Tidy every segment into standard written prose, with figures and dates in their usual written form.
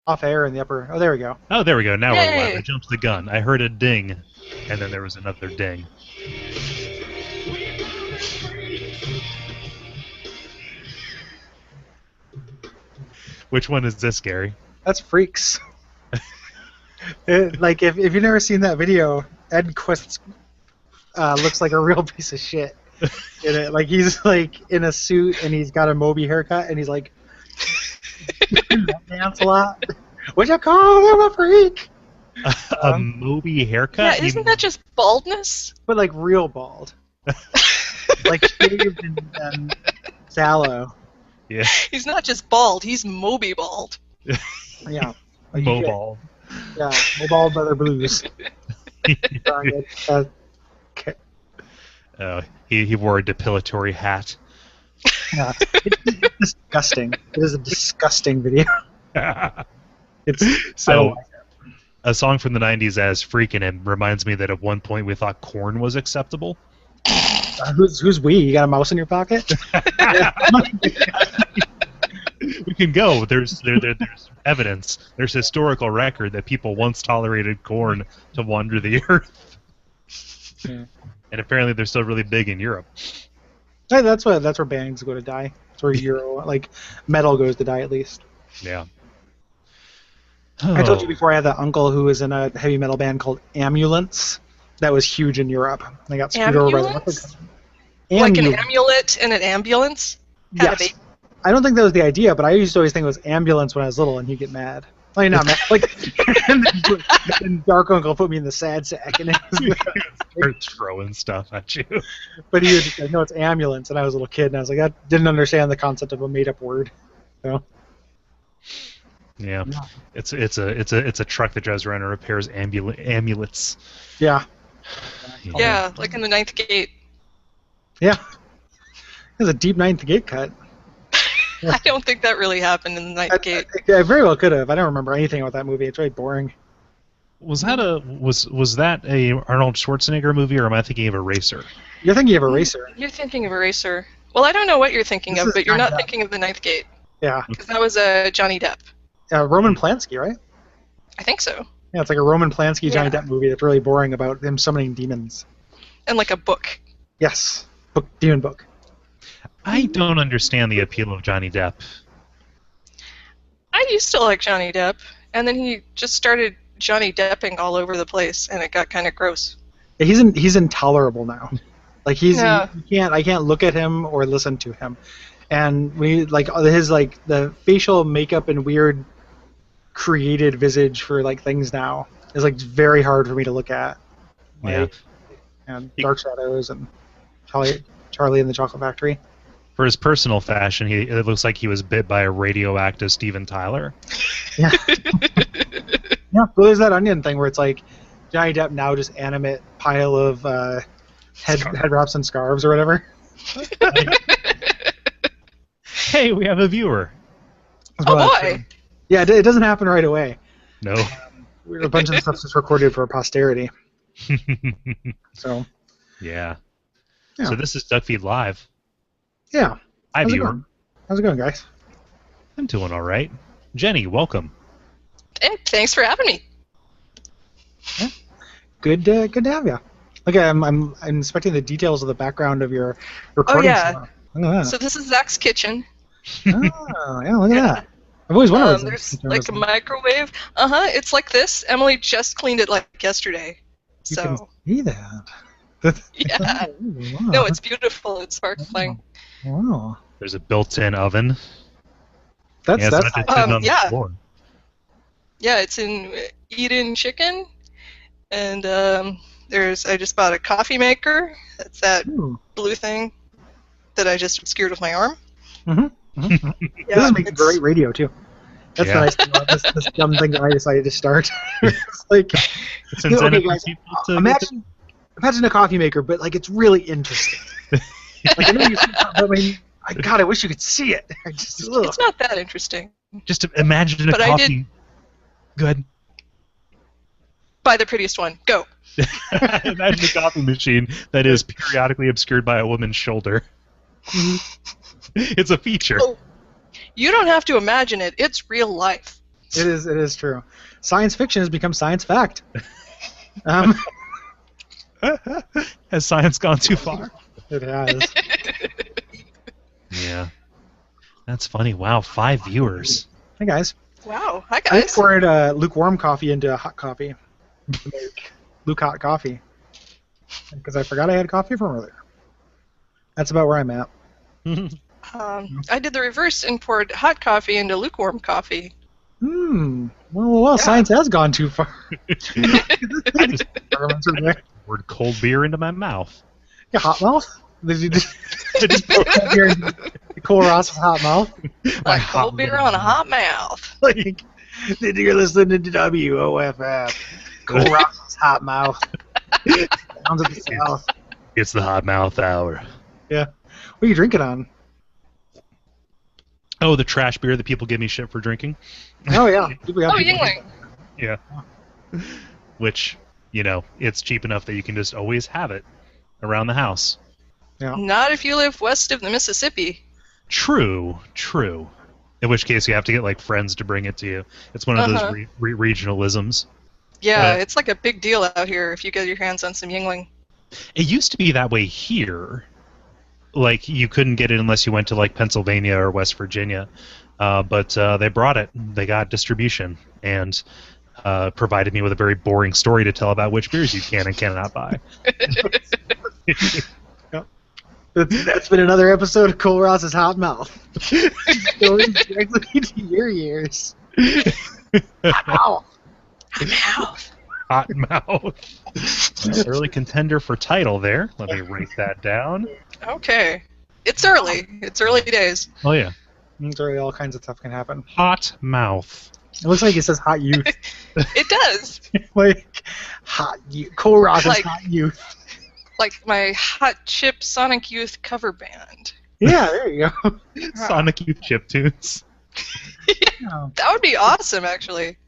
off air in the upper. Oh, there we go. Oh, there we go. Now we're live. I Yay! jumped the gun. I heard a ding, and then there was another ding. Which one is this, Gary? That's Freaks. Like if you've never seen that video, Ed Quist looks like a real piece of shit in it. Like he's like in a suit and he's got a Moby haircut and he's like dance a lot. Would you call him a freak? A Moby haircut? Yeah, isn't that just baldness? But like real bald, like shaved and sallow. Yeah. He's not just bald, he's Moby bald. Yeah. Like you get- Mobile. Yeah, Mobile Brother Blues. Sorry, He wore a depilatory hat. yeah. It's disgusting. It is a disgusting video. It's I don't So, like it. a song from the 90s as Freakin' It reminds me that at one point we thought corn was acceptable. Who's we? You got a mouse in your pocket? We can go. There's evidence. There's historical record that people once tolerated corn to wander the earth. Yeah. And apparently they're still really big in Europe. Hey, that's where bands go to die. That's where metal goes to die at least. Yeah. I told you before I had that uncle who was in a heavy metal band called Ambulance. That was huge in Europe. They got screwed over by the record Ambulance? company. Like an Ambulance. amulet and an ambulance? Had a Yes. baby. I don't think that was the idea, but I used to always think it was ambulance when I was little, and he'd get mad. Like not mad, like and Dark Uncle put me in the sad sack, and Start throwing stuff at you. but he would just like, no, it's ambulance, and I was a little kid, and I was like, I didn't understand the concept of a made-up word. So Yeah. It's a truck that drives around and repairs amulets. yeah, Yeah, like in the Ninth Gate. yeah. There's a deep ninth gate cut. I don't think that really happened in the Ninth Gate. I very well could have. I don't remember anything about that movie. It's really boring. Was that a Arnold Schwarzenegger movie, or am I thinking of Eraser? You're thinking of Eraser. You're thinking of Eraser. Well, I don't know what you're thinking This of, is but you're Johnny not Depp. thinking of the Ninth Gate. Yeah, Because that was Johnny Depp. Roman Polanski, right? I think so. Yeah, it's like a Roman Polanski Johnny Yeah. Depp movie that's really boring about him summoning demons. And like a book. Yes, demon book. I don't understand the appeal of Johnny Depp. I used to like Johnny Depp, and then he just started Johnny Depping all over the place, and it got kind of gross. Yeah, he's intolerable now. Like Yeah. I can't look at him or listen to him. And we like his like the facial makeup and weird created visage for like things now is like very hard for me to look at. Yeah. Like, and Dark Shadows and Charlie and the Chocolate Factory. For his personal fashion, it looks like he was bit by a radioactive Steven Tyler. Yeah. Yeah. Well, there's that Onion thing where it's like Johnny Depp now just animate pile of head wraps and scarves or whatever. Hey, we have a viewer. Oh boy! Yeah, it doesn't happen right away. No. A bunch of stuff's just recorded for posterity. So Yeah. Yeah. So this is Duckfeed Live. yeah. Hi, How's it viewer. going? How's it going, guys? I'm doing all right. Jenny, welcome. And thanks for having me. Good to have you. Okay, I'm inspecting the details of the background of your recording. yeah. Stuff. Look at that. So this is Zach's kitchen. Oh, yeah, look at that. I've always wondered. what There's this like a microwave. It's like this. Emily just cleaned it like yesterday. You can So see that. yeah. Wow. No, it's beautiful. It's sparkling. Wow. There's a built-in oven. That's Yeah, it's not just sitting on the yeah. floor. Yeah, it's in Eden Chicken, and I just bought a coffee maker. That's that Ooh. blue thing that I just obscured with my arm. Mm-hmm. Mm-hmm. Yeah, This makes it's- great radio too. That's Yeah. the nice thing about this dumb thing that I decided to start. It's like, It's okay, incentive for guys, people to imagine a coffee maker, but like it's really interesting. Like I know you see, but I mean, God, I wish you could see it. I just, ugh. It's not that interesting. just to imagine a But I coffee. Good. Buy the prettiest one. Go. Imagine a coffee machine that is periodically obscured by a woman's shoulder. It's a feature. Oh, you don't have to imagine it. It's real life. It is true. Science fiction has become science fact. Um, Has science gone too far? it has. Yeah. That's funny. Wow, 5 viewers. Hey guys. Wow. Hi, I guys. poured lukewarm coffee into hot coffee to make Luke hot coffee because I forgot I had coffee from earlier. That's about where I'm at. I did the reverse and poured hot coffee into lukewarm coffee. Well, Yeah. science has gone too far. I just poured cold beer into my mouth. Yeah, hot mouth? Did you just pour cold beer into Cole Ross's hot mouth? Like cold beer on a hot mouth. Like, you're listening to WOFF. Cole Ross's hot mouth. Sounds of the South. It's the hot mouth hour. Yeah. What are you drinking on? Oh, the trash beer that people give me shit for drinking. Oh, yeah. Oh, Yingling. Yeah. Which, it's cheap enough that you can just always have it around the house. Yeah. Not if you live west of the Mississippi. True. In which case you have to get like friends to bring it to you. It's one of those regionalisms. Yeah, it's like a big deal out here if you get your hands on some Yingling. It used to be that way here. Like, you couldn't get it unless you went to, like, Pennsylvania or West Virginia. But they brought it. They got distribution and provided me with a very boring story to tell about which beers you can and cannot buy. Yep. That's been another episode of Cole Ross's Hot Mouth. Going directly to your ears. Hot mouth. Hot mouth. Early contender for title there. Let me write that down. Okay. It's early. It's early days. Oh, yeah. Sorry, all kinds of stuff can happen. Hot mouth. It looks like it says hot youth. It does. Like, hot youth. Cole Ross's Like- hot youth. Like my Hot Chip Sonic Youth cover band. Yeah, there you go. Sonic Youth chiptunes. Yeah. That would be awesome, actually.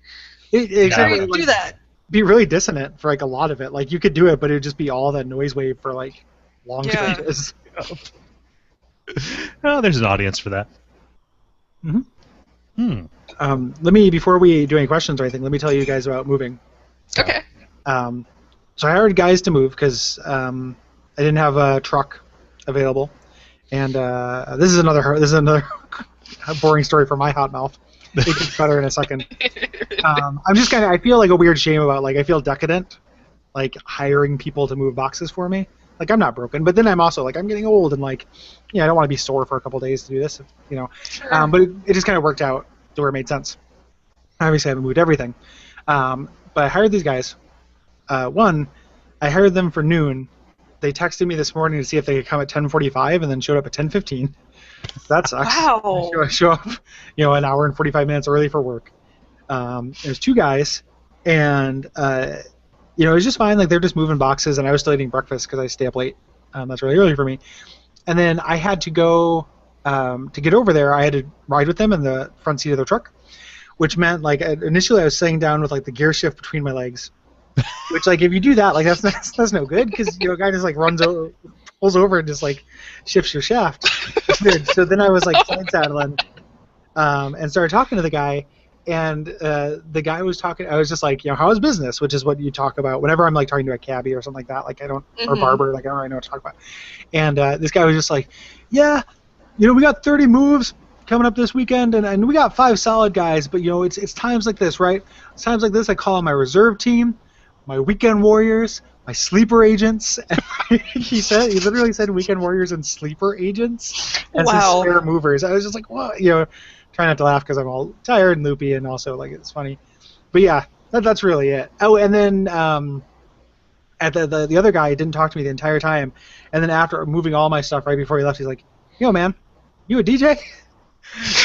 Exactly. We could do that. Be really dissonant for like a lot of it. Like you could do it, but it would just be all that noise wave for like long Yeah. stretches. Oh, there's an audience for that. Let me, before we do any questions or anything, let me tell you guys about moving. Okay. So I hired guys to move because I didn't have a truck available, and this is another boring story for my hot mouth. It gets better in a second. I'm just I feel like a weird shame about, like, I feel decadent, like, hiring people to move boxes for me. Like, I'm not broken, but then I'm also, like, I'm getting old, and, like, I don't want to be sore for a couple days to do this, Sure. But it just kind of worked out to where it made sense. Obviously, I haven't moved everything. But I hired these guys. One, I hired them for noon. They texted me this morning to see if they could come at 10:45, and then showed up at 10:15. That sucks. Wow. I show up, an hour and 45 minutes early for work. There's two guys, and it was just fine. Like, they're just moving boxes, and I was still eating breakfast because I stay up late. That's really early for me. And then I had to go to get over there. I had to ride with them in the front seat of the truck, which meant, like, initially I was sitting down with, like, the gear shift between my legs. Which, like, if you do that, like, that's no good, because a guy just, like, pulls over and just, like, shifts your shaft. So then I was, like, side saddling and started talking to the guy, and the guy was talking. I was just like, how is business? Which is what you talk about whenever I'm, like, talking to a cabbie or something like that. Like, I don't, or barber, like, I don't really know what to talk about. And this guy was just like, yeah, we got 30 moves coming up this weekend, and we got 5 solid guys, but it's times like this, right? It's times like this I call on my reserve team, my weekend warriors, my sleeper agents. He literally said weekend warriors and sleeper agents as his spare movers. I was just like, what? Trying not to laugh because I'm all tired and loopy, and also, like, it's funny. But yeah, that's really it. Oh, and then at the other guy didn't talk to me the entire time, and then after moving all my stuff right before he left, he's like, yo, man, you a DJ?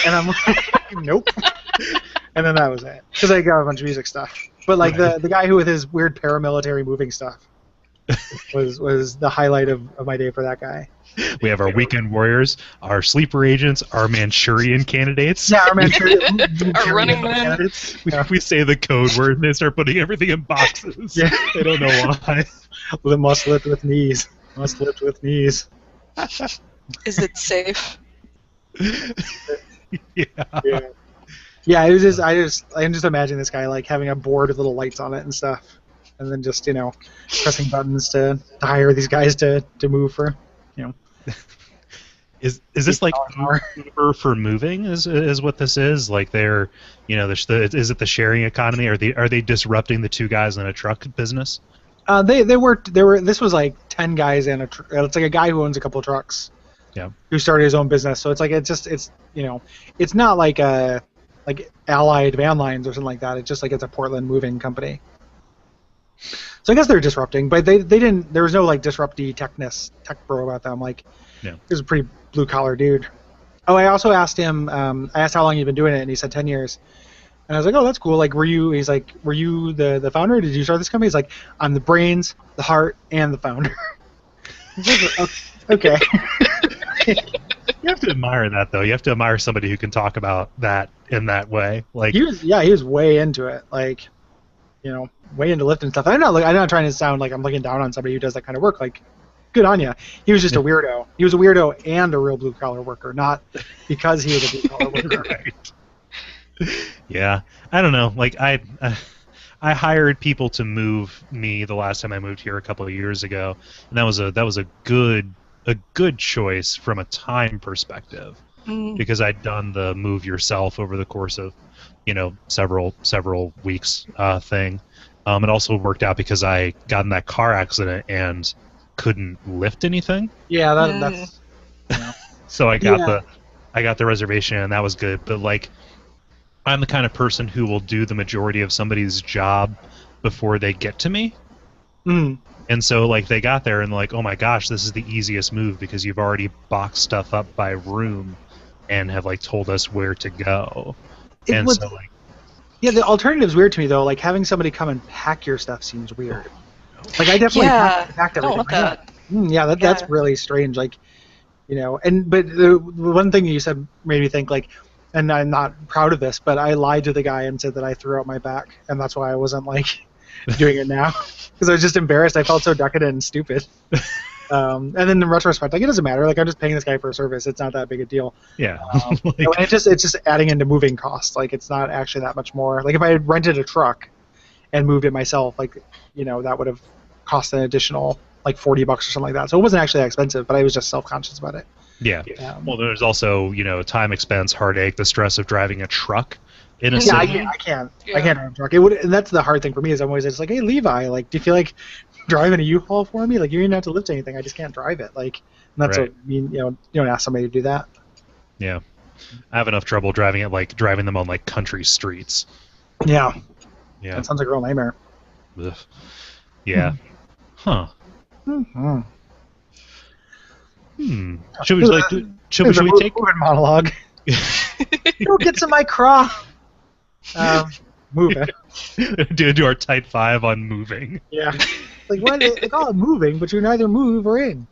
And I'm like, nope. And then that was it, because I got a bunch of music stuff. But, like, the guy who with his weird paramilitary moving stuff was the highlight of my day for that guy. We have our weekend warriors, our sleeper agents, our Manchurian candidates. Yeah, our Manchurian Our running man. We say the code word and they start putting everything in boxes. Yeah. They don't know why. Well, must lift with knees. Must lift with knees. Is it safe? Yeah. Yeah, it was just I can just imagine this guy like having a board with little lights on it and stuff, and then just pressing buttons to hire these guys to move for you know Is this like $8 an hour. Uber for moving? Is what this is? Like they're is it the sharing economy? Are they disrupting the two guys in a truck business? They worked. This was like 10 guys and it's like a guy who owns a couple of trucks. Yeah. Who started his own business. So it's like it's not like a like Allied Van Lines or something like that. It's just like it's a Portland moving company. So I guess they're disrupting, but they didn't. There was no like disrupty tech bro about them. Like, Yeah. he was a pretty blue collar dude. Oh, I also asked him. I asked how long he'd been doing it, and he said 10 years. And I was like, oh, that's cool. Like, were you the founder? Did you start this company? He's like, I'm the brains, the heart, and the founder. Okay. You have to admire that, though. You have to admire somebody who can talk about that in that way. Like, he was way into it. Like, way into lifting stuff. I'm not trying to sound like I'm looking down on somebody who does that kind of work. Like, good on you. He was just a weirdo. He was a weirdo and a real blue collar worker, not because he was a blue collar worker. Right. Yeah, I don't know. Like I hired people to move me the last time I moved here a couple of years ago, and that was a good choice from a time perspective, because I'd done the move yourself over the course of several weeks thing. It also worked out because I got in that car accident and couldn't lift anything. Yeah, that's. So I got the reservation, and that was good. But like, I'm the kind of person who will do the majority of somebody's job before they get to me. Mm. And so like they got there and like, oh my gosh, this is the easiest move because you've already boxed stuff up by room and have like told us where to go. Yeah, the alternative's weird to me though. Like having somebody come and pack your stuff seems weird. Like I definitely packed everything. Don't want that. That's really strange. Like, but the one thing you said made me think like, and I'm not proud of this, but I lied to the guy and said that I threw out my back, and that's why I wasn't like doing it now because I was just embarrassed. I felt so decadent and stupid. And then in retrospect, like it doesn't matter. Like I'm just paying this guy for a service. It's not that big a deal. Yeah. It's just adding into moving costs. Like it's not actually that much more. Like if I had rented a truck and moved it myself, like that would have cost an additional like $40 or something like that. So it wasn't actually that expensive, but I was just self-conscious about it. Yeah. Well, there's also time, expense, heartache, the stress of driving a truck in a city. I can't drive a truck. And that's the hard thing for me is I'm always just like, hey Levi, like, do you feel like driving a U-Haul for me? Like, you don't even have to lift anything. I just can't drive it. Like, and that's what I mean. You don't ask somebody to do that. Yeah. I have enough trouble driving them on like country streets. Yeah. Yeah. That sounds like a real nightmare. Ugh. Yeah. Huh. Mm-hmm. Should we take a monologue? Go get some my craw. Move it. do our tight 5 on moving. Yeah. Like why they call it moving, but you neither move or in.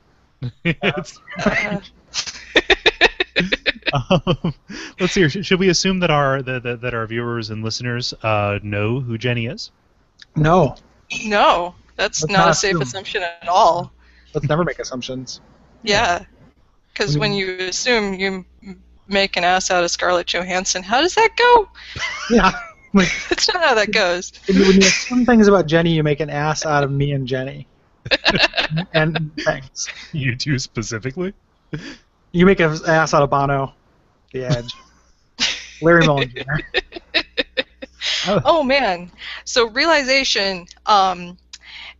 Let's see. Should we assume that our viewers and listeners know who Jenny is? No. No, that's not a safe assumption at all. Let's never make assumptions. Yeah, because when you assume, you make an ass out of Scarlett Johansson. How does that go? Yeah. That's not how that goes. When you assume things about Jenny, you make an ass out of me and Jenny. And thanks. You two specifically? You make an ass out of Bono, The Edge. Larry Mullen Jr. Oh, man. So realization,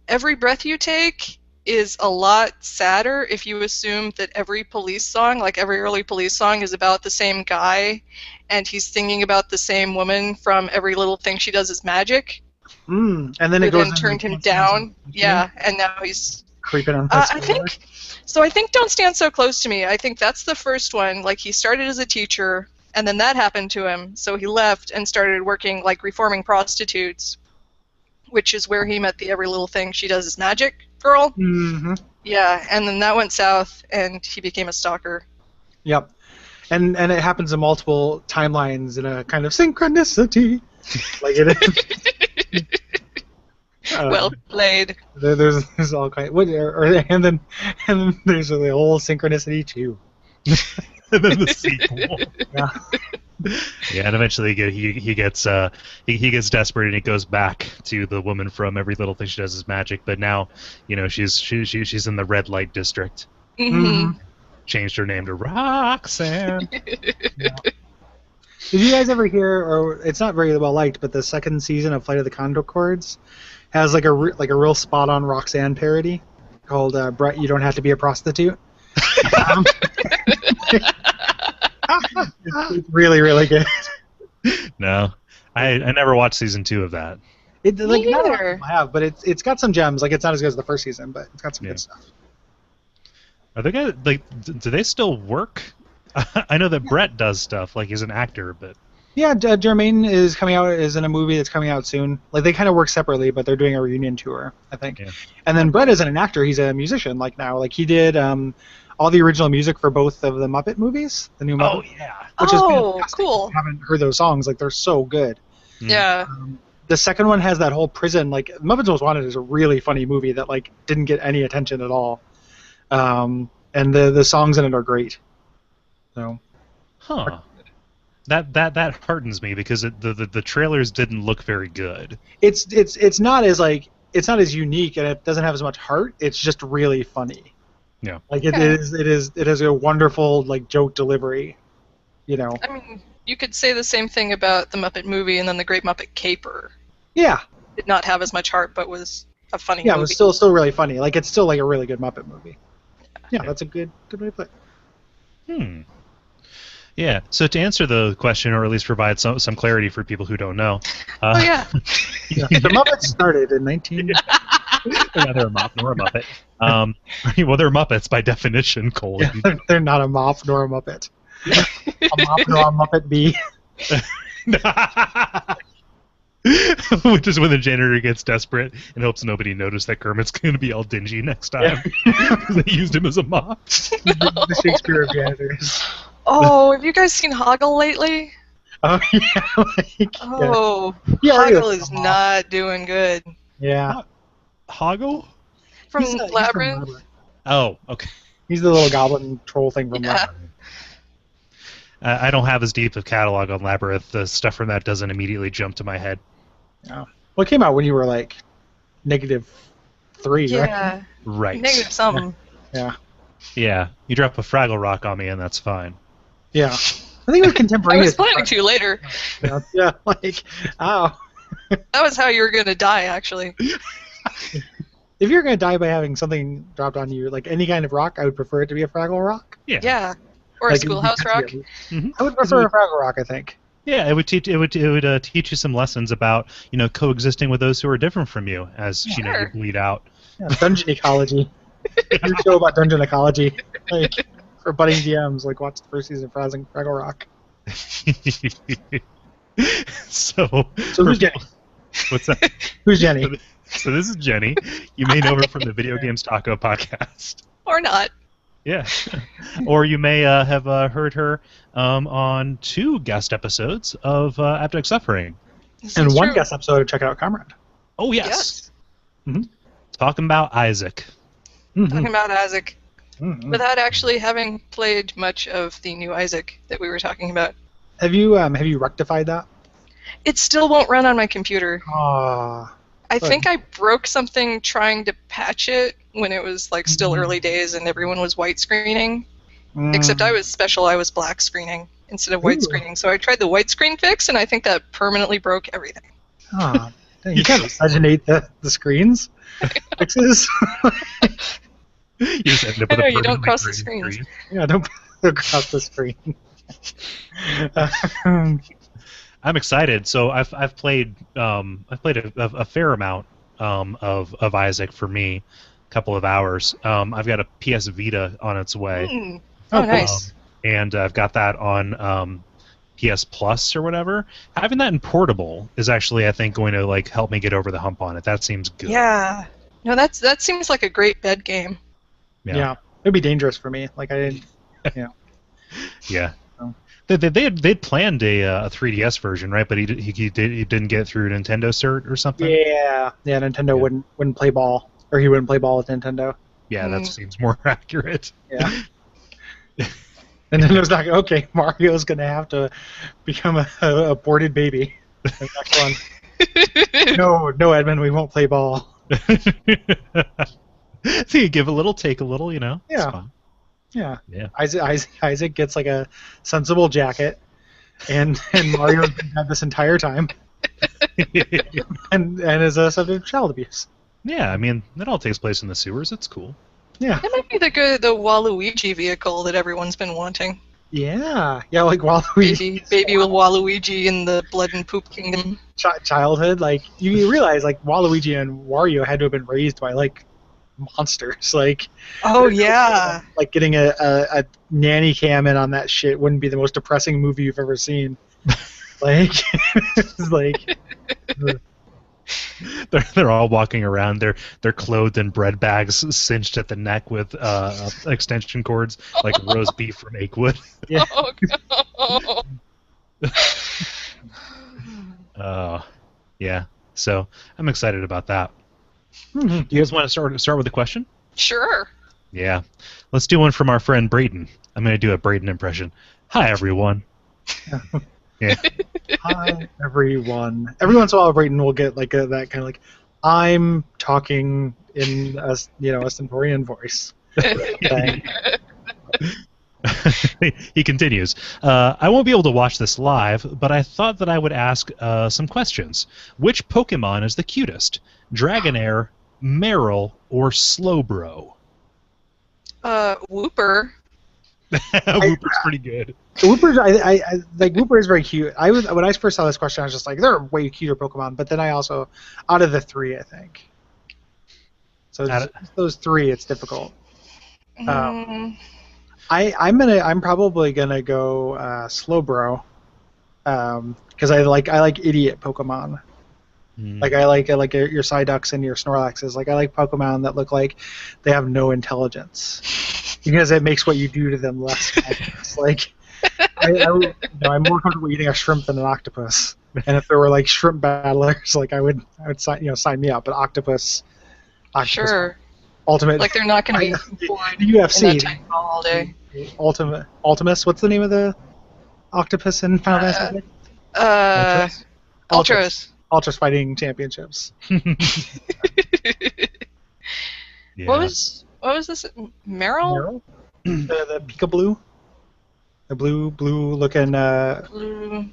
every breath you take is a lot sadder if you assume that every Police song, like every early Police song, is about the same guy, and he's singing about the same woman from Every Little Thing She Does Is Magic. And then it goes. Then turned him down. Yeah, and now he's creeping on. I think Don't Stand So Close to Me. I think that's the first one. Like he started as a teacher, and then that happened to him, so he left and started working like reforming prostitutes, which is where he met the Every Little Thing She Does Is Magic girl. Mm-hmm. Yeah, and then that went south, and he became a stalker. Yep, and it happens in multiple timelines in a kind of synchronicity, like it is. Well played. There's all kind. And then there's the whole synchronicity too. and then the sequel. Yeah. Yeah, and eventually he gets desperate and he goes back to the woman from Every Little Thing She Does Is Magic, but now, she's in the red light district. Hmm. Changed her name to Roxanne. Yeah. Did you guys ever hear, or it's not very well liked, but the second season of Flight of the Condorcords has like a real spot on Roxanne parody called "Brett, You Don't Have to Be a Prostitute." It's really, really good. No, I never watched season 2 of that. It, Me like, not a lot of neither. people have, but it's got some gems. Like, it's not as good as the first season, but it's got some Yeah. good stuff. Are they guys do they still work? I know that Brett does stuff, like he's an actor, but Yeah, Jermaine is in a movie that's coming out soon. Like, they kind of work separately, but they're doing a reunion tour, I think. Yeah. And then Brett isn't an actor; he's a musician. Like now, like he did all the original music for both of the Muppet movies, the new Muppet, yeah. which is Oh, fantastic. cool. If you haven't heard those songs? Like, they're so good. Yeah. The second one has that whole prison. Like, Muppets Most Wanted is a really funny movie that like didn't get any attention at all. And the songs in it are great. So. Huh. That hardens me because the trailers didn't look very good. It's not as unique, and it doesn't have as much heart. It's just really funny. Yeah. Like it Okay. is a wonderful like joke delivery. You know. I mean, you could say the same thing about the Muppet movie and then the Great Muppet Caper. Yeah. Did not have as much heart, but was a funny Yeah. It movie. was still really funny. Like, it's still like a really good Muppet movie. Yeah, that's a good way to put it. Yeah. So to answer the question, or at least provide some clarity for people who don't know. Oh yeah. Yeah. The Muppets started in 19. They're neither a mop nor a Muppet. Well, they're Muppets by definition, Cole. Yeah, they're not a mop nor a Muppet. A mop nor a Muppet bee. Which is when the janitor gets desperate and hopes nobody noticed that Kermit's going to be all dingy next time. Because they used him as a mop. The Shakespeare of janitors. Oh, have you guys seen Hoggle lately? Oh yeah. Like, Oh, yeah. Hoggle is not doing good. Yeah. Hoggle? From He's from Labyrinth? Oh, okay. He's the little goblin troll thing from Yeah. Labyrinth. I don't have as deep of catalog on Labyrinth. The stuff from that doesn't immediately jump to my head. Oh. Well, it came out when you were like -3, right? Yeah. Right. Negative something. Yeah. Yeah. You drop a Fraggle Rock on me and that's fine. Yeah. I think it was I contemporaneous. was planning to later. Yeah, like, ow. That was how you were going to die, actually. If you're going to die by having something dropped on you, like any kind of rock, I would prefer it to be a Fraggle Rock. Yeah. Yeah. Or a Like, it would be Schoolhouse Rock. catchy. Mhm. I would prefer a Fraggle Rock, I think. Yeah, it would teach teach you some lessons about coexisting with those who are different from you as you Sure. bleed out. Yeah, dungeon ecology. Your show about dungeon ecology. Like, for budding DMs, like, watch the first season of Fraggle Rock. So who's Jenny? What's that? Who's Jenny? So this is Jenny. You may know her from the Video Games Taco podcast. Or not. Yeah. Or you may have heard her on 2 guest episodes of Abject Suffering. This And is one true. guest episode of Check It Out Comrade. Oh, yes. Talking about Isaac. Talking about Isaac. Mhm. Without actually having played much of the new Isaac that we were talking about. Have you rectified that? It still won't run on my computer. Ah. I Good. think I broke something trying to patch it when it was like still early days and everyone was white screening. Except I was special, I was black screening instead of white Ooh. screening. So I tried the white screen fix and I think that permanently broke everything. Ah, dang, you can't miscegenate the screens fixes. You just end up with No, a you don't permanently cross the green screens. screen. Yeah, don't cross the screen. I'm excited. So I've played a fair amount of Isaac for me, a couple of hours. I've got a PS Vita on its way, Hmm. Oh, Oh, cool. nice. and I've got that on PS Plus or whatever. Having that in portable is actually, I think, going to like help me get over the hump on it. That seems good. Yeah. No, that seems like a great bed game. Yeah, it'd be dangerous for me. Like, I didn't. Yeah. Oh. They'd planned a 3DS version, right? But he didn't get through Nintendo cert or something. Yeah, Nintendo wouldn't play ball, or he wouldn't play ball with Nintendo. Yeah, that seems more accurate. Yeah. And then it was like, okay, Mario's gonna have to become a aborted baby. The next one. No, Edmund, we won't play ball. So you give a little, take a little, you know. It's Yeah. fun. Yeah. Yeah. Isaac gets like a sensible jacket, and Mario's been dead this entire time, and is a subject of child abuse. Yeah, I mean, that all takes place in the sewers. It's cool. Yeah. That might be the Waluigi vehicle that everyone's been wanting. Yeah. Yeah, like Waluigi. Baby with Waluigi in the Blood and Poop Kingdom. Childhood, like you realize, like Waluigi and Wario had to have been raised by like monsters. Like, Oh yeah. like getting a nanny cam in on that shit wouldn't be the most depressing movie you've ever seen. Like, it's like. They're all walking around. They're clothed in bread bags, cinched at the neck with extension cords, like roast beef from Akewood. Yeah. Oh no. Yeah. So I'm excited about that. Mm-hmm. Do you guys want to start with a question? Sure. Yeah. Let's do one from our friend Braden. I'm going to do a Braden impression. Hi, everyone. Yeah. Hi, everyone. Every once in a while, Brayton will get like that kind of like, I'm talking in a stentorian voice. Thing. He continues. I won't be able to watch this live, but I thought that I would ask some questions. Which Pokemon is the cutest? Dragonair, Meryl, or Slowbro? Whooper. Whooper's pretty good. Whooper's, I like Whooper is very cute. When I first saw this question, I was just like, there are way cuter Pokemon. But then I also, out of the three, I think. So those three, it's difficult. I'm probably gonna go Slowbro, because I like idiot Pokemon. Like I like your Psyducks and your Snorlaxes. Like I like Pokemon that look like they have no intelligence, because it makes what you do to them less complex. Like I'm more comfortable eating a shrimp than an octopus. And if there were like shrimp battlers, like I would sign me up. But octopus Sure. Ultimate. Like they're not going to be bored UFC. in that tank all day. Ultimus. What's the name of the octopus in Final Fantasy? Ultras. Ultras Fighting Championships. Yeah. What was this? Meryl? The Peekaboo. The blue looking. Blue.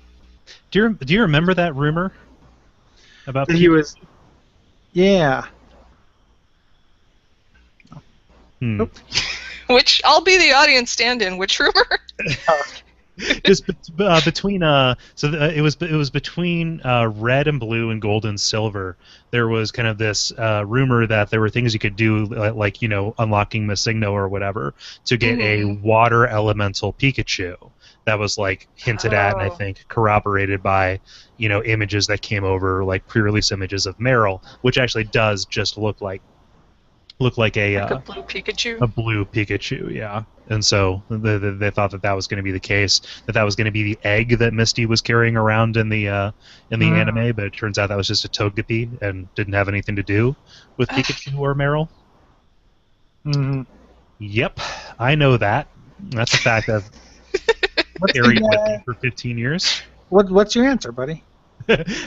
Do you remember that rumor about That he was. Yeah. Nope. Which I'll be the audience stand-in. Which rumor? Just between it was between red and blue and gold and silver. There was kind of this rumor that there were things you could do, like unlocking Missigno or whatever, to get a water elemental Pikachu. That was like hinted at, and I think corroborated by images that came over, like pre-release images of Meryl, which actually does just look like a blue Pikachu. A blue Pikachu, yeah. And so they thought that was going to be the case, that was going to be the egg that Misty was carrying around in the anime, but it turns out that was just a Togepi and didn't have anything to do with Pikachu or Meryl. Mm-hmm. Yep, I know that. That's a fact I've carried with me for 15 years. What's your answer, buddy?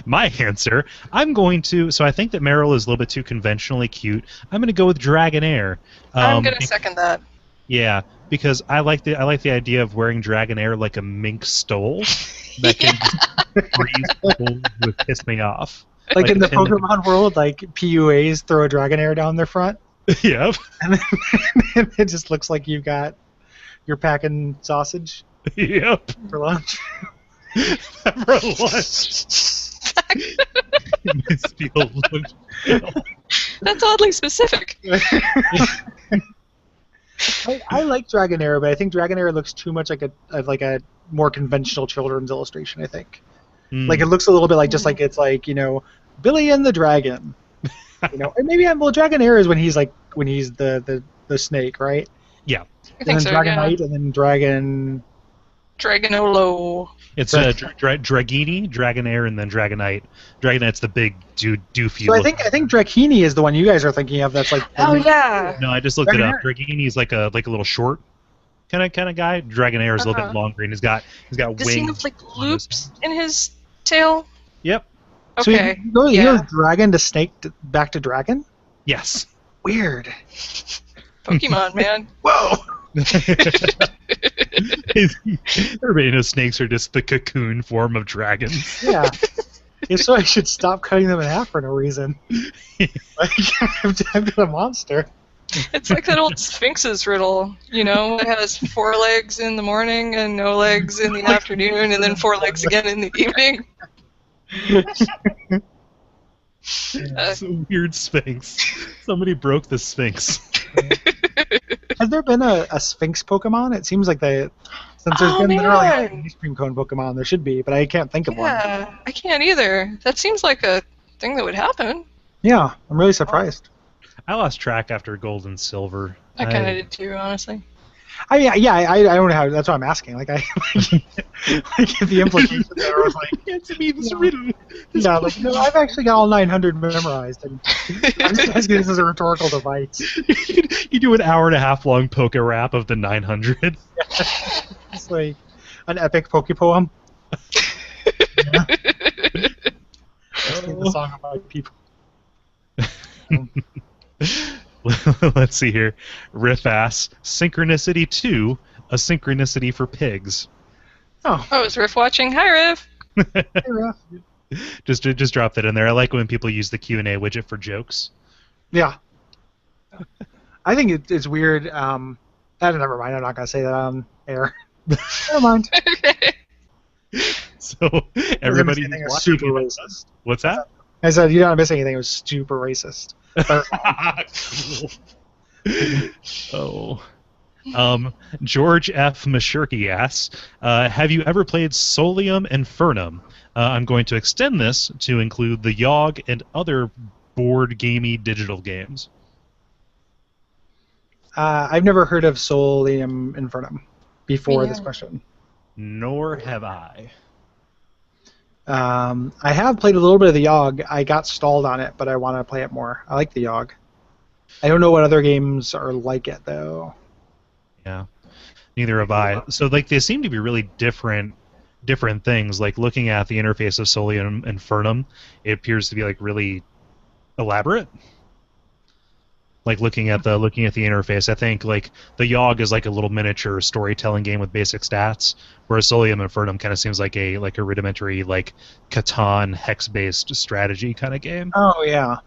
My answer, I'm going to. So I think that Meryl is a little bit too conventionally cute. I'm going to go with Dragonair. I'm going to second that. Yeah, because I like the idea of wearing Dragonair like a mink stole that can freeze people who piss me off. Like in the Pokemon world, like PUAs throw a Dragonair down their front. Yep. And then it just looks like you're packing sausage. Yep. For lunch. For lunch. That's oddly specific. I like Dragonair, but I think Dragonair looks too much like a more conventional children's illustration. I think, like it looks a little bit like just like it's like Billy and the Dragon, or maybe Dragonair is when he's the snake, right? Yeah. And then Dragonite, and then Dragonolo. It's Dragini, Dragonair, and then Dragonite. Dragonite's the big doofy. So I think Drakini is the one you guys are thinking of. That's like. Oh yeah. No, I just looked it up. Dragini is like a little short. kind of guy. Dragonair is a little bit Uh-huh. longer, and he's got Does he wings. have like on his loops hands. in his tail? Yep. So Okay. he Yeah. goes dragon to snake back to dragon? Yes. Weird. Pokemon, man. Whoa! Everybody knows snakes are just the cocoon form of dragons. Yeah. If so, I should stop cutting them in half for no reason. Like, I've got a monster. It's like that old Sphinx's riddle, you know, it has 4 legs in the morning and no legs in the afternoon, and then 4 legs again in the evening. It's a weird Sphinx. Somebody broke the Sphinx. Has there been a Sphinx Pokemon? It seems like since there's been literally man. an ice cream cone Pokemon, there should be, but I can't think of one. Yeah, I can't either. That seems like a thing that would happen. Yeah, I'm really surprised. I lost track after Gold and Silver. I kind of did too, honestly. I don't know how. That's what I'm asking. Like, like the implication there was like, Answer me this riddle. yeah, like, no, I've actually got all 900 memorized, and I'm just asking this as a rhetorical device. You do an hour and a half long poke rap of the 900. It's like an epic Pokepoem. Yeah. Sing the song about people. Let's see here. Riff ass Synchronicity 2, a synchronicity for pigs. Oh, Oh, is Riff watching? Hi, Riff. hey, Raph. Just drop that in there. I like when people use the Q&A widget for jokes. Yeah. I think it's weird. Never mind. I'm not gonna say that on air. Never mind. So everybody Anything is watching super it- racist. What's that? I said you don't miss anything. It was super racist. Oh. George F. Mashirky asks, have you ever played Solium Infernum? I'm going to extend this to include the Yogg and other board gamey digital games. I've never heard of Solium Infernum before Me this neither. question. Nor have I. I have played a little bit of the Yogg. I got stalled on it, but I want to play it more. I like the Yogg. I don't know what other games are like it though. Yeah. Neither have I. So like they seem to be really different things. Like looking at the interface of Solium Infernum, it appears to be like really elaborate. Like looking at the interface, I think like the Yogg is like a little miniature storytelling game with basic stats, whereas Solium Infernum kind of seems like a rudimentary like Catan hex-based strategy kind of game. Oh yeah,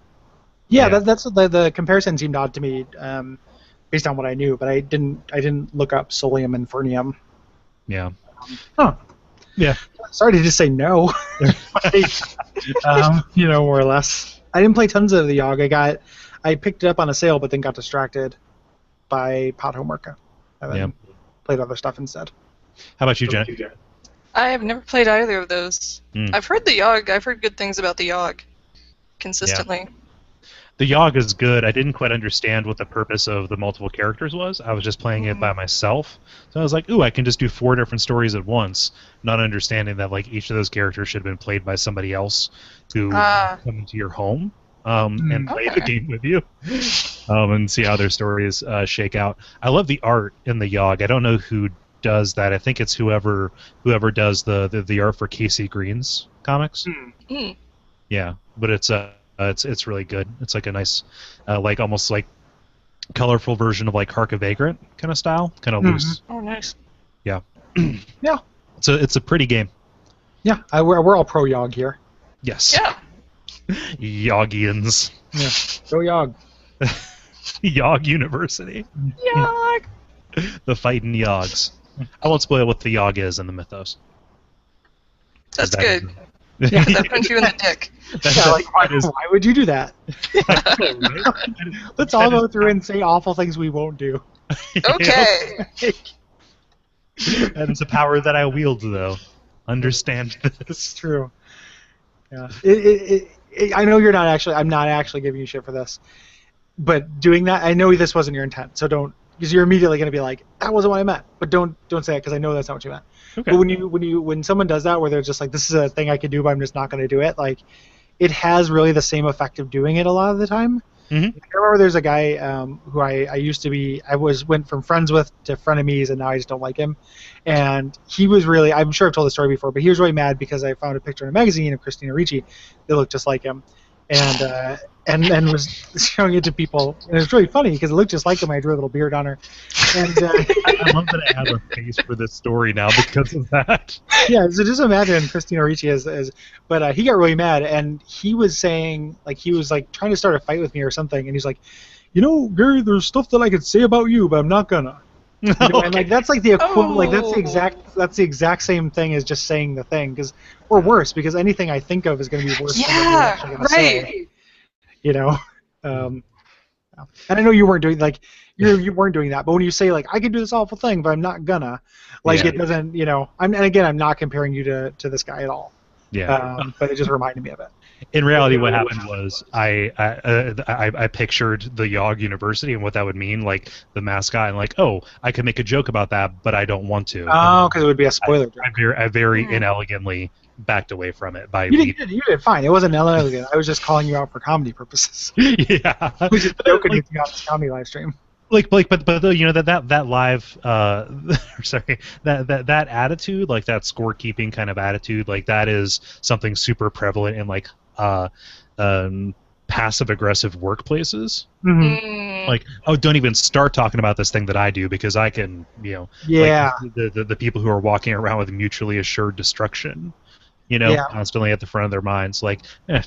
Yeah. That's the comparison seemed odd to me, based on what I knew, but I didn't look up Solium Infernium. Yeah. Huh. Yeah. Sorry to just say no. More or less. I didn't play tons of the Yogg. I picked it up on a sale, but then got distracted by pot homework. And then played other stuff instead. How about you, Jen? I have never played either of those. Mm. I've heard the Yogg. I've heard good things about the Yogg consistently. The Yogg is good. I didn't quite understand what the purpose of the multiple characters was. I was just playing it by myself. So I was like, ooh, I can just do 4 different stories at once, not understanding that like each of those characters should have been played by somebody else to come into your home and play the game with you and see how their stories shake out. I love the art in the Yogg. I don't know who does that. I think it's whoever does the art for Casey Green's comics. Mm. Yeah, but it's really good. It's like a nice, like almost like colorful version of like Hark a Vagrant kind of style, kind of loose. Oh, nice. Yeah. Yeah. It's a pretty game. Yeah, we're all pro Yogg here. Yes. Yeah. Yoggians. Yeah. Go Yogg. Yogg University. Yogg. The fighting Yoggs. I won't spoil what the Yogg is in the mythos. That's That good. is- Yeah, that punch you in the dick. Yeah, like, why that is- why would you do that? Let's all That is- go through and say awful things we won't do. Okay. That is a power that I wield, though. Understand It's this. true. Yeah. I know I'm not actually giving you shit for this, but doing that, I know this wasn't your intent, so don't, because you're immediately going to be like, that wasn't what I meant. But don't say it, because I know that's not what you meant. Okay. But when someone does that, where they're just like, this is a thing I could do, but I'm just not going to do it, like, it has really the same effect of doing it a lot of the time. Mhm. I remember there's a guy who I used to be, went from friends with to frenemies, and now I just don't like him. And he was really, I'm sure I've told the story before, but he was really mad because I found a picture in a magazine of Christina Ricci that looked just like him, and and was showing it to people. And it was really funny because it looked just like him. I drew a little beard on her, and I love that I have a face for this story now because of that. yeah. So just imagine Christina Ricci as but he got really mad, and he was saying like he was like trying to start a fight with me or something, and he's like, Gary, there's stuff that I could say about you, but I'm not gonna. And like that's like the equivalent, like that's the exact same thing as just saying the thing, or worse, because anything I think of is going to be worse than what you're actually going to say. You know, um, and I know you weren't doing like you weren't doing that, but when you say like I can do this awful thing, but I'm not gonna, like it doesn't, and again, I'm not comparing you to this guy at all. Yeah. But it just reminded me of it. In reality, what happened was I pictured the Yog University and what that would mean, like the mascot, and like, oh, I could make a joke about that, but I don't want to. Oh, because it would be a spoiler joke. I very inelegantly backed away from it by you did fine. It wasn't elegant. I was just calling you out for comedy purposes. Yeah. Which is joking with you on this comedy live stream. But that live sorry, that attitude, like that scorekeeping kind of attitude, like that is something super prevalent in like passive aggressive workplaces. Mm-hmm. Like, oh, don't even start talking about this thing that I do because I can, Yeah. Like the people who are walking around with mutually assured destruction, constantly at the front of their minds. Like,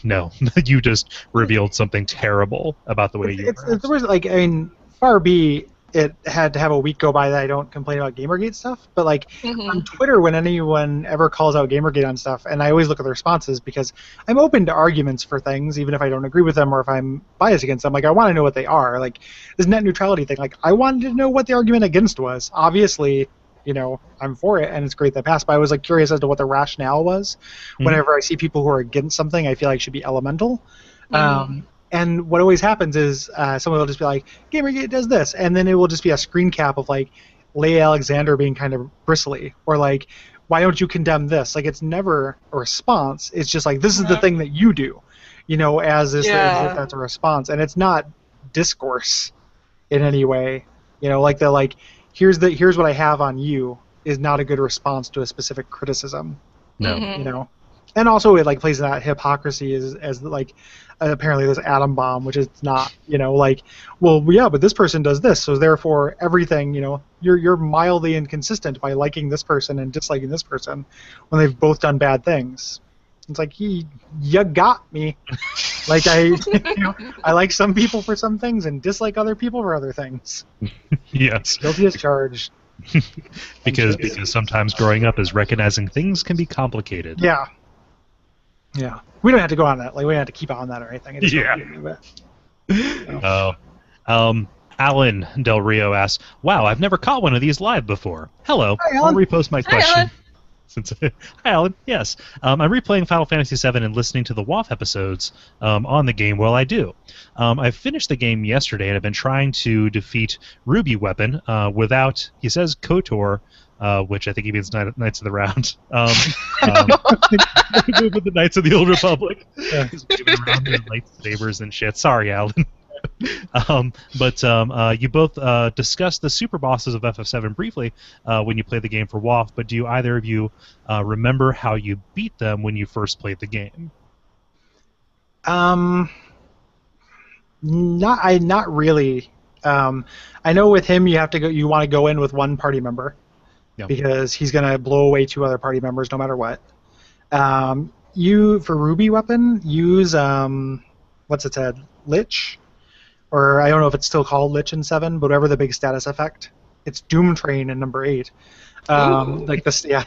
no, you just revealed something terrible about the way you. It's like, I mean, far be it had to have a week go by that I don't complain about Gamergate stuff, but like on Twitter, when anyone ever calls out Gamergate on stuff, and I always look at the responses because I'm open to arguments for things, even if I don't agree with them or if I'm biased against them. Like, I want to know what they are. Like this net neutrality thing. Like, I wanted to know what the argument against was. Obviously, I'm for it, and it's great that passed. But I was like curious as to what the rationale was. Whenever I see people who are against something, I feel like should be elemental. And what always happens is someone will just be like, Gamergate does this, and then it will just be a screen cap of like Leigh Alexander being kind of bristly, or like, why don't you condemn this? Like, it's never a response. It's just like, this is the thing that you do, as if that's a response, and it's not discourse in any way. Here's what I have on you is not a good response to a specific criticism. No. And also it like plays in that hypocrisy as like apparently this atom bomb, which is not, but this person does this, so therefore everything, you're mildly inconsistent by liking this person and disliking this person when they've both done bad things. It's like you got me. Like I like some people for some things and dislike other people for other things. Yes. Guilty as charged. because sometimes growing up is recognizing things can be complicated. Yeah. Yeah, we don't have to go on that. Like, we don't have to keep on that or anything. Alan Del Rio asks, "Wow, I've never caught one of these live before. Hello, Hi, Alan. I'll repost my question." Alan. Hi, Alan. Yes, I'm replaying Final Fantasy VII and listening to the WoF episodes on the game while I do. I finished the game yesterday and have been trying to defeat Ruby Weapon without, he says, KOTOR. Which I think he means Knights of the Round. With the Knights of the Old Republic. He's moving around with lightsabers and shit. Sorry, Alan. You both discussed the super bosses of FF7 briefly when you played the game for WoF, but do either of you remember how you beat them when you first played the game? Not really. I know with him you want to go in with one party member. Yeah. Because he's going to blow away two other party members no matter what. You, for Ruby Weapon, use, what's its head? Lich? Or I don't know if it's still called Lich in 7, but whatever the big status effect. It's Doom Train in number 8. Like this, yeah,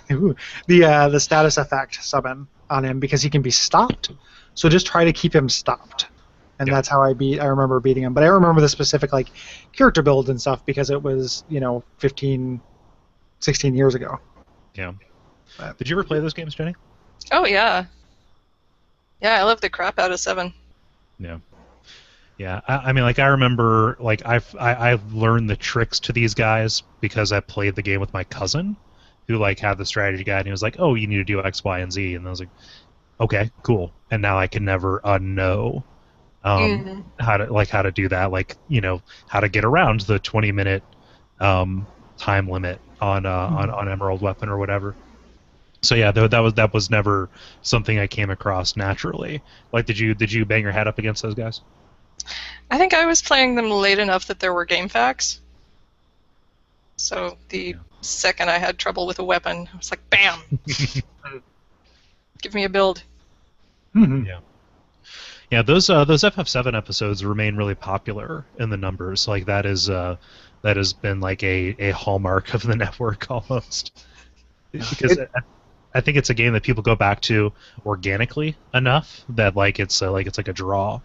the status effect summon on him because he can be stopped. So just try to keep him stopped. And that's how I remember beating him. But I remember the specific, like, character build and stuff because it was, 16 years ago. Yeah. Did you ever play those games, Jenny? Oh, yeah. Yeah, I love the crap out of 7. Yeah. Yeah, I mean, like, I remember, like, I learned the tricks to these guys because I played the game with my cousin, who, like, had the strategy guide, and he was like, oh, you need to do X, Y, and Z, and I was like, okay, cool. And now I can never unknow how to do that, like how to get around the 20-minute time limit on Emerald Weapon or whatever. So yeah, that was never something I came across naturally. Like, did you bang your head up against those guys? I think I was playing them late enough that there were game facts. So the second I had trouble with a weapon, I was like, bam! Give me a build. Mm-hmm. Yeah, those FF7 episodes remain really popular in the numbers. Like that has been like a hallmark of the network almost. Because I think it's a game that people go back to organically enough that it's like a draw.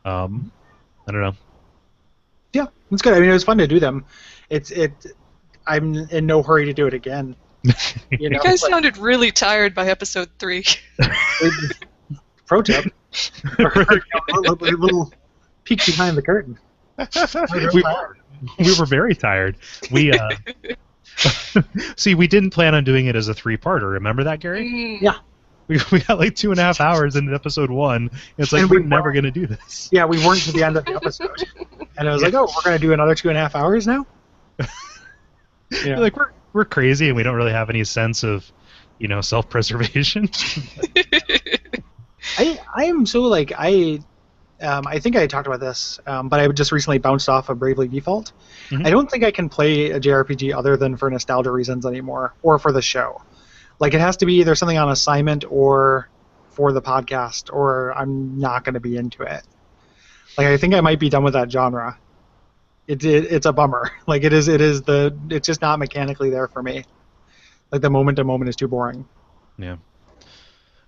I don't know. Yeah, it's good. I mean, it was fun to do them. I'm in no hurry to do it again. You guys sounded really tired by episode 3. Pro tip. A little peek behind the curtain. We were very tired. We see, we didn't plan on doing it as a 3-parter. Remember that, Gary? Yeah. We got like 2.5 hours into episode 1. It's like we're never going to do this. Yeah, we weren't to the end of the episode, and I was like, "Oh, we're going to do another 2.5 hours now." Yeah. Like we're crazy, and we don't really have any sense of, self-preservation. I am so like I think I talked about this, but I just recently bounced off of Bravely Default. Mm-hmm. I don't think I can play a JRPG other than for nostalgia reasons anymore, or for the show. Like, it has to be either something on assignment or for the podcast, or I'm not going to be into it. Like, I think I might be done with that genre. It's a bummer. Like, it's just not mechanically there for me. Like, the moment to moment is too boring. Yeah.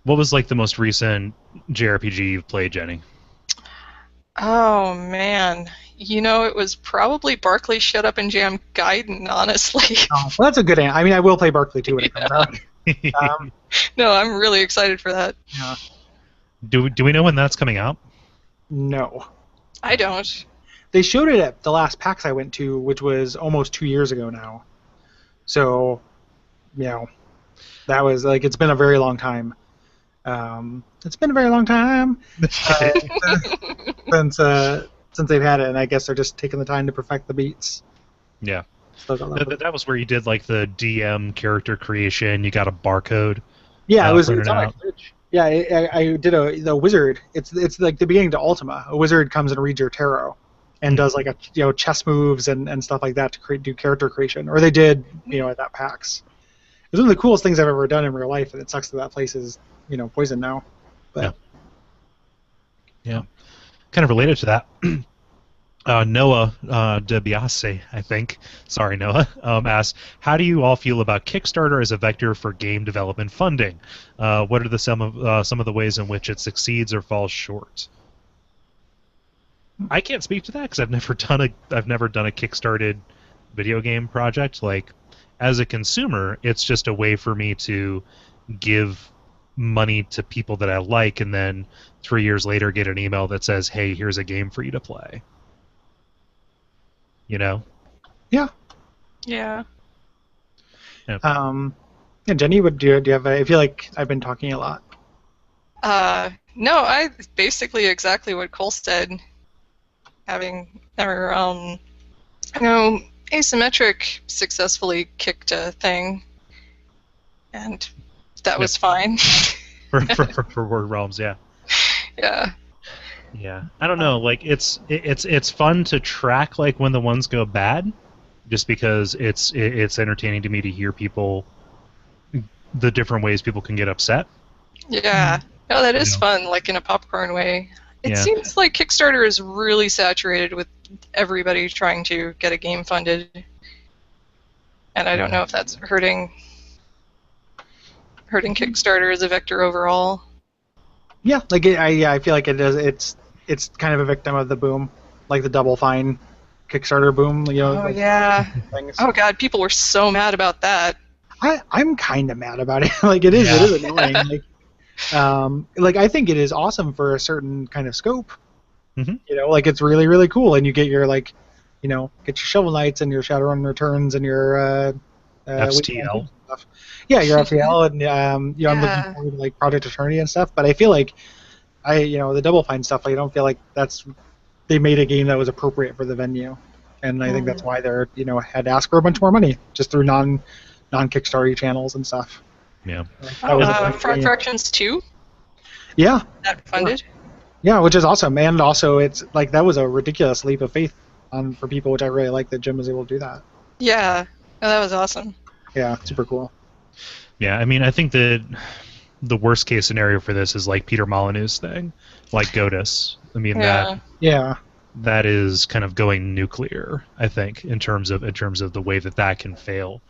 What was like the most recent JRPG you've played, Jenny? Oh man, it was probably Barkley Shut Up and Jam Gaiden, honestly. Oh, well, that's a good answer. I mean, I will play Barkley too when it comes out. No, I'm really excited for that. Yeah. Do we know when that's coming out? No. I don't. They showed it at the last PAX I went to, which was almost 2 years ago now. So, that was like, it's been a very long time. It's been a very long time since they've had it, and I guess they're just taking the time to perfect the beats. Yeah. That was where you did like the DM character creation. You got a barcode. Yeah, it's on my fridge. Yeah, I did the wizard. It's like the beginning to Ultima. A wizard comes and reads your tarot, and does like chess moves and stuff like that to do character creation. Or they did at that PAX. It was one of the coolest things I've ever done in real life, and it sucks that place is poison now. But yeah. Kind of related to that. Noah DeBiase, I think. Sorry, Noah. Asks, how do you all feel about Kickstarter as a vector for game development funding? What are some of the ways in which it succeeds or falls short? I can't speak to that because I've never done a Kickstarted video game project. Like, as a consumer, it's just a way for me to give money to people that I like, and then 3 years later get an email that says, "Hey, here's a game for you to play." Yeah. Yeah. Jenny, do you have? I feel like I've been talking a lot. No, I basically exactly what Cole said. Asymmetric successfully kicked a thing, and that was fine. for Word Realms, yeah. Yeah. Yeah, I don't know. Like, it's fun to track like when the ones go bad, just because it's entertaining to me to hear the different ways people can get upset. Yeah, no, that is fun. Like in a popcorn way. It seems like Kickstarter is really saturated with everybody trying to get a game funded, and I don't know if that's hurting Kickstarter as a vector overall. Yeah, like I feel like it does. It's kind of a victim of the boom, like the Double Fine Kickstarter boom. Oh yeah. Things. Oh god, people were so mad about that. I'm kind of mad about it. Like it is annoying. Like I think it is awesome for a certain kind of scope. Mm-hmm. Like it's really really cool, and you get your get your Shovel Knights and your Shadowrun Returns and your FTL. Stuff. Yeah, your FTL and I'm looking forward to like Project Eternity and stuff. But I feel like the Double Fine stuff, I don't feel like they made a game that was appropriate for the venue, and I think that's why they're had to ask for a bunch more money just through non-Kickstarter channels and stuff. Yeah. Front Fractions 2? Yeah. That funded? Yeah, which is awesome, and also it's like that was a ridiculous leap of faith for people, which I really like that Jim was able to do that. Yeah, that was awesome. Yeah, super cool. Yeah, I mean, I think that the worst case scenario for this is like Peter Molyneux's thing, like Godus. I mean that is kind of going nuclear, I think, in terms of the way that can fail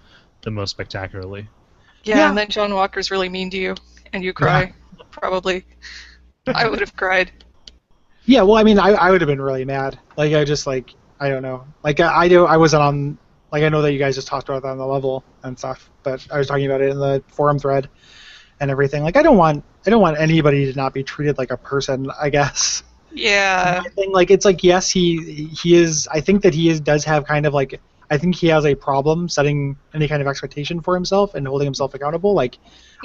the most spectacularly. Yeah, and then John Walker's really mean to you, and you cry, probably. I would have cried. Yeah, well, I mean, I would have been really mad. Like, I don't know. Like, I wasn't on. Like, I know that you guys just talked about that on the level and stuff, but I was talking about it in the forum thread and everything. Like, I don't want anybody to not be treated like a person, I guess. Yeah. Like, it's like, yes, he is. I think that does have kind of like. I think he has a problem setting any kind of expectation for himself and holding himself accountable. Like,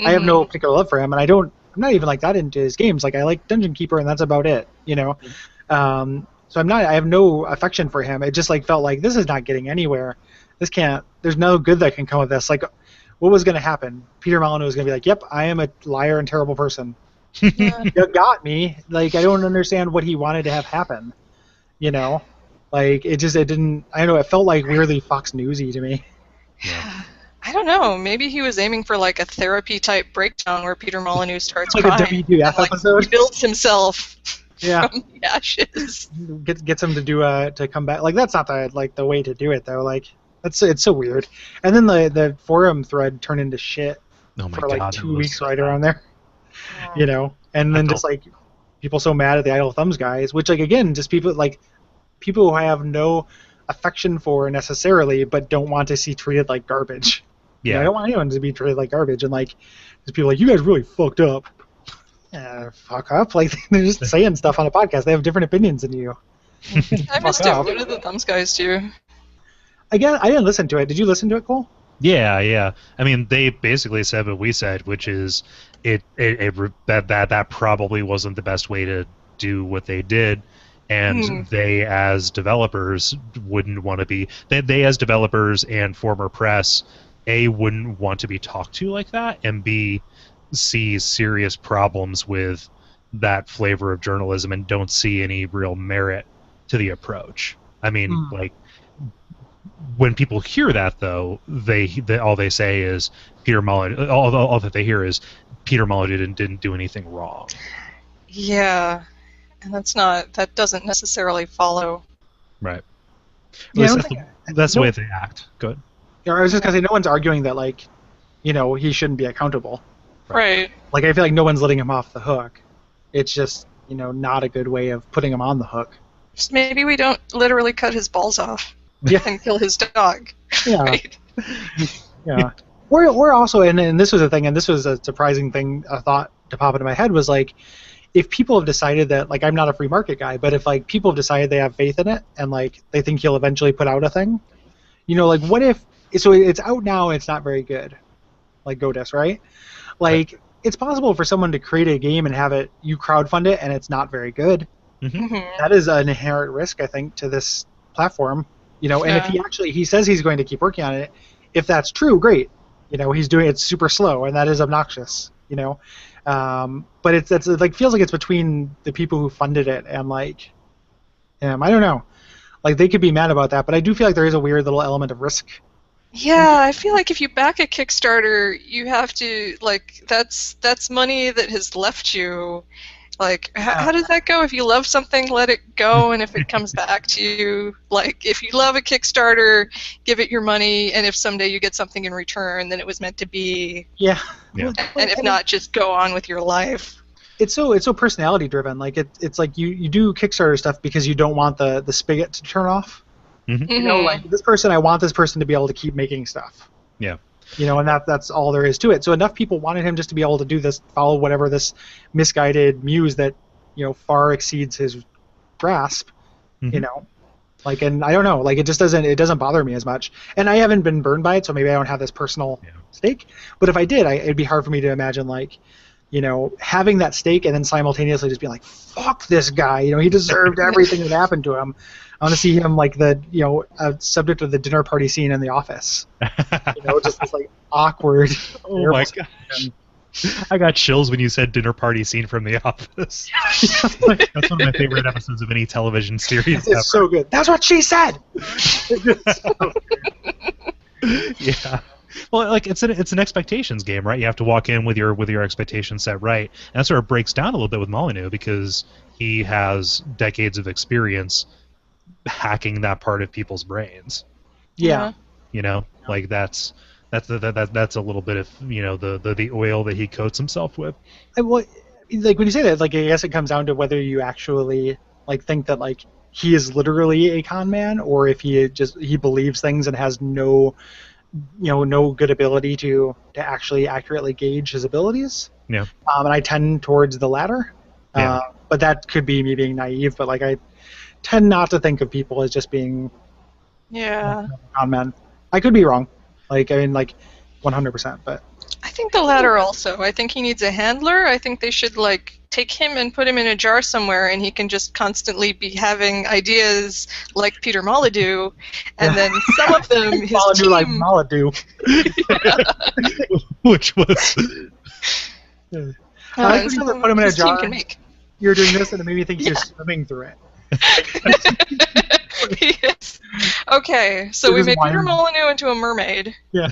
I have no particular love for him, and I'm not even like that into his games. Like, I like Dungeon Keeper, and that's about it, So I have no affection for him. It just like felt like this is not getting anywhere. There's no good that can come of this. Like, what was going to happen? Peter Molyneux was going to be like, yep, I am a liar and terrible person. You got me. Like, I don't understand what he wanted to have happen, Like, it didn't, I don't know, it felt like weirdly Fox Newsy to me. Yeah. I don't know. Maybe he was aiming for like a therapy-type breakdown where Peter Molyneux starts like crying. A WTF episode? He builds himself from the ashes. Gets him to to come back. Like, that's not the way to do it, though. Like, it's so weird. And then the forum thread turned into shit for like 2 weeks right around there. Yeah. And then just like people so mad at the Idle Thumbs guys, which like again, just people who have no affection for necessarily, but don't want to see treated like garbage. Yeah, I don't want anyone to be treated like garbage, and like there's people like, you guys really fucked up. Fuck up! Like, they're just saying stuff on a podcast. They have different opinions than you. I missed it. What are the Thumbs guys do? Again, I didn't listen to it. Did you listen to it, Cole? Yeah. I mean, they basically said what we said, which is that probably wasn't the best way to do what they did. And they, as developers, wouldn't want to be. They, as developers and former press, A, wouldn't want to be talked to like that, and B, see serious problems with that flavor of journalism and don't see any real merit to the approach. I mean, like, when people hear that, though, they all they say is Peter Molyneux. All that they hear is Peter Molyneux didn't do anything wrong. Yeah. And that doesn't necessarily follow. Right. Yeah, that's the way they act. Good. Yeah, I was just going to say, no one's arguing that, like, he shouldn't be accountable. Right. Like, I feel like no one's letting him off the hook. It's just, not a good way of putting him on the hook. Just maybe we don't literally cut his balls off and kill his dog. Yeah. Right? Yeah. We're also, and this was a thing, and this was a surprising thing, a thought to pop into my head was, like, if people have decided that, like, I'm not a free market guy, but if, like, people have decided they have faith in it and, like, they think he'll eventually put out a thing, like, what if, so it's out now and it's not very good, like Godus, right? Like, it's possible for someone to create a game and have you crowdfund it and it's not very good. That is an inherent risk, I think, to this platform, and if he says he's going to keep working on it, if that's true, great. He's doing it super slow, and that is obnoxious, but it's like feels like it's between the people who funded it and like, I don't know, like they could be mad about that, but I do feel like there is a weird little element of risk. Yeah, I feel like if you back a Kickstarter, you have to like that's money that has left you. Like, how does that go? If you love something, let it go, and if it comes back to you, like, if you love a Kickstarter, give it your money, and if someday you get something in return, then it was meant to be. Yeah. And if not, just go on with your life. It's so personality driven. Like, it's like you do Kickstarter stuff because you don't want the spigot to turn off. Like, this person, I want this person to be able to keep making stuff. Yeah. And that's all there is to it. So enough people wanted him just to be able to do this, follow whatever this misguided muse that, far exceeds his grasp, Like, and I don't know, like, it doesn't bother me as much. And I haven't been burned by it, so maybe I don't have this personal stake. But if I did, it'd be hard for me to imagine, like, having that stake and then simultaneously just being like, fuck this guy, he deserved everything that happened to him. I want to see him like the, subject of the dinner party scene in The Office. Just this like awkward. Oh my gosh. I got chills when you said dinner party scene from The Office. That's one of my favorite episodes of any television series ever. It's so good. That's what she said! Yeah. Well, like it's an expectations game, right? You have to walk in with your expectations set right, and that's where it breaks down a little bit with Molyneux because he has decades of experience hacking that part of people's brains. Yeah. Like that's a little bit of the oil that he coats himself with. Well, like when you say that, like I guess it comes down to whether you actually like think that like he is literally a con man, or if he believes things and has no good ability to actually accurately gauge his abilities. Yeah. And I tend towards the latter. Yeah. But that could be me being naive. But like I tend not to think of people as just being con men. I could be wrong. Like 100%. But I think the latter also. I think he needs a handler. I think they should like take him and put him in a jar somewhere, and he can just constantly be having ideas like Peter Molyneux, and then some of them his Molyneux team. like Molyneux. Which was. I And some put of him in a his team jar. can make. You're doing this, and it made me think you're swimming through it. Yes. Okay, so It we is made Peter wild. Molyneux into a mermaid, Yeah.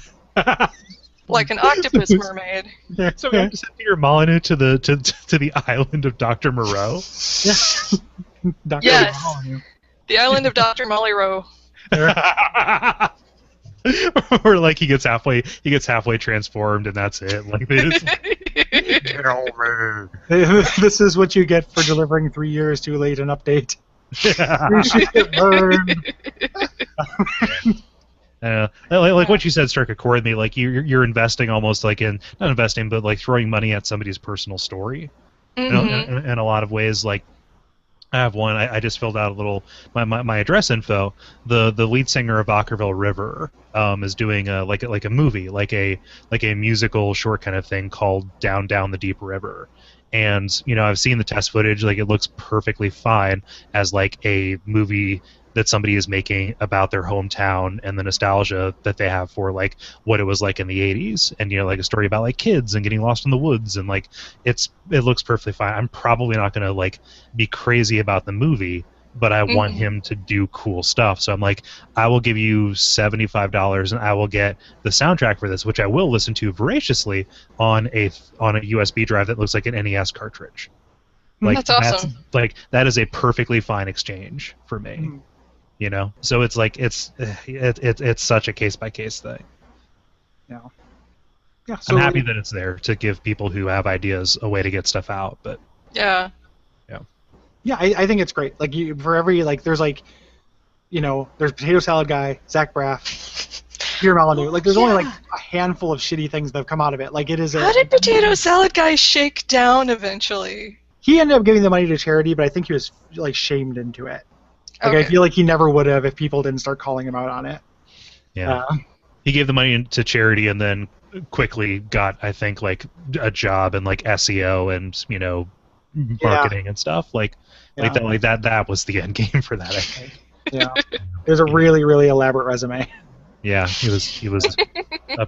like an octopus mermaid. Yeah. So we have to send Peter Molyneux to the island of Dr. Moreau. Yeah. Dr. Yes. Molyneux. The island of Dr. Molyneux. Or like he gets halfway transformed and that's it. Like they just get over. This is what you get for delivering 3 years too late an update. Yeah. You should get burned. Like what you said struck a chord with me. Like you're investing almost like in not investing, but like throwing money at somebody's personal story. Mhm. In a lot of ways, like I have one. I just filled out a little my address info. The lead singer of Ockerville River is doing like a movie, like a musical short kind of thing called Down the Deep River. And I've seen the test footage. Like it looks perfectly fine as like a movie that somebody is making about their hometown and the nostalgia that they have for like what it was like in the 80s, and like a story about like kids and getting lost in the woods, and like it looks perfectly fine. I'm probably not going to like be crazy about the movie, but I want him to do cool stuff. So I'm like, I will give you $75 and I will get the soundtrack for this, which I will listen to voraciously on a USB drive that looks like an NES cartridge. Like That's awesome. That is a perfectly fine exchange for me. So it's like it's such a case by case thing. Yeah. So, I'm happy that it's there to give people who have ideas a way to get stuff out. But Yeah. yeah, I think it's great. Like for every like there's like there's Potato Salad Guy, Zach Braff, Peter Molyneux. Like there's only like a handful of shitty things that have come out of it. Like it is How did Potato Salad Guy shake down eventually? He ended up giving the money to charity, but I think he was like shamed into it. Like I Okay. feel like he never would have if people didn't start calling him out on it. yeah, he gave the money to charity and then quickly got, I think, like a job in like SEO and marketing and stuff. Like that was the end game for that, I think. Yeah. There's a really, really elaborate resume. Yeah, he was a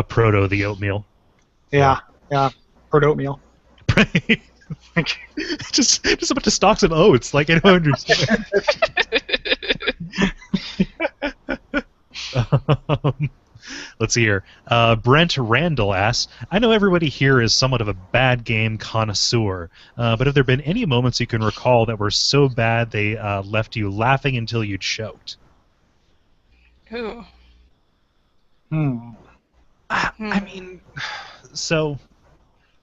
proto the oatmeal. Yeah. Herd oatmeal. just a bunch of stalks of oats. Like I don't understand. Let's see here. Brent Randall asks, I know everybody here is somewhat of a bad game connoisseur, but have there been any moments you can recall that were so bad they left you laughing until you choked? Ooh. I mean, so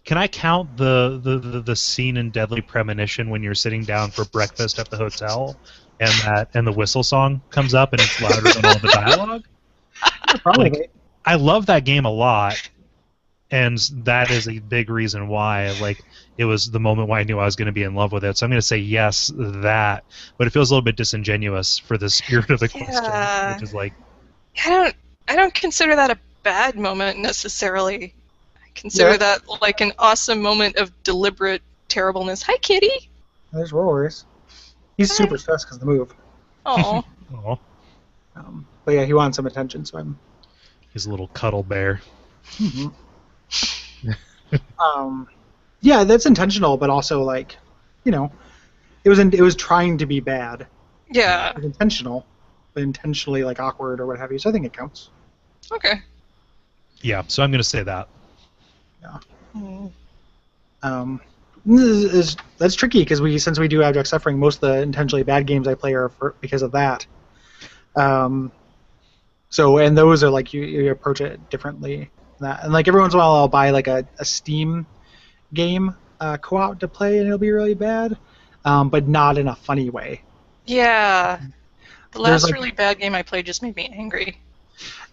can I count the scene in Deadly Premonition when you're sitting down for breakfast at the hotel and the whistle song comes up and it's louder than all the dialogue? Probably. Like, I love that game a lot, and that is a big reason why. Like, it was the moment why I knew I was going to be in love with it. So I'm going to say yes, that. But it feels a little bit disingenuous for the spirit of the question, which is like, I don't consider that a bad moment necessarily. Consider that like an awesome moment of deliberate terribleness. Hi, kitty. There's Rollers. He's super stressed because of the move. Oh. Aw. But yeah, he wants some attention, so I'm. He's a little cuddle bear. Yeah, that's intentional, but also like, it was trying to be bad. Yeah. It was intentional, but intentionally like awkward or what have you. So I think it counts. Okay. Yeah, so I'm going to say that. Yeah. Mm. That's tricky because since we do abject suffering, most of the intentionally bad games I play are because of that. So and those are like you approach it differently. And like every once in a while I'll buy like a Steam game co-op to play and it'll be really bad, but not in a funny way. Yeah. The last like, really bad game I played just made me angry.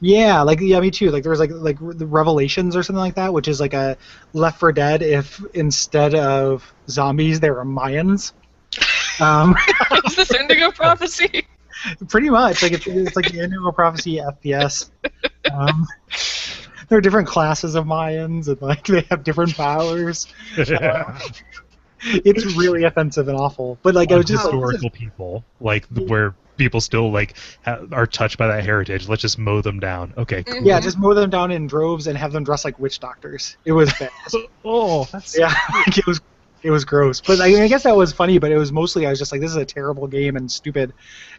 Yeah, me too. Like there was like the Revelations or something like that, which is like a Left 4 Dead if instead of zombies there were Mayans. Is this Indigo Prophecy? Pretty much, like it's like the Indigo Prophecy FPS. There are different classes of Mayans, and like they have different powers. It's really offensive and awful. But like I was just historical people, like where people still like are touched by that heritage. Let's just mow them down. Okay, cool. Yeah, just mow them down in droves and have them dress like witch doctors. It was bad. Oh, that's like, it was gross. But I guess that was funny. But it was mostly I was just like, this is a terrible game and stupid,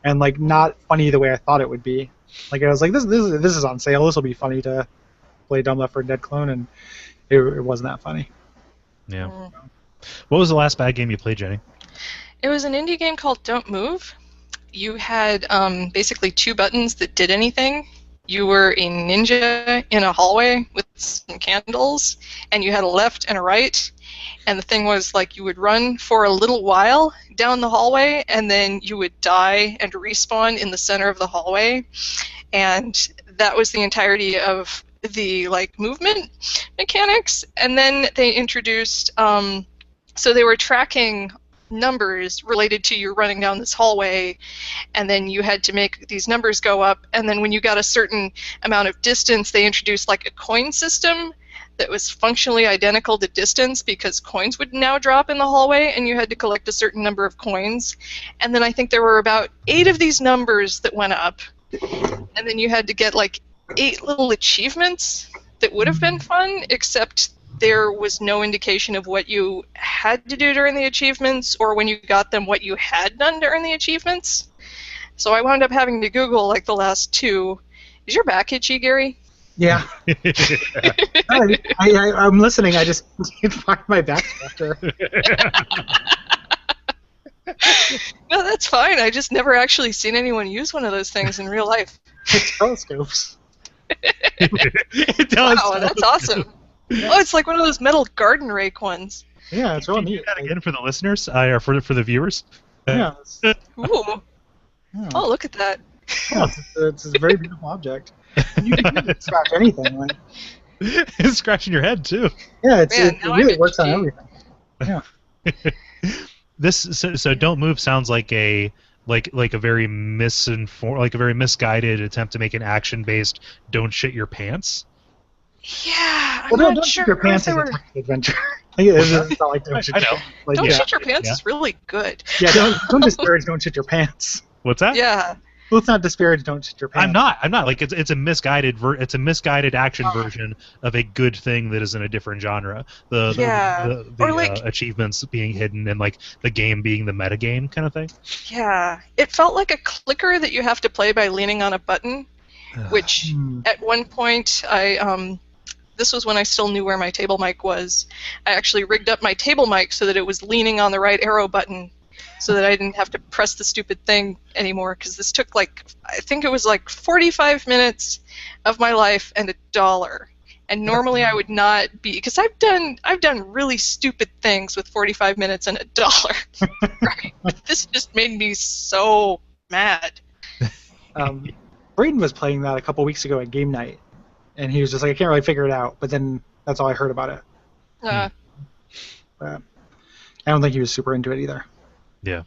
and like not funny the way I thought it would be. Like I was like, this is on sale. This will be funny to play dumb Left 4 Dead clone, and it wasn't that funny. Yeah. What was the last bad game you played, Jenny? It was an indie game called Don't Move. You had basically two buttons that did anything. You were a ninja in a hallway with some candles, and you had a left and a right. And the thing was, like, you would run for a little while down the hallway, and then you would die and respawn in the center of the hallway. And that was the entirety of the, like, movement mechanics. And then they introduced, so they were tracking numbers related to you running down this hallway, and then you had to make these numbers go up, and then when you got a certain amount of distance, they introduced like a coin system that was functionally identical to distance because coins would now drop in the hallway, and you had to collect a certain number of coins. And then I think there were about 8 of these numbers that went up, and then you had to get like 8 little achievements that would have been fun, except there was no indication of what you had to do during the achievements, or when you got them, what you had done during the achievements. So I wound up having to Google like the last 2. Is your back itchy, Gary? Yeah. I'm listening. I just can't find my back after. No, that's fine. I just never actually seen anyone use one of those things in real life. It telescopes. It does. Wow, that's awesome. Oh, it's like one of those metal garden rake ones. Yeah, it's really Can you neat. do that again for the listeners, or for the viewers? Yeah. Ooh. Yeah. Oh, look at that. Yeah, it's a very beautiful object. You can scratch anything. Like, It's scratching your head too. yeah, Man, it now really I'm works on itchy. everything. Yeah. So Don't Move sounds like a very misguided attempt to make an action-based don't shit your pants. Yeah, I'm Well, not don't sure shoot your pants if is they a were... text adventure. It's not like don't shoot I know. like, Don't yeah. Shit Your Pants Yeah. is really good. Yeah, don't disparage don't shit your pants. What's that? Yeah. Let's not disparage don't shit your pants. I'm not. Like it's a misguided action version of a good thing that is in a different genre. The Or like... achievements being hidden and like the game being the meta game kind of thing. Yeah. It felt like a clicker that you have to play by leaning on a button, which at one point this was when I still knew where my table mic was. I actually rigged up my table mic so that it was leaning on the right arrow button so that I didn't have to press the stupid thing anymore, because this took like, I think it was like 45 minutes of my life and $1. And normally I would not be, because I've done really stupid things with 45 minutes and $1. Right? This just made me so mad. Braden was playing that a couple weeks ago at game night, and he was just like, I can't really figure it out. But then that's all I heard about it. But I don't think he was super into it either. Yeah.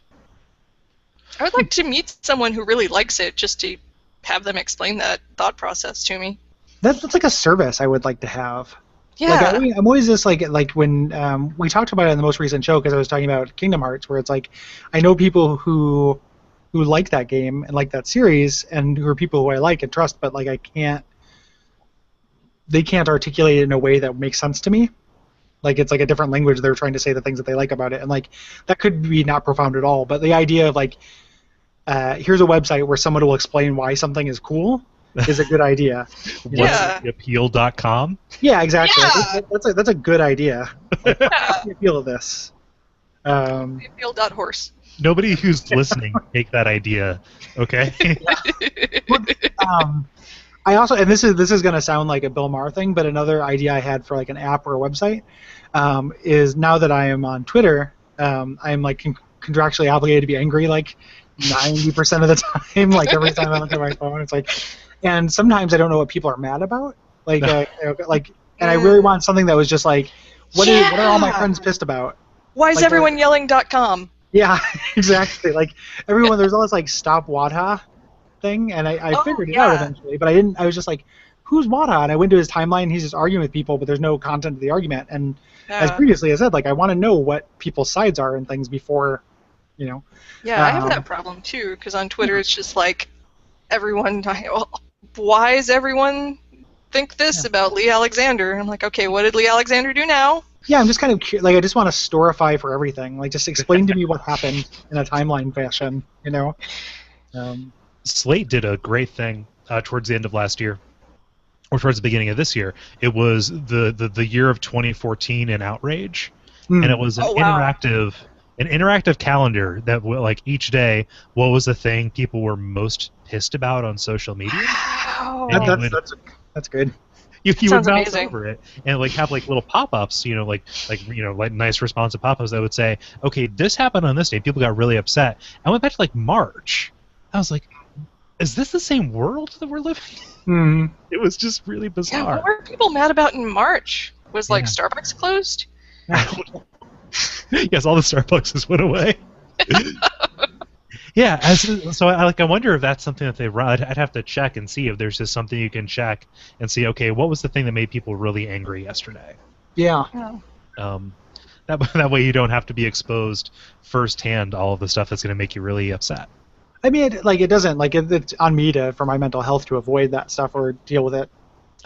I would like to meet someone who really likes it, just to have them explain that thought process to me. That's like a service I would like to have. Like Yeah. I'm always just like when we talked about it in the most recent show because I was talking about Kingdom Hearts, where it's like I know people who like that game and like that series, and who are people who I like and trust, but like they can't articulate it in a way that makes sense to me. Like it's like a different language. They're trying to say the things that they like about it, and like that could be not profound at all. But the idea of like here's a website where someone will explain why something is cool is a good idea. Yeah. What'stheappeal.com? Yeah, exactly. Yeah. That's a good idea. Like, Yeah. what's the appeal of this? Appeal.horse. Nobody who's listening take that idea, okay? I also, and this is going to sound like a Bill Maher thing, but another idea I had for like an app or a website is now that I am on Twitter, I'm like contractually obligated to be angry like 90% of the time. Like every time I look at my phone, it's like, and sometimes I don't know what people are mad about. Like, and I really want something that was just like, what are all my friends pissed about? Why is Like, everyone yelling.com? Yeah, exactly. Like everyone, there's all this like stop Wadha thing, and I figured it out eventually, but I didn't. I was just like, who's Wadha? And I went to his timeline. He's just arguing with people, but there's no content to the argument. And as previously I said, like I want to know what people's sides are and things before, you know. Yeah, I have that problem too, because on Twitter it's just like everyone. Why does everyone think this about Lee Alexander? And I'm like, okay, what did Lee Alexander do now? Yeah, I'm just kind of like I just want to storify for everything. Like just explain to me what happened in a timeline fashion, you know. Slate did a great thing towards the end of last year, or towards the beginning of this year. It was the year of 2014 in outrage, and it was an interactive calendar that like each day, what was the thing people were most pissed about on social media? Wow. That's good. You would Sounds mouse amazing. over it and like have like little pop-ups, like nice responsive pop-ups that would say, okay, this happened on this day. People got really upset. I went back to like March. I was like, is this the same world that we're living in? Mm-hmm. It was just really bizarre. Yeah, what were people mad about in March? Was like Starbucks closed? Yes, all the Starbucks went away. Yeah, so I wonder if that's something that they run. I'd have to check and see if there's just something you can check and see. Okay, what was the thing that made people really angry yesterday? Yeah. That way you don't have to be exposed firsthand all of the stuff that's going to make you really upset. I mean, it doesn't it's on me for my mental health to avoid that stuff or deal with it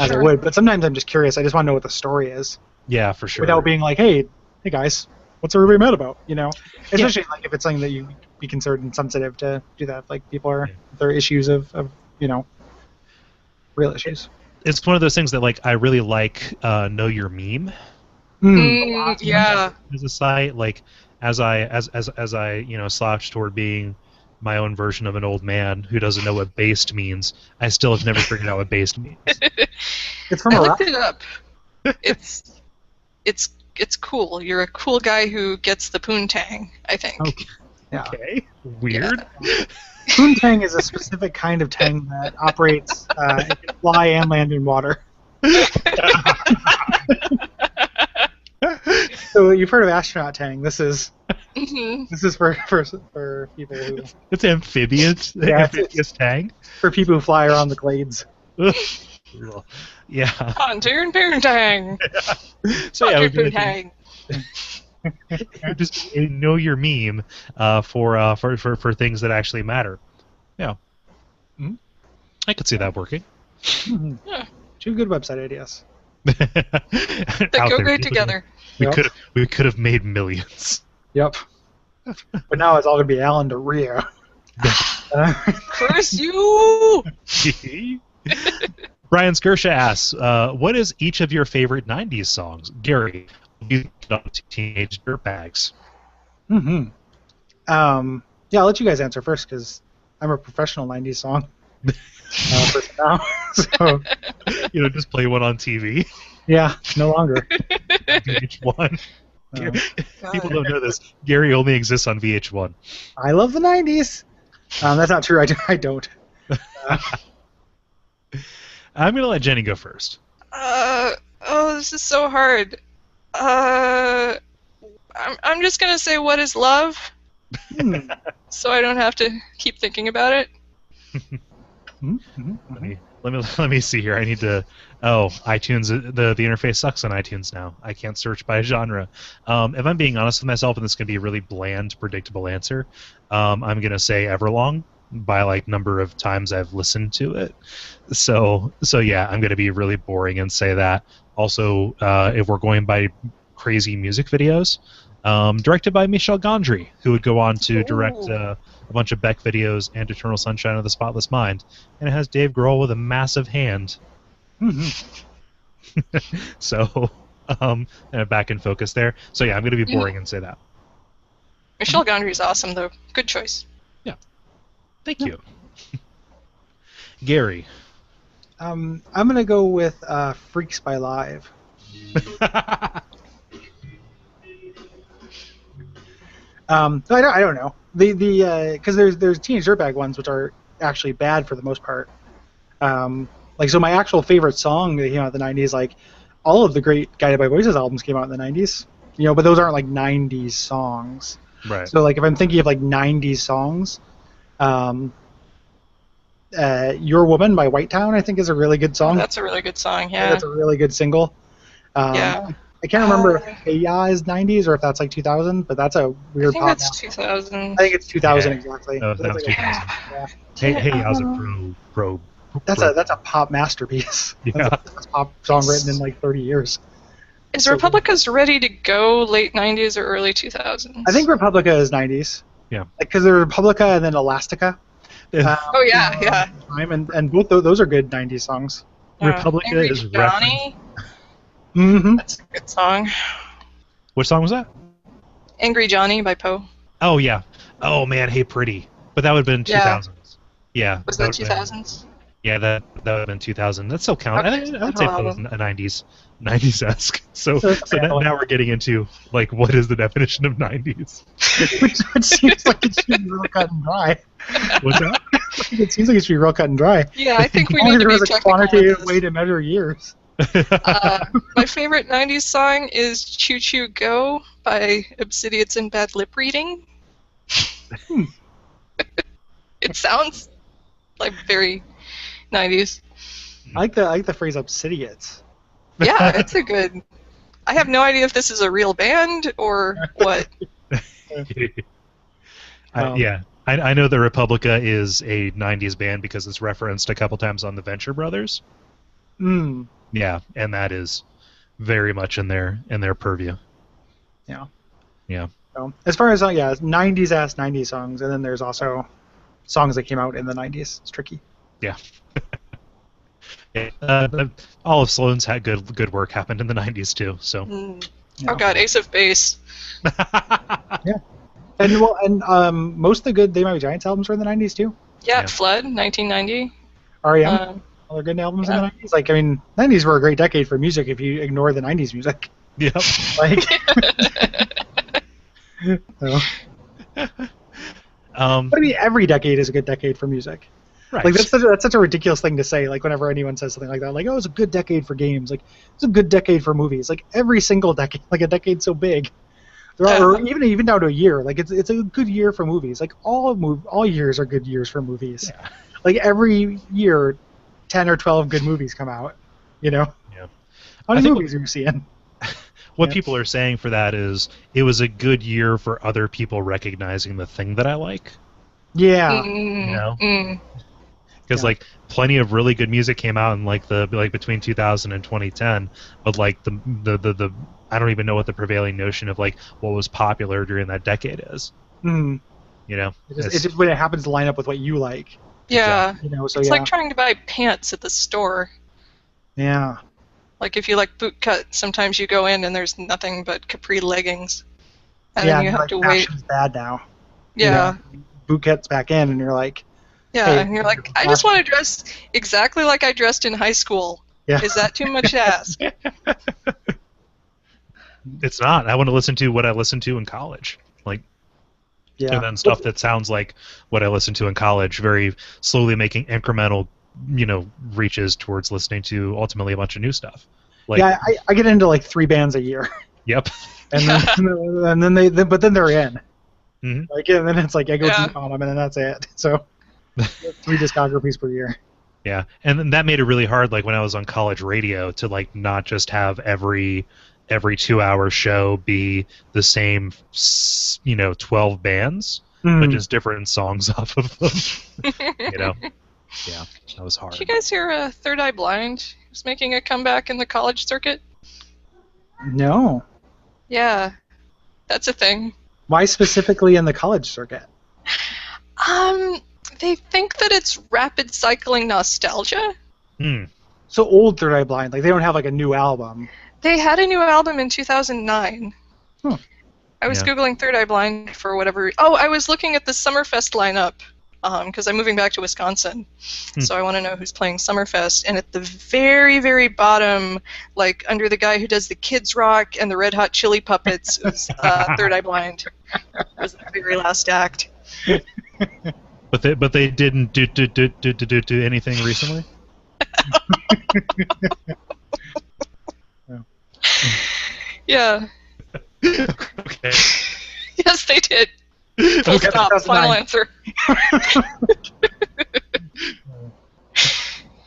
as I would. But sometimes I'm just curious. I just want to know what the story is. Yeah, for sure. Without being like, hey guys, what's everybody mad about? You know, especially like if it's something that you be considered insensitive to do that. Like people are there are issues of real issues. It's one of those things that like I really like. Know Your Meme. Yeah. As a site, like as I slouch toward being my own version of an old man who doesn't know what based means, I still have never figured out what based means. It's from I Iraq. looked it up. It's cool. You're a cool guy who gets the poontang, I think. Okay. Yeah. Okay. Weird. Yeah. Poontang is a specific kind of tang that operates it can fly and land in water. So you've heard of astronaut tang. This is for people who It's amphibious. Yeah, amphibious tang. for people who fly around the glades. Yeah. Pontoon poontang. So yeah, Pontoon poontang. just know your meme for things that actually matter. Yeah. Mm-hmm. I could see that working. Mm-hmm. Yeah. Two good website ideas. They go great together. We could have made millions. Yep. But now it's all gonna be Alan DeRia. Curse you! Brian Skirsha asks, what is each of your favorite 90s songs? Gary, you teenage dirtbags. Mm-hmm. Yeah, I'll let you guys answer first because I'm a professional 90s song person now. So, just play one on TV. yeah, no longer. VH1. People don't know this. Gary only exists on VH1. I love the 90s. That's not true. I don't. I'm going to let Jenny go first. This is so hard. I'm just gonna say What Is Love? So I don't have to keep thinking about it. Mm-hmm. let me see here. I need to. Oh, iTunes. The interface sucks on iTunes now. I can't search by genre. If I'm being honest with myself, and this is gonna be a really bland, predictable answer, I'm gonna say Everlong by like number of times I've listened to it. So yeah, I'm gonna be really boring and say that. Also, if we're going by crazy music videos, directed by Michel Gondry, who would go on to direct a bunch of Beck videos and Eternal Sunshine of the Spotless Mind, and it has Dave Grohl with a massive hand. So, back in focus there. So yeah, I'm going to be boring and say that. Michel Gondry's awesome, though. Good choice. Yeah. Thank you. Gary. I'm gonna go with Freaks by Live. I don't know because there's Teenage Dirtbag ones which are actually bad for the most part. So my actual favorite song that came out in the '90s, like all of the great Guided by Voices albums came out in the '90s, but those aren't like '90s songs. Right. So like if I'm thinking of like '90s songs, Your Woman by Whitetown I think is a really good song. Oh, that's a really good song. Yeah. That's a really good single. Yeah. I can't remember if Hey Ya is '90s or if that's like 2000, but that's a weird pop. I think that's 2000. I think it's 2000 exactly. Oh, that was 2000. Hey, how's a pro? That's a pop masterpiece. Yeah. That's a pop song written in like 30 years. Is Republica's Ready to Go late 90s or early 2000s? I think Republica is 90s. Yeah. Because there's Republica and then Elastica. Oh yeah. And both those are good 90s songs. Republica Angry is Johnny. Mm-hmm. That's a good song. Which song was that? Angry Johnny by Poe. Oh yeah. Oh man, Hey Pretty. But that would have been 2000s. Yeah. Was that 2000s? Yeah, that would have been 2000. That still counts. Okay. I'd say that was a 90s-esque. So now we're getting into like what is the definition of 90s? which seems like it should be real cut and dry. What's that? It seems like it should be real cut and dry. Yeah, I think we need to be There's a technical quantitative with way this. to measure years. My favorite 90s song is Choo Choo Go by Obsidians and Bad Lip Reading. It sounds like very 90s. I like the phrase obsidians. Yeah, it's a good... I have no idea if this is a real band or what. I know the Republica is a 90s band because it's referenced a couple times on the Venture Brothers. Mm. Yeah, and that is very much in their purview. Yeah. Yeah. So, as far as 90s ass 90s songs, and then there's also songs that came out in the 90s. It's tricky. Yeah. All of Sloan's had good work happened in the 90s too. So. Yeah. Oh god, Ace of Base. Yeah. And most of the good They Might Be Giants albums were in the 90s too. Yeah, Yeah. Flood, 1990. R.E.M. Other good albums in the 90s. Like, I mean, 90s were a great decade for music if you ignore the 90s music. Yep. Like, so. But I mean, every decade is a good decade for music. Right. Like that's such a ridiculous thing to say. Like whenever anyone says something like that, like, oh, it's a good decade for games. Like it's a good decade for movies. Like every single decade, like a decade so big, or even down to a year. Like it's a good year for movies. Like all years are good years for movies. Yeah. Like every year, 10 or 12 good movies come out. Yeah. How many movies are you seeing? What people are saying for that is it was a good year for other people recognizing the thing that I like. Yeah. You know? Because like plenty of really good music came out in like between 2000 and 2010, but like the I don't even know what the prevailing notion of like what was popular during that decade is. Mm. You know, It's just when it happens to line up with what you like. Yeah. So It's yeah. like trying to buy pants at the store. Yeah. Like if you like boot cut, sometimes you go in and there's nothing but capri leggings. And Yeah. then you have like, to wait. fashion's bad now. Yeah. Boot cut's back in, and you're like. Yeah, Hey, and you're like, I just want to dress exactly like I dressed in high school. Yeah. Is that too much to ask? it's not. I want to listen to what I listened to in college. Like. Yeah. And then stuff that sounds like what I listened to in college, very slowly making incremental, reaches towards listening to ultimately a bunch of new stuff. Like, yeah, I get into like 3 bands a year, Yep. and then but then they're in. Mhm. Like, and then it's like I go Yeah. deep on them, and then that's it. So 3 discographies per year. Yeah, and then that made it really hard. Like when I was on college radio, to like not just have every 2 hour show be the same, 12 bands, but Mm. just different songs off of them. You know, yeah, that was Did you hard. guys hear Third Eye Blind is making a comeback in the college circuit? No. Yeah, that's a thing. Why specifically in the college circuit? Um, they think that it's rapid cycling nostalgia. Hmm. So old Third Eye Blind, like they don't have like a new album. They had a new album in 2009. Hmm. I was Yeah. Googling Third Eye Blind for whatever. Oh, I was looking at the Summerfest lineup because I'm moving back to Wisconsin. So I want to know who's playing Summerfest. And at the very, very bottom, like under the guy who does the Kids Rock and the Red Hot Chili Puppets, is Third Eye Blind. Was the very last act. But they didn't do anything recently. Yeah. Okay. Yes, they did. Full Okay, stop. 2009. Final answer.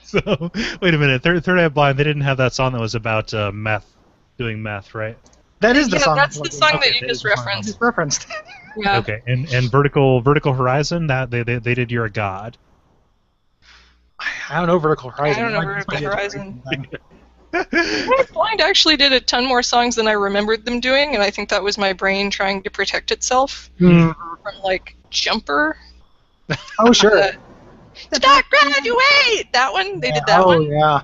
So wait a minute. Third Eye Blind. They didn't have that song that was about meth, doing meth, right? That is the Yeah, song. that's the song Okay, that you that just is the song. referenced. Just referenced. Yeah. Okay, and Vertical Horizon, that they did You're a God. I don't know Vertical Horizon. I don't know That might be Vertical a Horizon. different thing. Blind actually did a ton more songs than I remembered them doing, and I think that was my brain trying to protect itself Mm. from, like, Jumper. Oh, sure. Did not graduate! That one? They did that Oh, one? yeah.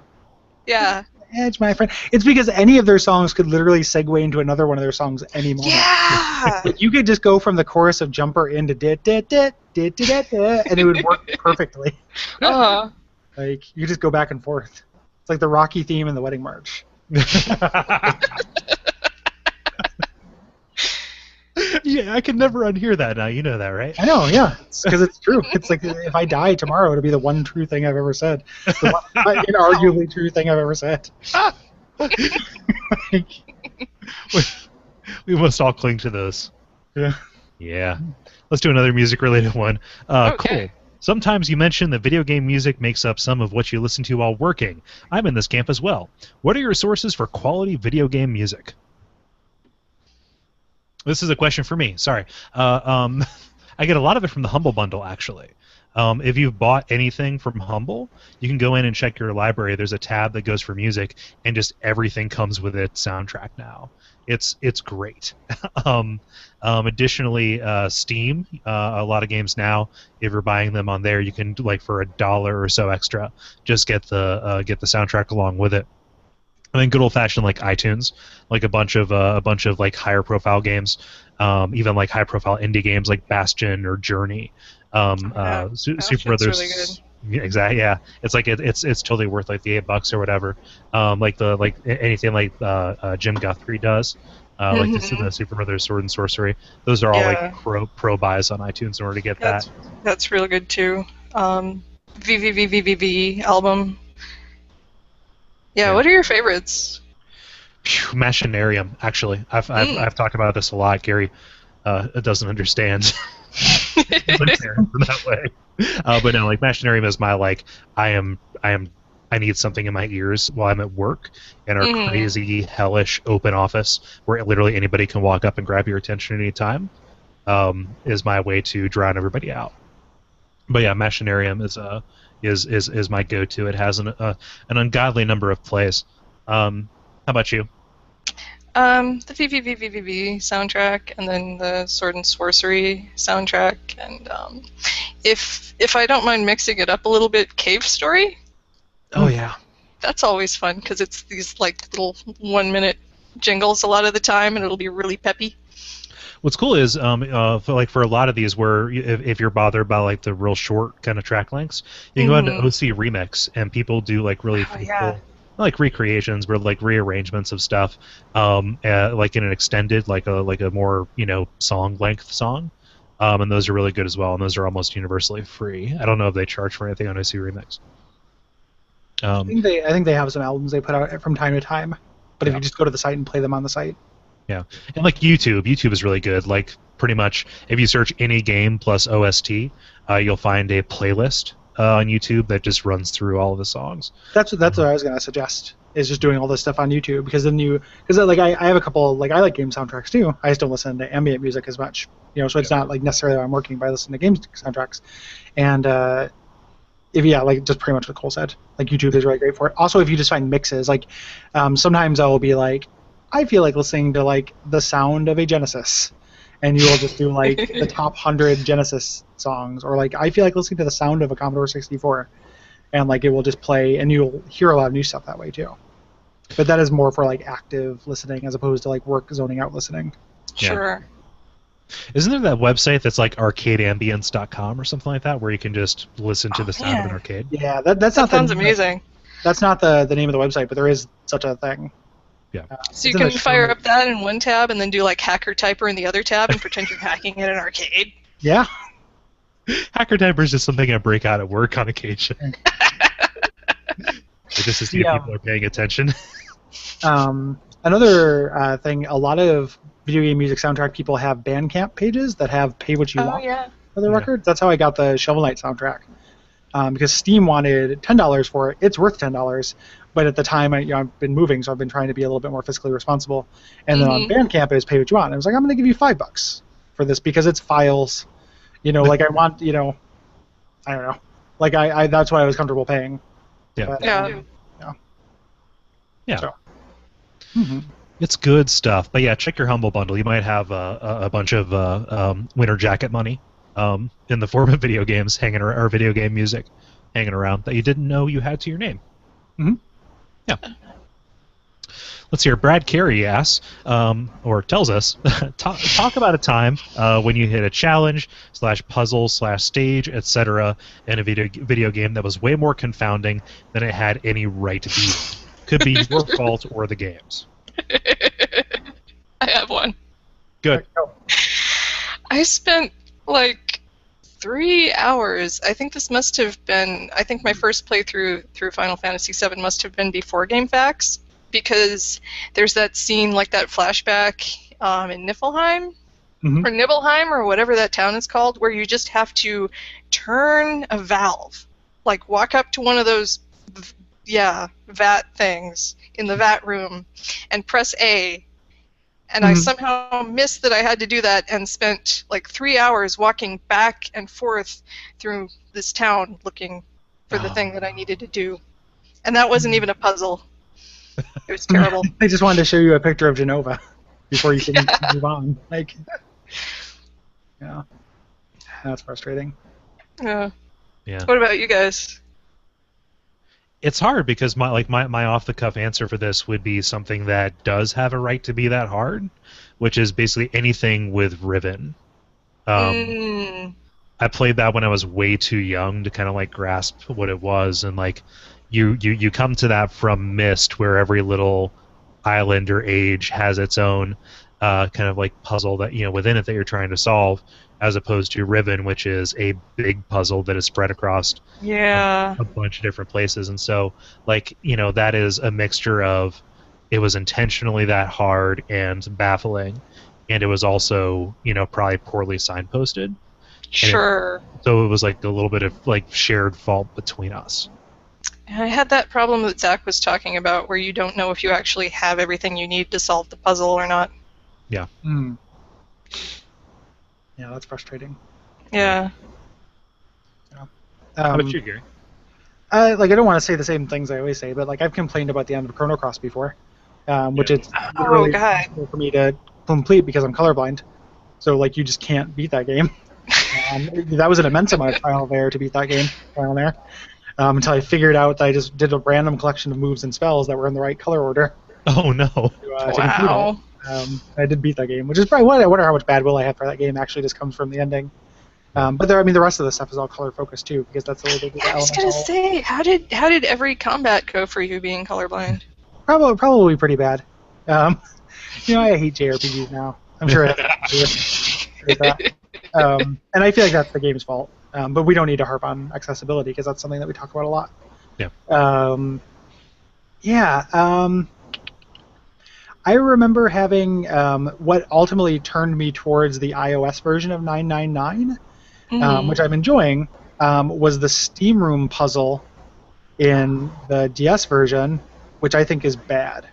Yeah. Edge, my friend. It's because any of their songs could literally segue into another one of their songs any moment. Yeah! Like, you could just go from the chorus of Jumper into dit dit dit dit dit dit, dit, and it would work perfectly. Uh-huh. Like you just go back and forth. It's like the Rocky theme and the Wedding March. Yeah, I can never unhear that now. You know that, right? I know, yeah, because it's true. It's like if I die tomorrow, it'll be the one true thing I've ever said. The one inarguably true thing I've ever said. Like, We must all cling to those. yeah. Yeah. Let's do another music-related one. Okay. Cool. Sometimes you mention that video game music makes up some of what you listen to while working. I'm in this camp as well. What are your sources for quality video game music? This is a question for me. Sorry. I get a lot of it from the Humble Bundle, actually. If you've bought anything from Humble, you can go in and check your library. There's a tab that goes for music, and just everything comes with its soundtrack now. It's great. Additionally, Steam, a lot of games now, if you're buying them on there, you can like for $1 or so extra, just get the soundtrack along with it. And then good old fashioned like iTunes, like a bunch of like higher profile games, even like high profile indie games like Bastion or Journey, Super Bastion's Brothers. really good. Yeah, exactly. Yeah, it's like it's totally worth like the $8 or whatever. Like anything like Jim Guthrie does, like the Super Brothers Sword and Sorcery. Those are all Yeah. like pro buys on iTunes in order to get that. That's real good, too. VVVVVV album. Yeah, what are your favorites? Machinarium, actually. I've talked about this a lot. Gary doesn't understand. That way. But no, like Machinarium is my like I need something in my ears while I'm at work in our crazy hellish open office where literally anybody can walk up and grab your attention at any time. Is my way to drown everybody out. But yeah, Machinarium is my go-to. It has an ungodly number of plays. How about you? The VVVVVV soundtrack, and then the Sword and Sorcery soundtrack, and if I don't mind mixing it up a little bit, Cave Story. Oh yeah. That's always fun because it's these like little 1-minute jingles a lot of the time, and it'll be really peppy. What's cool is for a lot of these where if you're bothered by like the real short kind of track lengths, you can go into OC Remix and people do like really faithful, not like recreations, but like rearrangements of stuff, like in an extended like a more song length song, and those are really good as well, and those are almost universally free. I don't know if they charge for anything on OC Remix. I think they have some albums they put out from time to time, but if you just go to the site and play them on the site. Yeah, and like YouTube is really good. Like pretty much, if you search any game plus OST, you'll find a playlist on YouTube that just runs through all of the songs. That's what I was gonna suggest, is just doing all this stuff on YouTube, because then like I have a couple, like I like game soundtracks too. I just don't listen to ambient music as much, so it's not like necessarily I'm working by listening to game soundtracks. And like just pretty much what Cole said, like YouTube is really great for it. Also, if you just find mixes, like sometimes I will be like, I feel like listening to like the sound of a Genesis, and you will just do like the top 100 Genesis songs, or like I feel like listening to the sound of a Commodore 64, and like it will just play, and you'll hear a lot of new stuff that way too. But that is more for like active listening as opposed to like work zoning out listening. Sure. Isn't there that website that's like arcadeambience.com or something like that, where you can just listen to the sound of an arcade? Yeah, that sounds amazing. That's not the name of the website, but there is such a thing. Yeah. So you can fire up that in one tab and then do like Hacker Typer in the other tab and pretend you're hacking at an arcade. Yeah. Hacker Typer is just something I break out at work on occasion. Just to see if people are paying attention. Another thing, a lot of video game music soundtrack people have Bandcamp pages that have pay what you want for the records. That's how I got the Shovel Knight soundtrack. Because Steam wanted $10 for it. It's worth $10. But at the time, I've been moving, so I've been trying to be a little bit more fiscally responsible. And then on Bandcamp, it was pay what you want. And I was like, I'm going to give you $5 for this because it's files. Like I want, I don't know. Like I that's why I was comfortable paying. Yeah. But, Yeah. So. It's good stuff. But yeah, check your Humble Bundle. You might have a bunch of winter jacket money in the form of video games hanging around, or video game music hanging around that you didn't know you had to your name. Mm-hmm. Yeah. Let's hear. Brad Carey asks, or tells us, talk about a time when you hit a challenge / puzzle / stage, etc. in a video game that was way more confounding than it had any right to be. Could be your fault or the game's. I have one. Good. I spent like 3 hours. I think this must have been. I think my first playthrough through Final Fantasy VII must have been before GameFAQs, because there's that scene, like that flashback in Niflheim, or Nibelheim, or whatever that town is called, where you just have to turn a valve, like walk up to one of those, vat things in the vat room, and press A. And I somehow missed that I had to do that, and spent like 3 hours walking back and forth through this town looking for the thing that I needed to do. And that wasn't even a puzzle. It was terrible. I just wanted to show you a picture of Genova before you can move on. Like, yeah, that's frustrating. Yeah. Yeah. What about you guys? It's hard because my off the cuff answer for this would be something that does have a right to be that hard, which is basically anything with Riven. I played that when I was way too young to kind of like grasp what it was, and like you come to that from Myst, where every little island or age has its own kind of like puzzle that within it that you're trying to solve, as opposed to Riven, which is a big puzzle that is spread across a bunch of different places. And so like that is a mixture of, it was intentionally that hard and baffling, and it was also probably poorly signposted. Sure. So it was like a little bit of like shared fault between us. I had that problem that Zach was talking about, where you don't know if you actually have everything you need to solve the puzzle or not. Yeah. Yeah, that's frustrating. Yeah. How about you, Gary? I don't want to say the same things I always say, but like I've complained about the end of Chrono Cross before, which it's really difficult for me to complete because I'm colorblind. So like you just can't beat that game. That was an immense amount of trial and error to beat that game, trial and error, until I figured out that I just did a random collection of moves and spells that were in the right color order. Oh no! To complete it. I did beat that game, which is probably why I wonder how much bad will I have for that game. Actually, just comes from the ending. But the rest of the stuff is all color focused too, because that's the way they do the I was gonna say, how did every combat go for you being colorblind? Probably pretty bad. I hate JRPGs now. I'm sure it has to do with that. And I feel like that's the game's fault. But we don't need to harp on accessibility, because that's something that we talk about a lot. Yeah. I remember having what ultimately turned me towards the iOS version of 999, which I'm enjoying, was the Steam Room puzzle in the DS version, which I think is bad.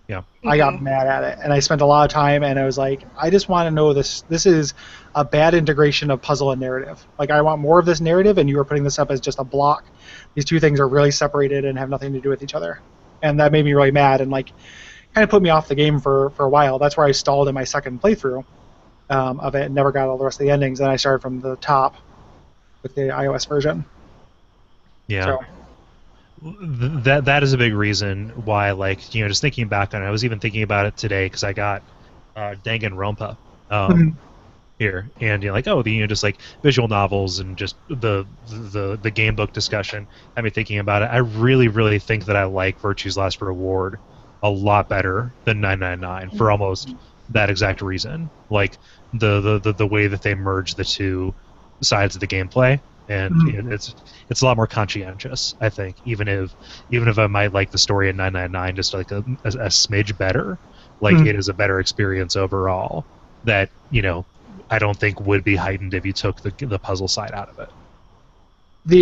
Yeah. I got mad at it, and I spent a lot of time, and I was like, I just want to know this. This is a bad integration of puzzle and narrative. Like, I want more of this narrative, and you are putting this up as just a block. These two things are really separated and have nothing to do with each other, and that made me really mad, and like, kind of put me off the game for a while. That's where I stalled in my second playthrough of it, and never got all the rest of the endings. And I started from the top with the iOS version. Yeah. So. That is a big reason why, like, just thinking back on it, I was even thinking about it today because I got Danganronpa here, and like, oh, just like visual novels and just the game book discussion. Had me thinking about it. I really think that I like Virtue's Last Reward a lot better than 999 for almost that exact reason. Like the way that they merge the two sides of the gameplay. And it's a lot more conscientious, I think. Even if I might like the story in 999 just like a smidge better, like it is a better experience overall. That I don't think would be heightened if you took the puzzle side out of it.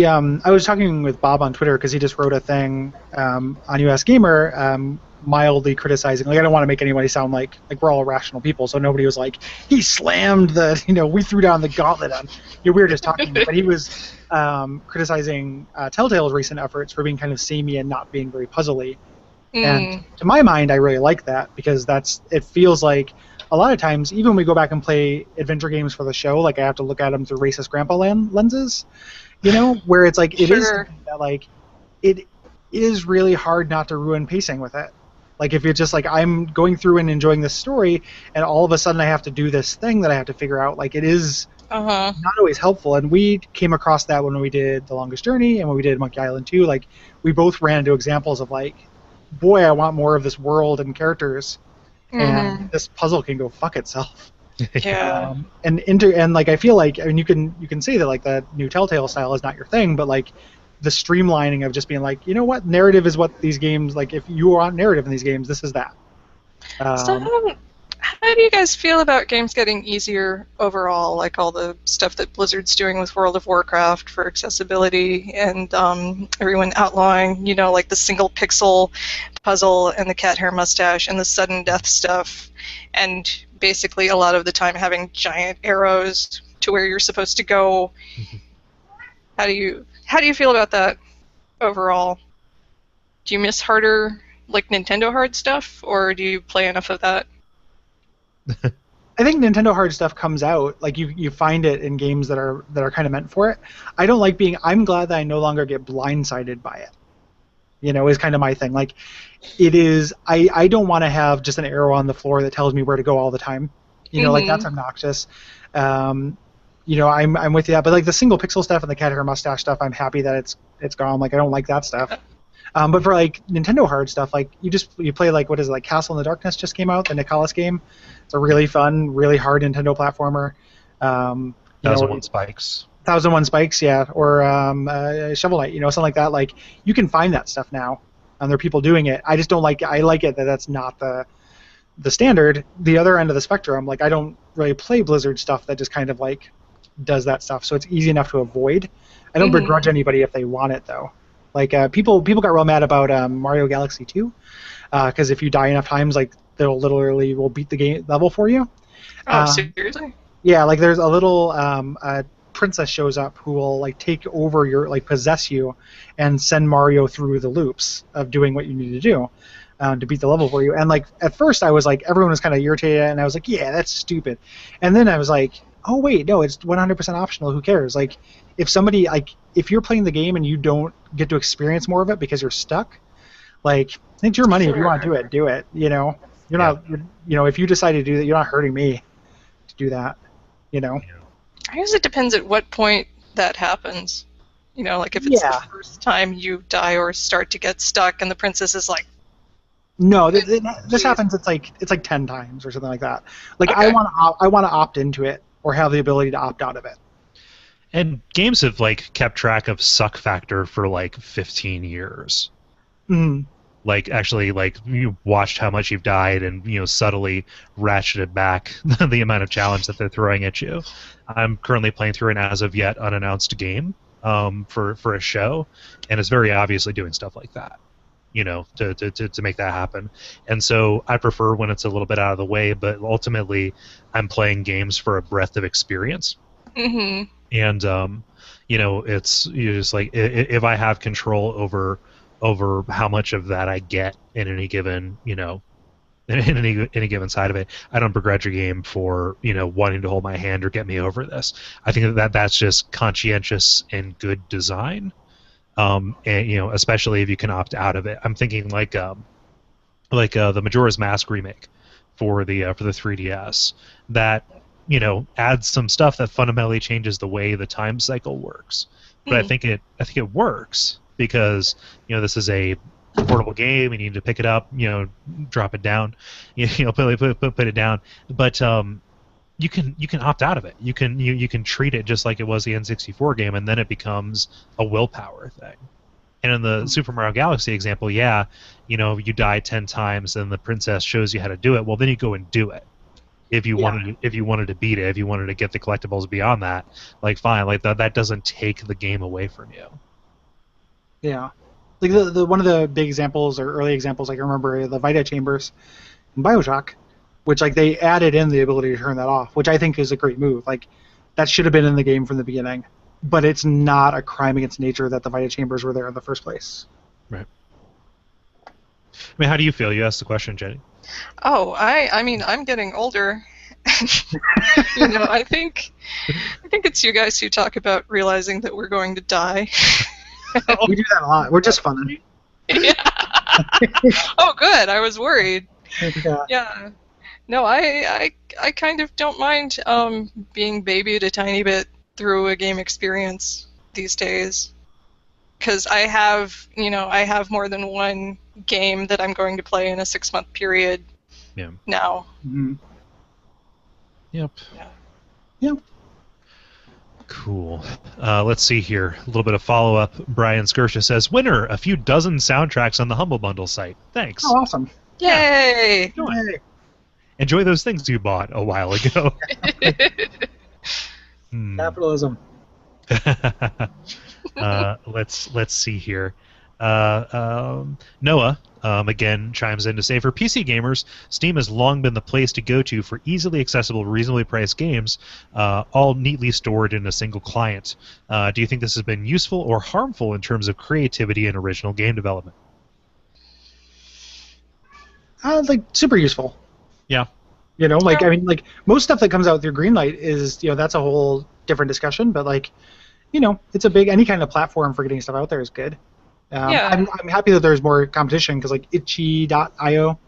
I was talking with Bob on Twitter because he just wrote a thing on US Gamer, mildly criticizing. Like, I don't want to make anybody sound like we're all rational people, so nobody was like, he slammed we threw down the gauntlet on. We were just talking, but he was criticizing Telltale's recent efforts for being kind of samey and not being very puzzly. And to my mind, I really like that because it feels like a lot of times, even when we go back and play adventure games for the show, like I have to look at them through racist grandpa lenses, where it's like it is that like it is really hard not to ruin pacing with it. Like if you're just like, I'm going through and enjoying this story, and all of a sudden I have to do this thing that I have to figure out, like it is not always helpful. And we came across that when we did The Longest Journey and when we did Monkey Island 2. Like we both ran into examples of like, boy, I want more of this world and characters, and this puzzle can go fuck itself. Yeah. And like I feel like, I mean, you can say that like the new Telltale style is not your thing, but like the streamlining of just being like, you know what, narrative is what these games, like if you want narrative in these games, this is that. So how do you guys feel about games getting easier overall, like all the stuff that Blizzard's doing with World of Warcraft for accessibility, and everyone outlawing, like the single pixel puzzle and the cat hair mustache and the sudden death stuff, and basically a lot of the time having giant arrows to where you're supposed to go? How do you feel about that overall? Do you miss harder, like Nintendo hard stuff, or do you play enough of that? I think Nintendo hard stuff comes out, like you find it in games that are kind of meant for it. I don't like I'm glad that I no longer get blindsided by it. Is kind of my thing. Like it is, I don't want to have just an arrow on the floor that tells me where to go all the time. Like that's obnoxious. I'm with you that, but like the single pixel stuff and the cat hair mustache stuff, I'm happy that it's gone. Like I don't like that stuff. But for like Nintendo hard stuff, like you play like, what is it, like Castle in the Darkness just came out, the Nicalis game. It's a really fun, really hard Nintendo platformer. 1001 Spikes. 1001 Spikes, yeah, or Shovel Knight, something like that. Like you can find that stuff now, and there are people doing it. I just don't like it. I like it that that's not the standard. The other end of the spectrum, like I don't really play Blizzard stuff that just kind of like does that stuff, so it's easy enough to avoid. I don't begrudge anybody if they want it though. Like people got real mad about Mario Galaxy 2 because if you die enough times, like they'll literally will beat the game level for you. Oh, seriously? Yeah, like there's a little princess shows up who will like take over possess you and send Mario through the loops of doing what you need to do to beat the level for you. And like at first I was like, everyone was kind of irritated, and I was like, yeah, that's stupid. And then I was like, oh wait, no, it's 100% optional. Who cares? Like if you're playing the game and you don't get to experience more of it because you're stuck, like it's your money. If you want to do it. You're not. If you decide to do that, you're not hurting me to do that. I guess it depends at what point that happens. Like if it's the first time you die or start to get stuck, and the princess is like, no, this happens. It's like 10 times or something like that. Like okay. I want to opt into it or have the ability to opt out of it. And games have like kept track of suck factor for like 15 years. Like actually, like you watched how much you've died and subtly ratcheted back the amount of challenge that they're throwing at you. I'm currently playing through an as of yet unannounced game for a show, and it's very obviously doing stuff like that, to make that happen. And so I prefer when it's a little bit out of the way, but ultimately I'm playing games for a breadth of experience. Mm-hmm. And it's you're just like if I have control over how much of that I get in any given in any given side of it, I don't begrudge a game for wanting to hold my hand or get me over this. I think that's just conscientious and good design, and especially if you can opt out of it. I'm thinking like the Majora's Mask remake for the 3DS that adds some stuff that fundamentally changes the way the time cycle works. But I think it works because this is a portable game. You need to pick it up, drop it down, put it down. But you can opt out of it. You can treat it just like it was the N64 game, and then it becomes a willpower thing. And in the Super Mario Galaxy example, you die 10 times, and the princess shows you how to do it. Well, then you go and do it. If you wanted to beat it, if you wanted to get the collectibles beyond that, like fine, like that doesn't take the game away from you. Yeah, like the one of the big examples or early examples I can remember the Vita chambers in BioShock, which like they added in the ability to turn that off, which I think is a great move. Like that should have been in the game from the beginning, but it's not a crime against nature that the Vita chambers were there in the first place. Right. I mean, how do you feel? You asked the question, Jenny. Oh, I mean, I'm getting older. I think it's you guys who talk about realizing that we're going to die. We do that a lot. We're just fun. Yeah. Oh, good. I was worried. Yeah. Yeah. No, I kind of don't mind being babied a tiny bit through a game experience these days. Because I have more than one game that I'm going to play in a 6-month period now. Mm-hmm. Yep. Yeah. Yep. Cool. Let's see here. A little bit of follow-up. Brian Skirsha says, winner, a few dozen soundtracks on the Humble Bundle site. Thanks. Oh, awesome. Yay! Yay. Enjoy those things you bought a while ago. Capitalism. Let's see here. Noah again chimes in to say, for PC gamers, Steam has long been the place to go to for easily accessible, reasonably priced games, all neatly stored in a single client. Do you think this has been useful or harmful in terms of creativity and original game development? Like super useful. Yeah. I mean, like most stuff that comes out through Greenlight is, that's a whole different discussion. But like, it's a big any kind of platform for getting stuff out there is good. Yeah. I'm happy that there's more competition because like itchy.io,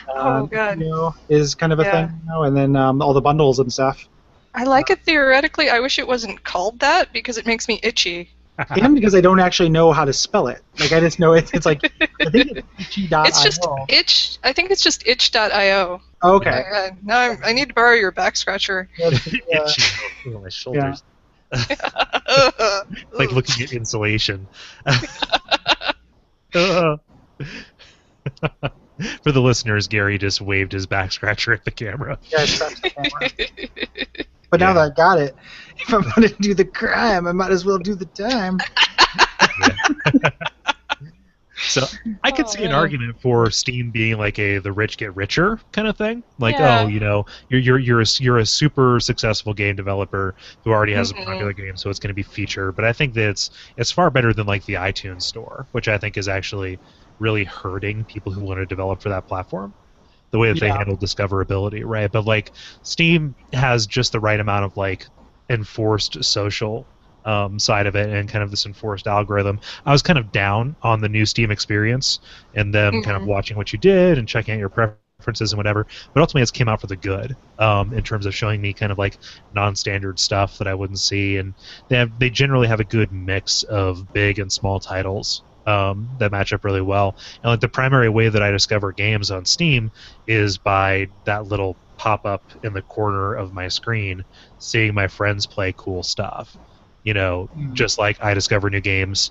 Oh god. is kind of a thing, and then all the bundles and stuff. I like it theoretically. I wish it wasn't called that because it makes me itchy. And because I don't actually know how to spell it. Like I just know it's like I think it's itchy.io. It's just itch. I think it's just itch.io. Okay. Now I need to borrow your back scratcher. Itchy. My shoulders. Like looking at insulation. For the listeners, Gary just waved his back scratcher at the camera. Yeah, I scratched the camera. But now that I got it, if I'm going to do the crime, I might as well do the time. So I could see an argument for Steam being like the rich get richer kind of thing. Like, you're a super successful game developer who already has a popular game, so it's going to be featured. But I think that it's far better than like the iTunes store, which I think is actually really hurting people who want to develop for that platform. The way that they handle discoverability, right? But like Steam has just the right amount of like enforced social side of it and kind of this enforced algorithm. I was kind of down on the new Steam experience and them kind of watching what you did and checking out your preferences and whatever. But ultimately, it's came out for the good in terms of showing me kind of like non-standard stuff that I wouldn't see, and they generally have a good mix of big and small titles that match up really well. And like the primary way that I discover games on Steam is by that little pop-up in the corner of my screen, seeing my friends play cool stuff. Just like I discover new games,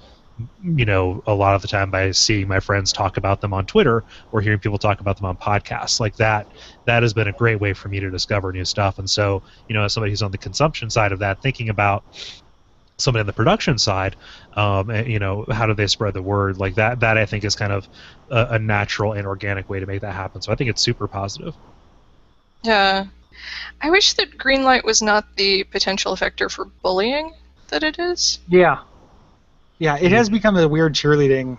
a lot of the time by seeing my friends talk about them on Twitter or hearing people talk about them on podcasts. Like that has been a great way for me to discover new stuff. And so, as somebody who's on the consumption side of that, thinking about somebody on the production side, and, you know, how do they spread the word? Like that I think is kind of a natural and organic way to make that happen. So I think it's super positive. Yeah. I wish that Greenlight was not the potential vector for bullying that it is. Yeah. Yeah, it has become a weird cheerleading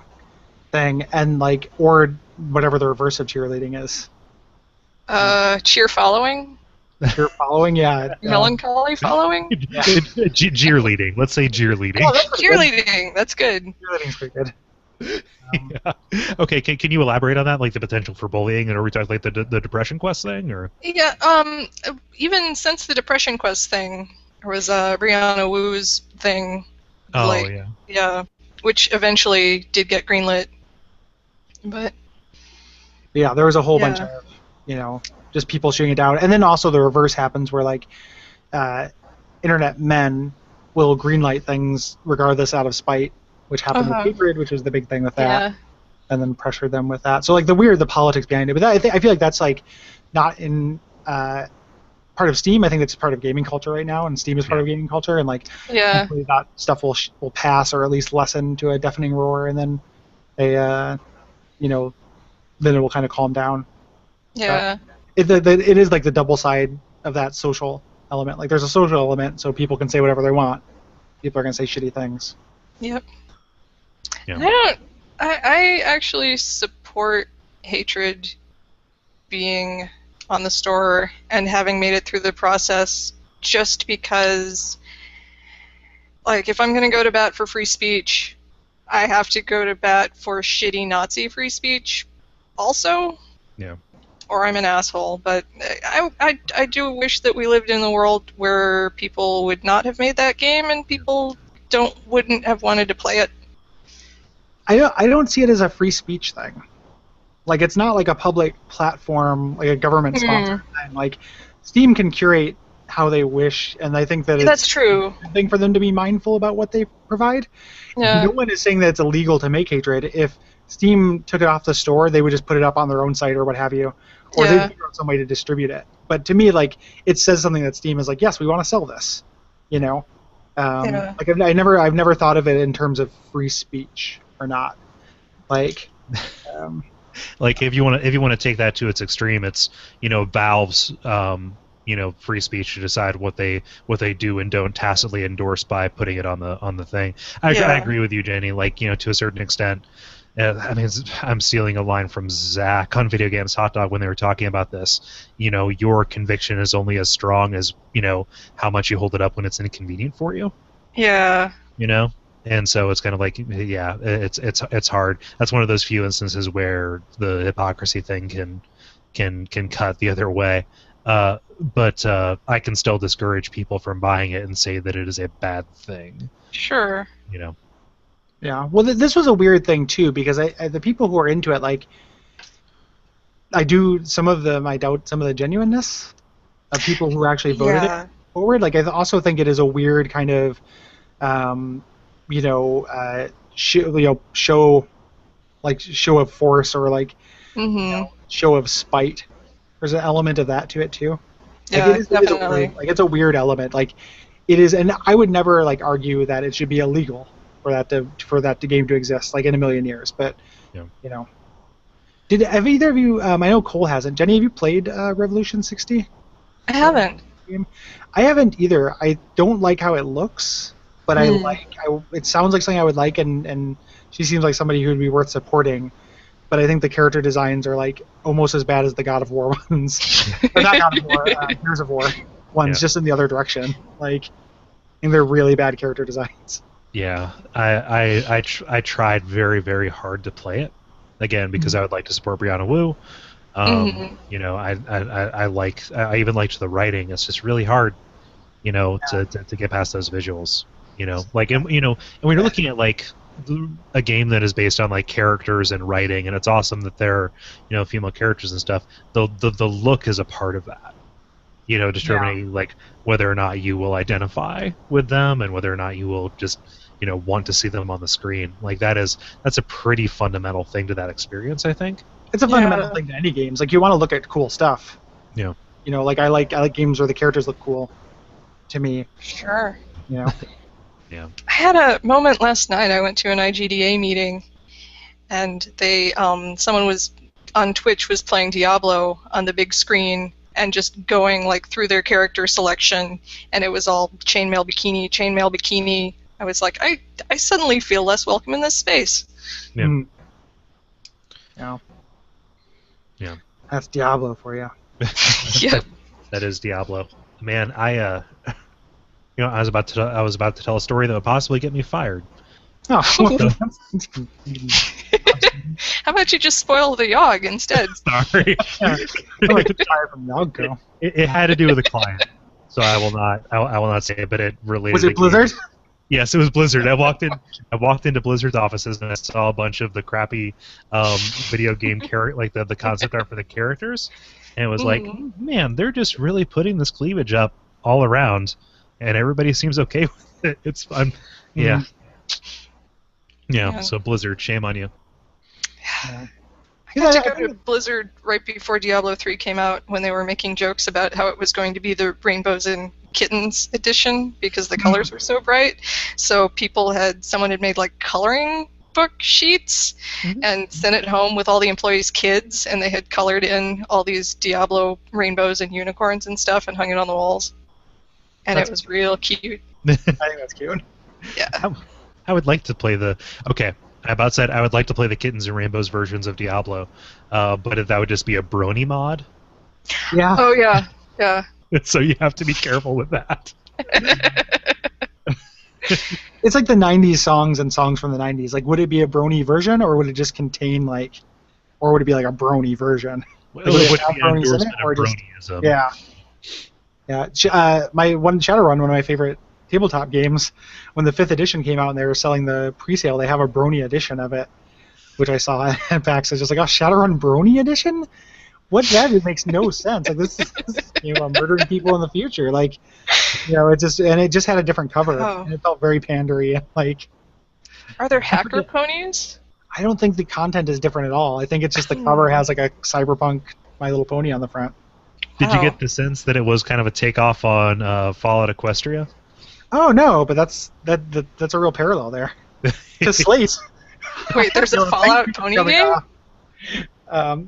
thing, and like, or whatever the reverse of cheerleading is. Cheer following? Cheer following, yeah. Melancholy following? Jeer leading. Let's say jeer leading. Oh, that's pretty good. Cheerleading, that's good. Cheerleading's pretty good. Yeah. Okay, can you elaborate on that, like the potential for bullying, and are we talking like the Depression Quest thing, or? Yeah, even since the Depression Quest thing, there was Brianna Wu's thing. Oh, like, yeah. Yeah, which eventually did get greenlit. But Yeah, there was a whole bunch of, you know, just people shooting it down. And then also the reverse happens where, like, internet men will greenlight things regardless out of spite, which happened with Hatred, which was the big thing with that. And then pressure them with that. So, like, the politics behind it. But that, I feel like that's, like, not in part of Steam. I think it's part of gaming culture right now, and Steam is part of gaming culture. And, like, hopefully that stuff will pass, or at least lessen to a deafening roar, and then they, you know, then it will kind of calm down. Yeah. It is like the double side of that social element. Like, there's a social element, so people can say whatever they want. People are going to say shitty things. Yep. Yeah. I actually support Hatred being on the store and having made it through the process, just because, like, if I'm going to go to bat for free speech, I have to go to bat for shitty Nazi free speech also. Yeah. Or I'm an asshole. But I do wish that we lived in a world where people would not have made that game and people wouldn't have wanted to play it. I don't see it as a free speech thing. Like, it's not like a public platform, like a government sponsored thing. Like, Steam can curate how they wish, and I think that that's true. A thing for them to be mindful about what they provide. Yeah. No one is saying that it's illegal to make Hatred. If Steam took it off the store, they would just put it up on their own site or what have you, or they'd figure out some way to distribute it. But to me, like, it says something that Steam is like, yes, we want to sell this, you know. Like, I've never thought of it in terms of free speech or not. Like, like if you want to take that to its extreme, it's, you know, Valve's you know, free speech to decide what they do and don't tacitly endorse by putting it on the thing. I agree with you, Jenny. Like, you know, to a certain extent. I mean, I'm stealing a line from Zach on Video Games Hot Dog when they were talking about this. You know, your conviction is only as strong as, you know, how much you hold it up when it's inconvenient for you. Yeah. You know, and so it's kind of like, yeah, it's hard. That's one of those few instances where the hypocrisy thing can cut the other way. But I can still discourage people from buying it and say that it is a bad thing. Sure. You know. Yeah. Well, this was a weird thing too, because the people who are into it, like, I doubt some of the genuineness of people who actually voted it forward. Like, I also think it is a weird kind of, you know, show of force, or like, you know, show of spite. There's an element of that to it too. Yeah, like, definitely. It's a weird element. Like, it is, and I would never, like, argue that it should be illegal for that game to exist, like, in a million years. But you know, have either of you? I know Cole hasn't. Jenny, have you played Revolution 60? I haven't. I haven't either. I don't like how it looks, but it sounds like something I would like, and she seems like somebody who would be worth supporting. But I think the character designs are, like, almost as bad as the God of War ones. Or not God of War, Gears of War ones, just in the other direction. Like, I think they're really bad character designs. Yeah, I tried very, very hard to play it, again, because I would like to support Brianna Wu. You know, I even liked the writing. It's just really hard, you know, to get past those visuals. You know, like, and, you know, and when you're looking at, like, a game that is based on, like, characters and writing, and it's awesome that there are, you know, female characters and stuff. The look is a part of that. You know, determining like whether or not you will identify with them and whether or not you will just, you know, want to see them on the screen. Like, that's a pretty fundamental thing to that experience, I think. It's a fundamental thing to any games. Like, you want to look at cool stuff. Yeah. You know, like, I like games where the characters look cool to me. Sure. You know. Yeah. I had a moment last night. I went to an IGDA meeting, and they someone was on Twitch was playing Diablo on the big screen and just going like through their character selection, and it was all chainmail bikini, chainmail bikini. I was like, I suddenly feel less welcome in this space. Yeah. Mm. Yeah. Yeah. That's Diablo for you. Yep. That is Diablo. Man, I was about to tell a story that would possibly get me fired. Oh, How about you just spoil the Yogg instead? Sorry. I'm like tired from Yogg. It had to do with a client, so I will not say it. But it related. Was it Blizzard? Yes, it was Blizzard. I walked into Blizzard's offices and I saw a bunch of the crappy video game like the concept art for the characters, and it was like, man, they're just really putting this cleavage up all around, and everybody seems okay with it. It's fun. Yeah. Yeah. So Blizzard, shame on you. Yeah. I got to go to Blizzard right before Diablo 3 came out when they were making jokes about how it was going to be the Rainbows and Kittens edition because the colors were so bright. So someone had made like coloring book sheets and sent it home with all the employees' kids, and they had colored in all these Diablo rainbows and unicorns and stuff and hung it on the walls. And it was real cute. I think that's cute. Yeah. I would like to play I about said I would like to play the Kittens and Rainbows versions of Diablo, but that would just be a brony mod. Yeah. Oh, yeah. Yeah. So you have to be careful with that. It's like the 90s songs and songs from the 90s. Like, would it be a brony version, or would it just contain, or would it be like a brony version? It would be an endorsement of bronyism. Yeah. Yeah. Shadowrun, one of my favorite tabletop games, when the 5th edition came out and they were selling the pre-sale, they have a brony edition of it, which I saw at PAX. I was just like, oh, Shadowrun brony edition? What? It makes no sense. Like, this is murdering people in the future. Like, it just had a different cover, and it felt very pandery. Like, are there hacker ponies? I don't think the content is different at all. I think it's just the cover has like a cyberpunk My Little Pony on the front. Did you get the sense that it was kind of a takeoff on Fallout Equestria? Oh no, but that's a real parallel there. To Slate. Wait, there's a Fallout pony game?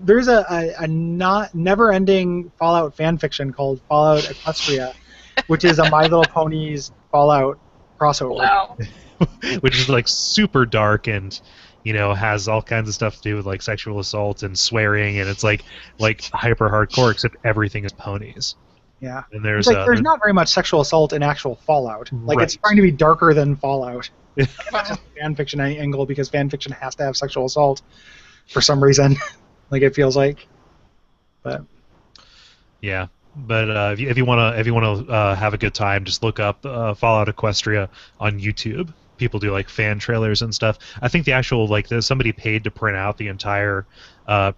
There's a never-ending Fallout fan fiction called Fallout Equestria, which is a My Little Ponies Fallout crossover. Wow. Which is like super dark and has all kinds of stuff to do with like sexual assault and swearing, and it's like hyper hardcore, except everything is ponies. Yeah. And there's not very much sexual assault in actual Fallout. Like, it's trying to be darker than Fallout. It's just a fan fiction angle because fan fiction has to have sexual assault for some reason. Like, it feels like. But yeah. But if you want to have a good time, just look up Fallout Equestria on YouTube. People do like fan trailers and stuff. I think the actual somebody paid to print out the entire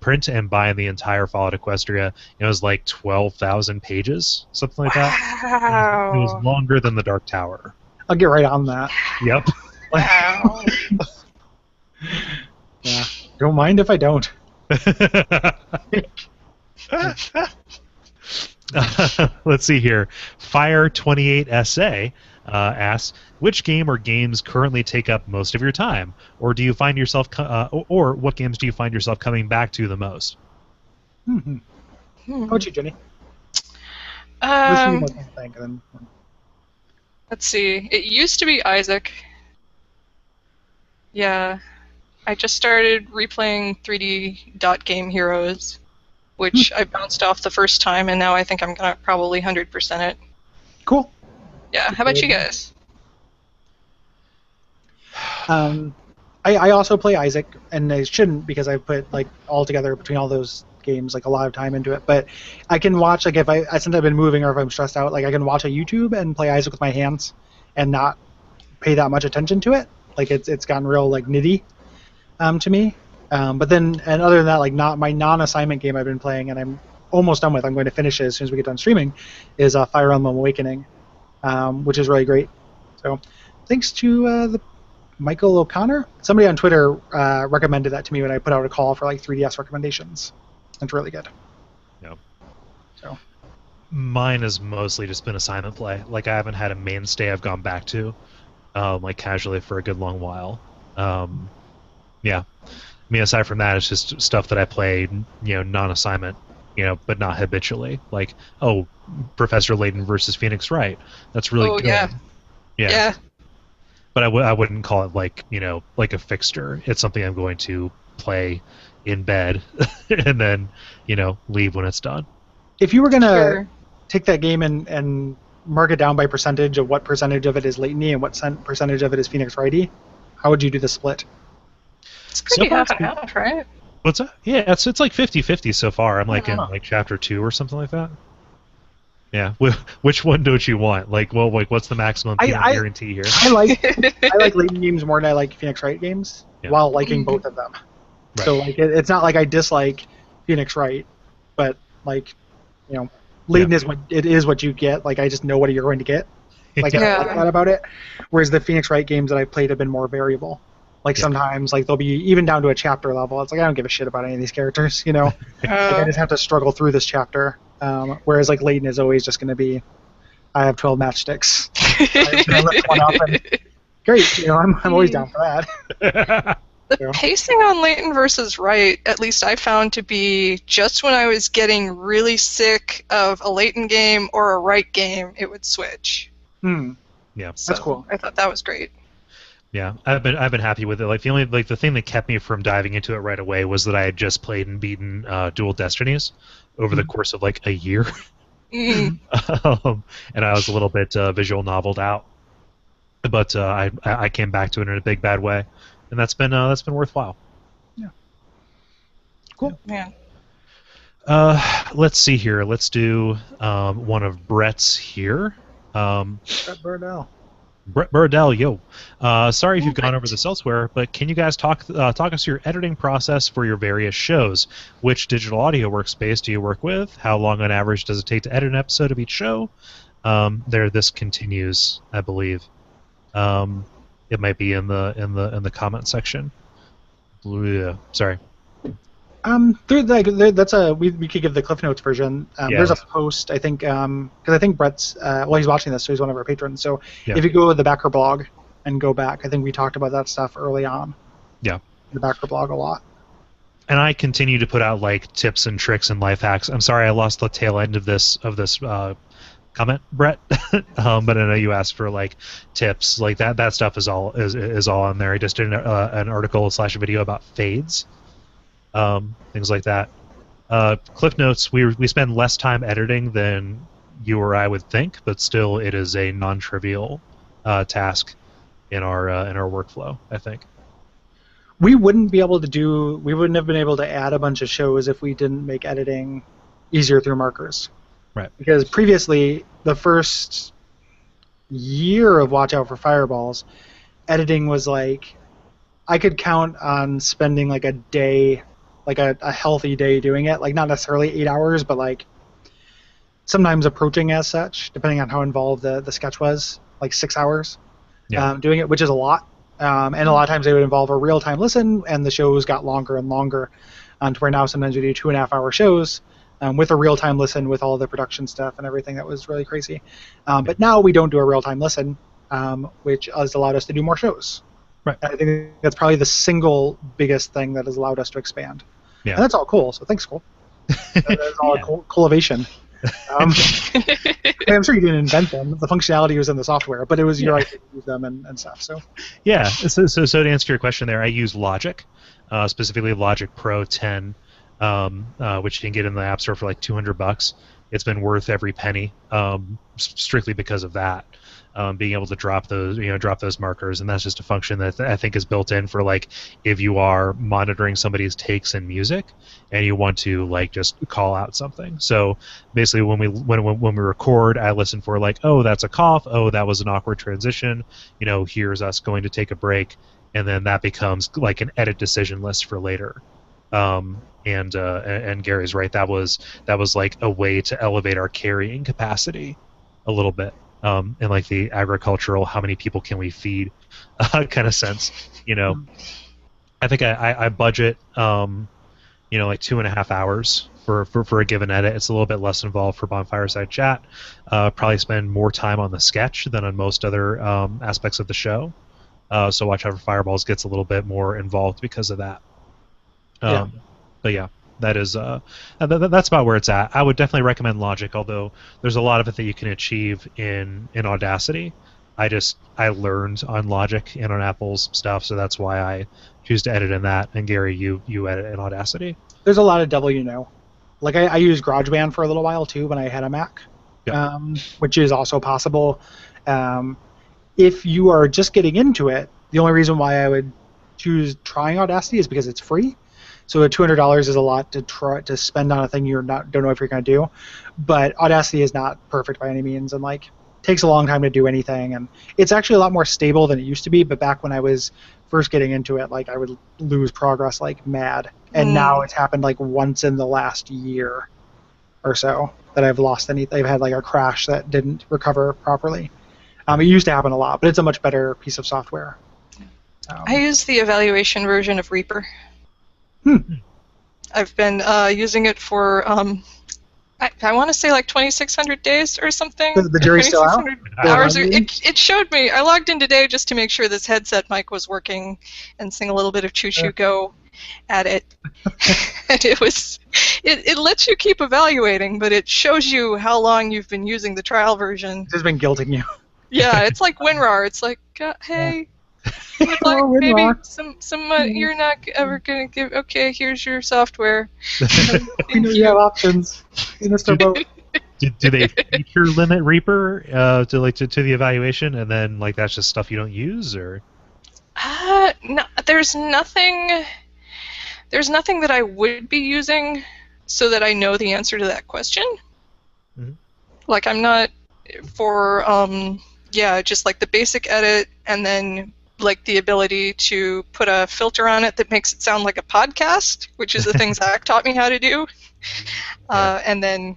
print and buy the entire Fallout Equestria. It was like 12,000 pages, something like that. Wow. It was longer than the Dark Tower. I'll get right on that. Yep. Wow. Yeah. Don't mind if I don't. Let's see here. Fire28SA asks, which game or games currently take up most of your time, or do you find yourself, or what games do you find yourself coming back to the most? Mm-hmm. How about you, Jenny? Let's see. It used to be Isaac. Yeah. I just started replaying 3D Dot Game Heroes, which I bounced off the first time, and now I think I'm going to probably 100% it. Cool. Yeah, how about you guys? I also play Isaac, and I shouldn't because I put all together between all those games a lot of time into it. But I can watch since I've been moving or if I'm stressed out, I can watch a YouTube and play Isaac with my hands and not pay that much attention to it. Like it's gotten real nitty to me. But then other than that, not my non-assignment game I've been playing and I'm almost done with. I'm going to finish it as soon as we get done streaming. Is Fire Emblem Awakening, which is really great. So thanks to the Michael O'Connor. Somebody on Twitter recommended that to me when I put out a call for 3DS recommendations. It's really good. Yeah. So mine has mostly just been assignment play. I haven't had a mainstay I've gone back to. like casually for a good long while. Yeah, I mean, aside from that, it's just stuff that I play, non-assignment, but not habitually. Like, oh, Professor Layton versus Phoenix Wright. That's really Oh yeah, good. Yeah, yeah. but I wouldn't call it like like a fixture. It's something I'm going to play in bed and then leave when it's done. If you were gonna Sure. take that game and mark it down by percentage of what percentage of it is Layton-y and what percentage of it is Phoenix Wright-y, how would you do the split? It's So pretty far, half and half, right? what's that? Yeah, it's like 50-50 so far. I'm like in Mhm. like chapter 2 or something like that. Yeah. Which one don't you want? Like, well, like what's the maximum I, peanut I, guarantee here? I like Layton games more than I like Phoenix Wright games, Yeah. while liking Mhm. both of them. Right. So like it's not like I dislike Phoenix Wright, but like Yeah. Layton is what you get. Like I just know what you're going to get. Like I like Yeah. that about it. Whereas the Phoenix Wright games that I've played have been more variable. Like Yeah. sometimes like they'll be even down to a chapter level. It's like I don't give a shit about any of these characters, Like I just have to struggle through this chapter. Whereas like Layton is always just going to be, I have 12 matchsticks. I'm going to lift one up and great. I'm always down for that. The Yeah. pacing on Leighton versus Wright, at least I found to be just when I was getting really sick of a Leighton game or a Wright game, it would switch. Hmm. Yeah. So That's cool. I thought that was great. Yeah, I've been happy with it. Like the thing that kept me from diving into it right away was that I had just played and beaten Dual Destinies over the course of like a year, Mm. and I was a little bit visual noveled out. But I came back to it in a big bad way, and that's been worthwhile. Cool. Man. Let's see here. Let's do one of Brett's here. Brett Burdell. Brett Burdell, yo. Sorry if you've gone over this elsewhere, but can you guys talk us through your editing process for your various shows? Which digital audio workspace do you work with? How long on average does it take to edit an episode of each show? This continues, I believe. It might be in the comment section. Yeah, sorry. We could give the Cliff Notes version. Yeah. There's a post, I think, because I think Brett's he's watching this, so he's one of our patrons. So Yeah. if you go to the Backer blog and go back, I think we talked about that stuff early on. Yeah. The Backer blog a lot. And I continue to put out like tips and tricks and life hacks. I'm sorry I lost the tail end of this comment, Brett, but I know you asked for like tips. Like that stuff is all on there. I just did an article / video about fades, things like that. Cliff Notes. We spend less time editing than you or I would think, but still it is a non-trivial task in our workflow, I think. We wouldn't have been able to add a bunch of shows if we didn't make editing easier through markers. Right. Because previously, the first year of Watch Out for Fireballs, editing was like, I could count on spending like a day, like a healthy day doing it, like not necessarily 8 hours, but like sometimes approaching as such, depending on how involved the sketch was, like 6 hours doing it, which is a lot. And a lot of times they would involve a real-time listen, and the shows got longer and longer, to where now sometimes we do 2.5-hour shows with a real-time listen with all the production stuff and everything. That was really crazy. But now we don't do a real-time listen, which has allowed us to do more shows. Right. I think that's probably the single biggest thing that has allowed us to expand. Yeah. And that's all cool, so thanks, Cole. That is all a cultivation. I'm sure you didn't invent them. The functionality was in the software, but it was your idea to use them and stuff. So yeah. So to answer your question there, I use Logic, specifically Logic Pro 10, which you can get in the App Store for like $200. It's been worth every penny, strictly because of that. Being able to drop those markers, and that's just a function that I think is built in for like if you are monitoring somebody's takes in music and you want to like just call out something. So basically, when we record, I listen for like, oh, that's a cough, oh, that was an awkward transition. Here's us going to take a break, and then that becomes like an edit decision list for later. And Gary's right. That was like a way to elevate our carrying capacity a little bit. In like the agricultural, how many people can we feed kind of sense. I think I budget like 2.5 hours for a given edit. It's a little bit less involved for Bonfireside Chat. Probably spend more time on the sketch than on most other aspects of the show. So Watch Out for Fireballs gets a little bit more involved because of that. But yeah, that is that's about where it's at. I would definitely recommend Logic, although there's a lot of it that you can achieve in Audacity. I learned on Logic and on Apple's stuff, so that's why I choose to edit in that. And Gary, you edit in Audacity. There's a lot of double, like I used GarageBand for a little while too when I had a Mac, which is also possible. If you are just getting into it, the only reason why I would choose trying Audacity is because it's free. So $200 is a lot to spend on a thing don't know if you're going to do. But Audacity is not perfect by any means, and like takes a long time to do anything, and it's actually a lot more stable than it used to be. But back when I was first getting into it, like I would lose progress like mad, and now it's happened like once in the last year or so that I've lost anything. I've had like a crash that didn't recover properly. It used to happen a lot, but it's a much better piece of software. I use the evaluation version of Reaper. I've been using it for I want to say like 2,600 days or something. The jury's still out? Hours. It showed me. I logged in today just to make sure this headset mic was working and sing a little bit of Choo Choo Go at it. And it lets you keep evaluating, but it shows you how long you've been using the trial version. It's been guilting you. Yeah, it's like WinRAR. It's like, hey, you would like maybe some you're not ever going to give, okay, here's your software. We know you have options, Mr. Boat. Do they feature limit Reaper to the evaluation, and then like that's just stuff you don't use, or? No, there's nothing that I would be using so that I know the answer to that question. Mm-hmm. Like I'm not for just like the basic edit, and then like the ability to put a filter on it that makes it sound like a podcast, which is the thing Zach taught me how to do. And then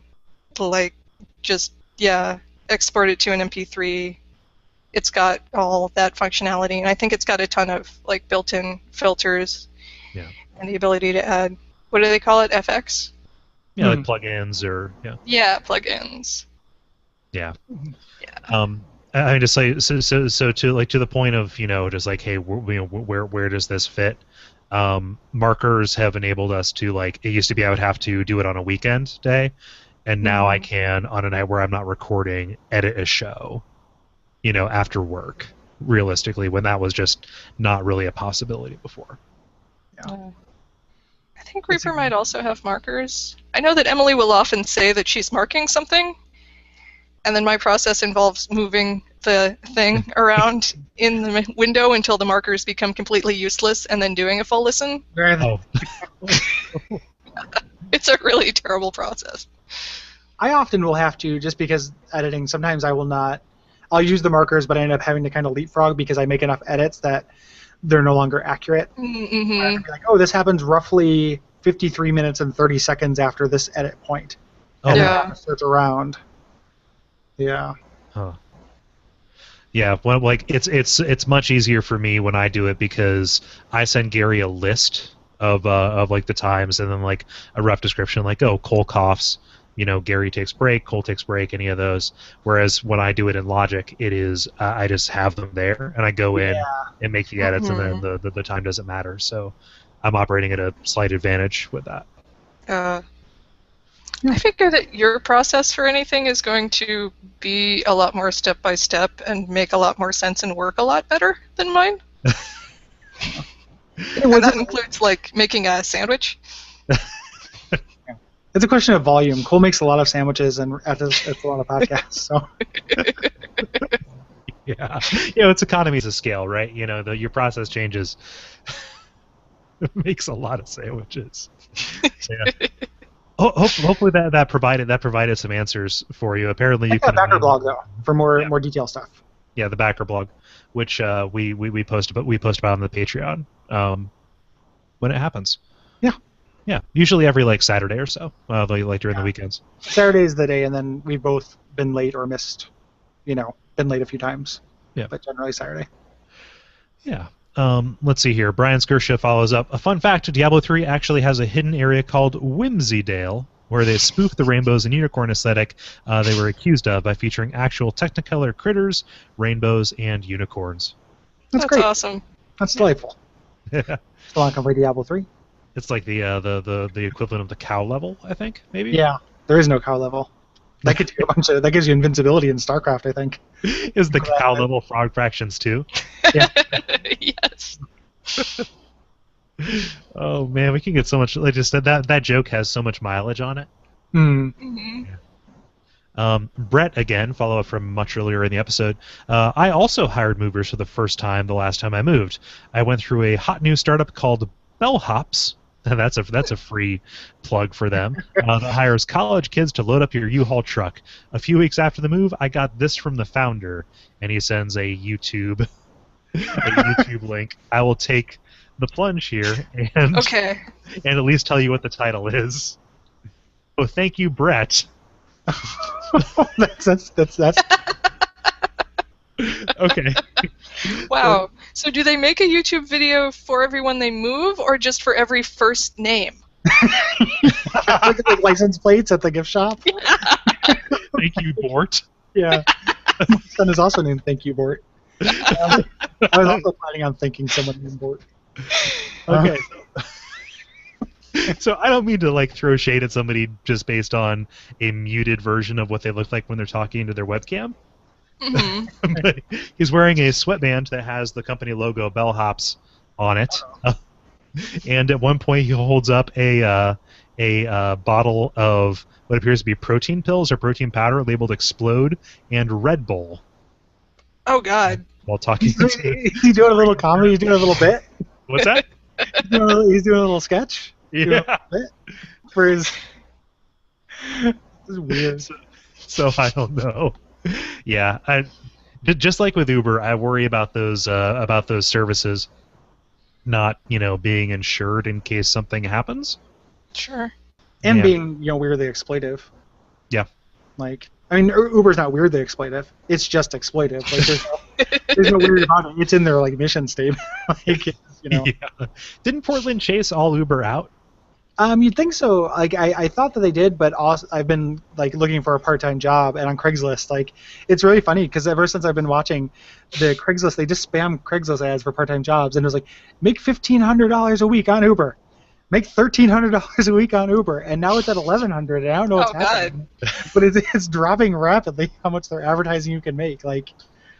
like just export it to an MP3. It's got all that functionality, and I think it's got a ton of like built-in filters and the ability to add, what do they call it, FX? Yeah, like plugins or plugins. Yeah. I mean, just like so to the point of just like, hey, where does this fit? Markers have enabled us to, like, it used to be I would have to do it on a weekend day, and now I can on a night where I'm not recording edit a show, after work. Realistically, when that was just not really a possibility before. I think Reaper might also have markers. I know that Emily will often say that she's marking something, and then my process involves moving the thing around in the window until the markers become completely useless, and then doing a full listen. Oh. It's a really terrible process. I often will have to, just because editing, sometimes I'll use the markers, but I end up having to kind of leapfrog because I make enough edits that they're no longer accurate. Mm-hmm. I have to be like, oh, this happens roughly 53 minutes and 30 seconds after this edit point. And then I have to search around. Yeah. Huh. Yeah, well, like it's much easier for me when I do it because I send Gary a list of like the times, and then like a rough description, like, oh, Cole coughs, Gary takes break, Cole takes break, any of those. Whereas when I do it in Logic, it is I just have them there, and I go in and make the edits, and then the time doesn't matter. So I'm operating at a slight advantage with that. I figure that your process for anything is going to be a lot more step-by-step and make a lot more sense and work a lot better than mine. And that includes, like, making a sandwich. It's a question of volume. Cole makes a lot of sandwiches and it's a lot of podcasts. So. Yeah, it's economies of scale, right? Your process changes. It makes a lot of sandwiches. Yeah. Hopefully that provided some answers for you. Apparently you can. Backer blog though for more detailed stuff. Yeah, the backer blog, which we post about on the Patreon when it happens. Yeah, usually every like Saturday or so, like during the weekends. Saturday's the day, and then we've both been late or missed, been late a few times. Yeah, but generally Saturday. Yeah. Let's see here. Brian Skirsha follows up. A fun fact, Diablo 3 actually has a hidden area called Whimsydale, where they spoofed the rainbows and unicorn aesthetic they were accused of by featuring actual Technicolor critters, rainbows, and unicorns. That's That's great. awesome. That's delightful. Still want to play Diablo 3? It's like the equivalent of the cow level, I think, maybe? Yeah, there is no cow level. That gives you that gives you invincibility in StarCraft, I think. Is the cow level frog fractions too? Yeah. Yes. Oh man, we can get so much. Like just that joke has so much mileage on it. Hmm. Mm-hmm. Brett, again, follow up from much earlier in the episode. I also hired movers for the first time the last time I moved. I went through a hot new startup called Bellhops. That's a free plug for them. That hires college kids to load up your U-Haul truck. A few weeks after the move, I got this from the founder, and he sends a YouTube link. I will take the plunge here and at least tell you what the title is. Oh, thank you, Brett. that's Okay. Wow. So do they make a YouTube video for everyone they move, or just for every first name? Look at the license plates at the gift shop. Thank you, Bort. Yeah. My son is also named Thank You, Bort. I was also planning on thanking someone named Bort. Okay. So I don't mean to like throw shade at somebody just based on a muted version of what they look like when they're talking into their webcam. Mm-hmm. But he's wearing a sweatband that has the company logo Bellhops on it, and at one point he holds up a bottle of what appears to be protein pills or protein powder labeled Explode and Red Bull. Oh God. While talking, He's doing a little comedy. He's doing a little bit. What's that? He's doing a little sketch. Yeah. For his. This is weird. So I don't know. Yeah, just like with Uber, I worry about those services not being insured in case something happens. Sure. And Yeah. being weirdly exploitive. Yeah. Like, I mean, Uber's not weirdly exploitive. It's just exploitive. Like, there's no weird about it. It's in their mission statement. Like, Yeah. Didn't Portland chase all Uber out? You'd think so. Like, I thought that they did, but also I've been like looking for a part-time job, and on Craigslist, like, it's really funny because ever since I've been watching the Craigslist, they just spam Craigslist ads for part-time jobs, and it was like, make $1,500 a week on Uber, make $1,300 a week on Uber, and now it's at $1,100, and I don't know what's happening, but it's dropping rapidly how much they're advertising you can make. Like,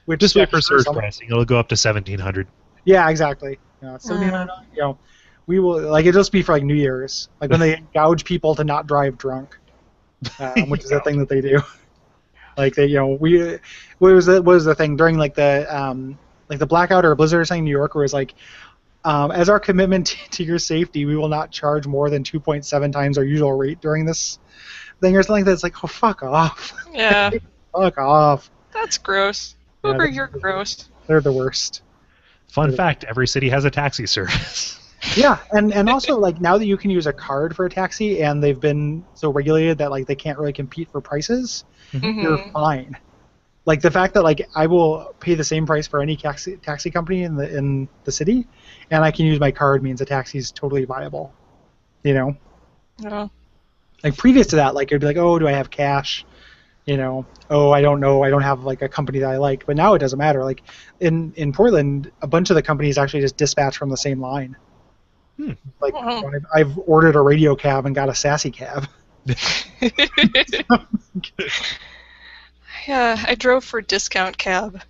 which Just wait for surge pricing; it'll go up to $1,700. Yeah, exactly. $1,700. We will it'll just be for like New Year's, like when they gouge people to not drive drunk, which is a thing that they do. Like they, what was the thing during like the blackout or blizzard or something in New York, where it was like, as our commitment to your safety, we will not charge more than 2.7 times our usual rate during this thing or something like that. It's like, oh, fuck off. Yeah. Fuck off. That's gross. Uber, you're gross. They're the worst. Fun fact: every city has a taxi service. Yeah, and also like now that you can use a card for a taxi, and they've been so regulated that like they can't really compete for prices, you're fine. Like the fact that like I will pay the same price for any taxi company in the city, and I can use my card means a taxi is totally viable. Yeah. Like previous to that, like it'd be like, oh, do I have cash? Oh, I don't know. I don't have like a company that I like. But now it doesn't matter. Like in Portland, a bunch of the companies actually just dispatch from the same line. Like I've ordered a radio cab and got a sassy cab. Yeah, I drove for discount cab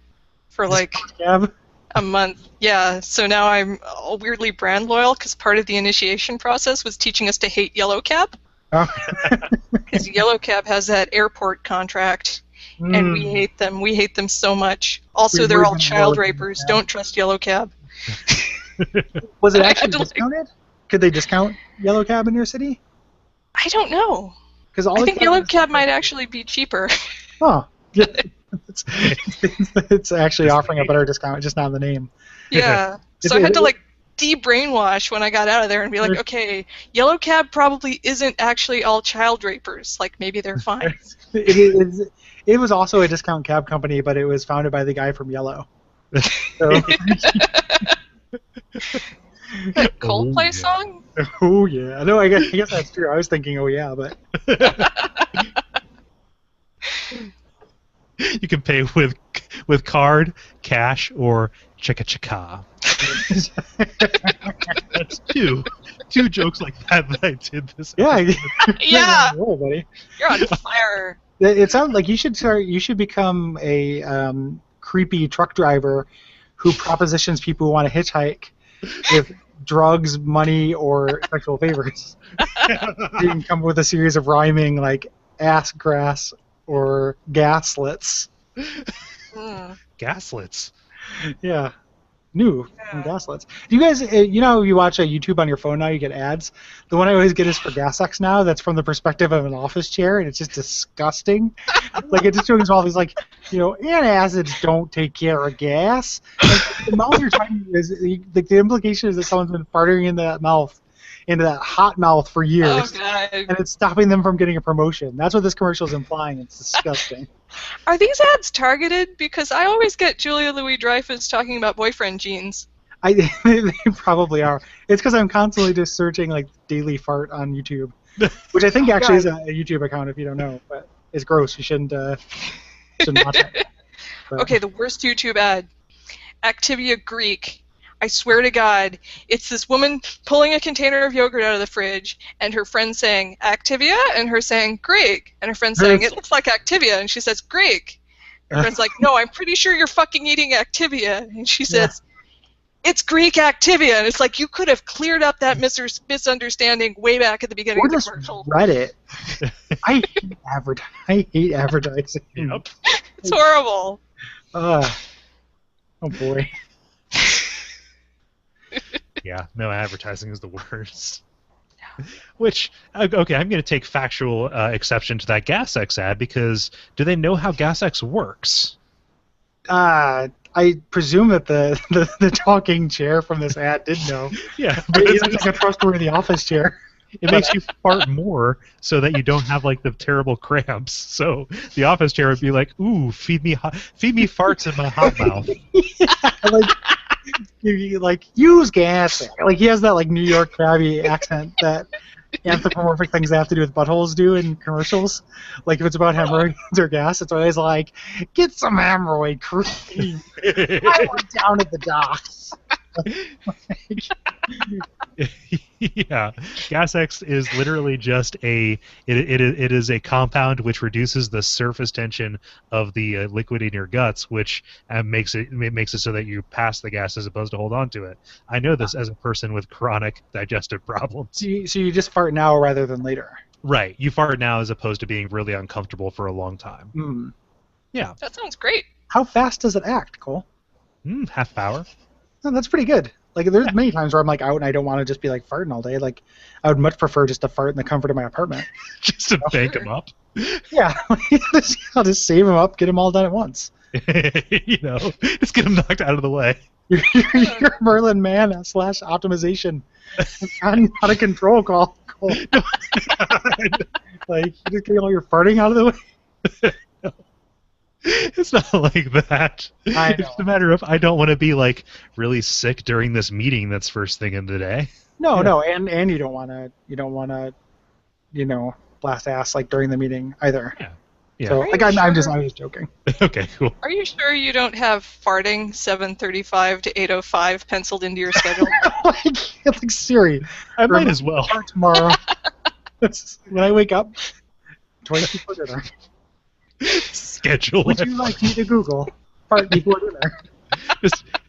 for like a month. Yeah, so now I'm all weirdly brand loyal because part of the initiation process was teaching us to hate Yellow Cab. Because Yellow Cab has that airport contract, and we hate them. We hate them so much. Also, they're all child rapers. Don't trust Yellow Cab. Was it actually discounted? Could they discount Yellow Cab in your city? I don't know. Because I think Yellow Cab might actually be cheaper. Oh, yeah. It's actually offering a better discount, just not the name. Yeah. So I had to like de-brainwash when I got out of there and be like, okay, Yellow Cab probably isn't actually all child rapers. Like maybe they're fine. It was also a discount cab company, but it was founded by the guy from Yellow. So. That Coldplay song? Oh yeah, no, I guess that's true. I was thinking, oh yeah, but You can pay with card, cash, or chicka. That's two jokes like that I did this yeah, episode. Yeah, roll, buddy. you're on fire. It sounds like you should start. You should become a creepy truck driver who propositions people who want to hitchhike with drugs, money, or sexual favors. You can come up with a series of rhyming like ass grass or gaslets. Mm. Gaslets. Yeah. New gaslets. Do you guys, you know, you watch a YouTube on your phone now, you get ads. The one I always get is for GasX now. That's from the perspective of an office chair, and it's just disgusting. Like it just shows all these, like, you know, antacids don't take care of gas. Like, the mouth you're talking to is like the implication is that someone's been farting in that mouth, into that hot mouth for Oh years, god. and it's stopping them from getting a promotion. That's what this commercial is implying. It's disgusting. Are these ads targeted? Because I always get Julia Louis-Dreyfus talking about boyfriend jeans. They probably are. It's because I'm constantly just searching like daily fart on YouTube, which I think actually is a YouTube account if you don't know, but it's gross. You shouldn't watch it. But, Okay, the worst YouTube ad. Activia Greek. I swear to God, it's this woman pulling a container of yogurt out of the fridge, and her friend saying Activia, and her saying Greek, and her friend saying it looks like Activia, and she says Greek. Her friend's like, no, I'm pretty sure you're fucking eating Activia, and she says, it's Greek Activia, and it's like you could have cleared up that misunderstanding way back at the beginning or of the just commercial. read it. I hate advertising. Yep. It's horrible. Oh boy. Yeah, no, advertising is the worst. Which, okay, I'm going to take factual exception to that GasX ad because do they know how GasX works? I presume that the talking chair from this ad did know. Yeah, but It's like a trustworthy office chair. it makes you fart more so that you don't have like the terrible cramps. So the office chair would be like, "Ooh, feed me farts in my hot mouth." Like use gas. Like he has that like New York crabby accent that anthropomorphic things that have to do with buttholes do in commercials. Like if it's about hemorrhoids or gas, it's always like, get some hemorrhoid cream. I went down at the docks. Yeah, GasX is literally just it is a compound which reduces the surface tension of the liquid in your guts, which makes it so that you pass the gas as opposed to hold on to it. I know this as a person with chronic digestive problems. So you just fart now rather than later. Right, you fart now as opposed to being really uncomfortable for a long time. Mm. Yeah. That sounds great. How fast does it act, Cole? Half hour. No, that's pretty good. Like there's many times where I'm like out and I don't want to just be like farting all day. Like I would much prefer just to fart in the comfort of my apartment. Just to bank them up. Yeah, I'll just save them up, get them all done at once. Just get them knocked out of the way. You're Merlin Man / optimization. Out of control, Cole. Like you just get all your farting out of the way. It's not like that. It's just a matter of I don't want to be like really sick during this meeting that's first thing in the day. No, and you don't want to, blast ass like during the meeting either. Yeah. So like I'm just joking. Okay, cool. Are you sure you don't have farting 7:35 to 8:05 penciled into your schedule? like Siri. I might as well. Fart tomorrow. When I wake up, 20 before dinner. Schedule. Would you like me to Google fart before dinner?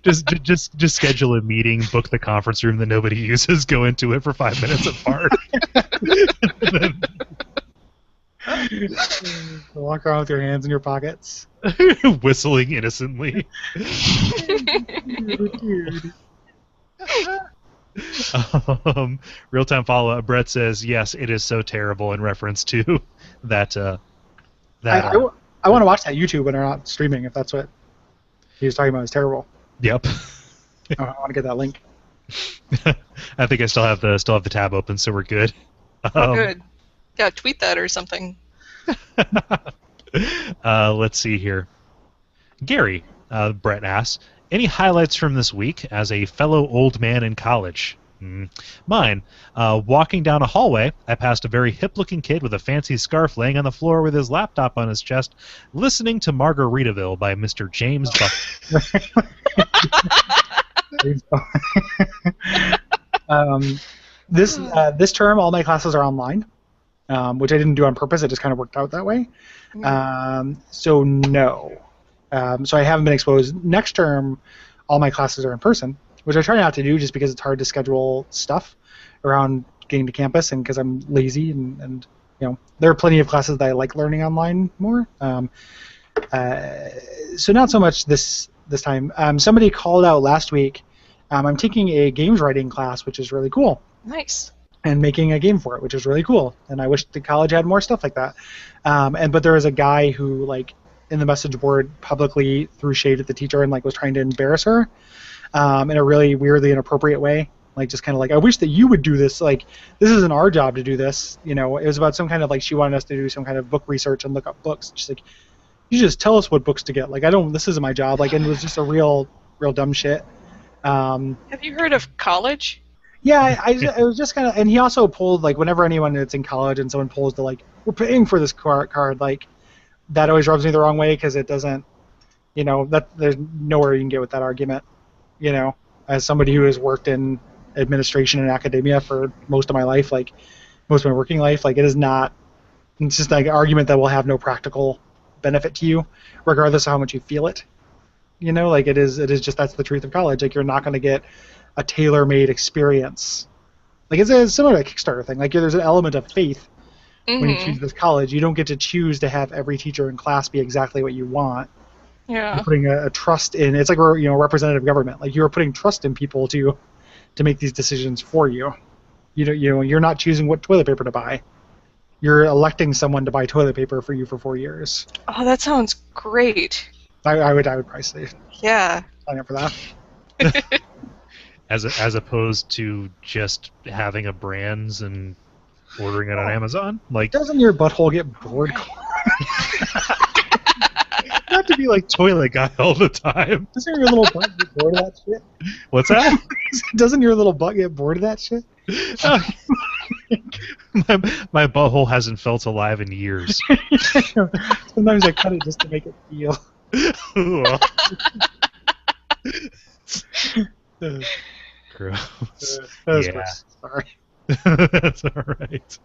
Just schedule a meeting, book the conference room that nobody uses, go into it for 5 minutes apart. Walk around with your hands in your pockets. Whistling innocently. Real-time follow-up. Brett says, yes, it is so terrible in reference to that... I want to watch that YouTube when they're not streaming, if that's what he was talking about is terrible. Yep. I want to get that link. I think I still have the tab open, so we're good. Good. Yeah, tweet that or something. Let's see here. Gary, Brett asks, any highlights from this week as a fellow old man in college? Mine. Walking down a hallway, I passed a very hip-looking kid with a fancy scarf laying on the floor with his laptop on his chest, listening to Margaritaville by Mr. James Buck. This term, all my classes are online, which I didn't do on purpose. It just kind of worked out that way. So no. So I haven't been exposed. Next term, all my classes are in person, which I try not to do just because it's hard to schedule stuff around getting to campus and because I'm lazy and there are plenty of classes that I like learning online more. So not so much this time. Somebody called out last week. I'm taking a games writing class, which is really cool. Nice. And making a game for it, which is really cool. And I wish the college had more stuff like that. But there was a guy who, like, in the message board publicly threw shade at the teacher and, like, was trying to embarrass her in a really weirdly inappropriate way. Like, just kind of like, I wish that you would do this. Like, this isn't our job to do this. It was about some kind of, like, she wanted us to do some kind of book research and look up books. She's like, you just tell us what books to get. Like, this isn't my job. Like, and it was just a real dumb shit. Have you heard of college? Yeah, I was just kind of, and he also pulled, like, whenever anyone that's in college and someone pulls the, like, we're paying for this card, like, that always rubs me the wrong way because it doesn't, that there's nowhere you can get with that argument, as somebody who has worked in administration and academia for most of my life, like, most of my working life, like, it's just like an argument that will have no practical benefit to you, regardless of how much you feel it, like, it is just, that's the truth of college, like, you're not going to get a tailor-made experience. Like, it's similar to a Kickstarter thing. Like, there's an element of faith when you choose this college. You don't get to choose to have every teacher in class be exactly what you want. Yeah. You're putting a trust in. It's like representative government. Like, you're putting trust in people to make these decisions for you. You're not choosing what toilet paper to buy. You're electing someone to buy toilet paper for you for 4 years. Oh, that sounds great. I would probably say Yeah. sign up for that. As opposed to just having a brands and ordering it on Amazon. Like, doesn't your butthole get bored? Not to be like toilet guy all the time. Doesn't your little butt get bored of that shit? What's that? Doesn't your little butt get bored of that shit? My butthole hasn't felt alive in years. Sometimes I cut it just to make it feel. Gross. That gross. Sorry. That's all right.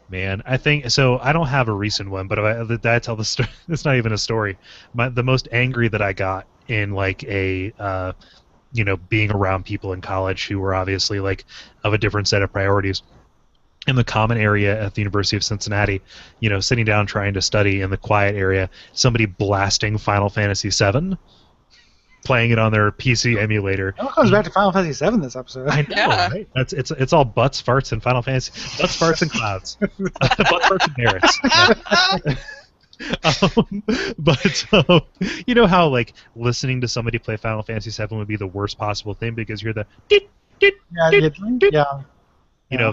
Man, I think so. I don't have a recent one, but did I tell the story? It's not even a story. The most angry that I got in like a being around people in college who were obviously like of a different set of priorities. In the common area at the University of Cincinnati, sitting down trying to study in the quiet area, somebody blasting Final Fantasy VII, playing it on their PC emulator. It all comes back to Final Fantasy VII this episode. I know, right? It's all butts, farts, and Final Fantasy. Butts, farts, and clouds. Butts, farts, and merits. But you know how like listening to somebody play Final Fantasy VII would be the worst possible thing because you're the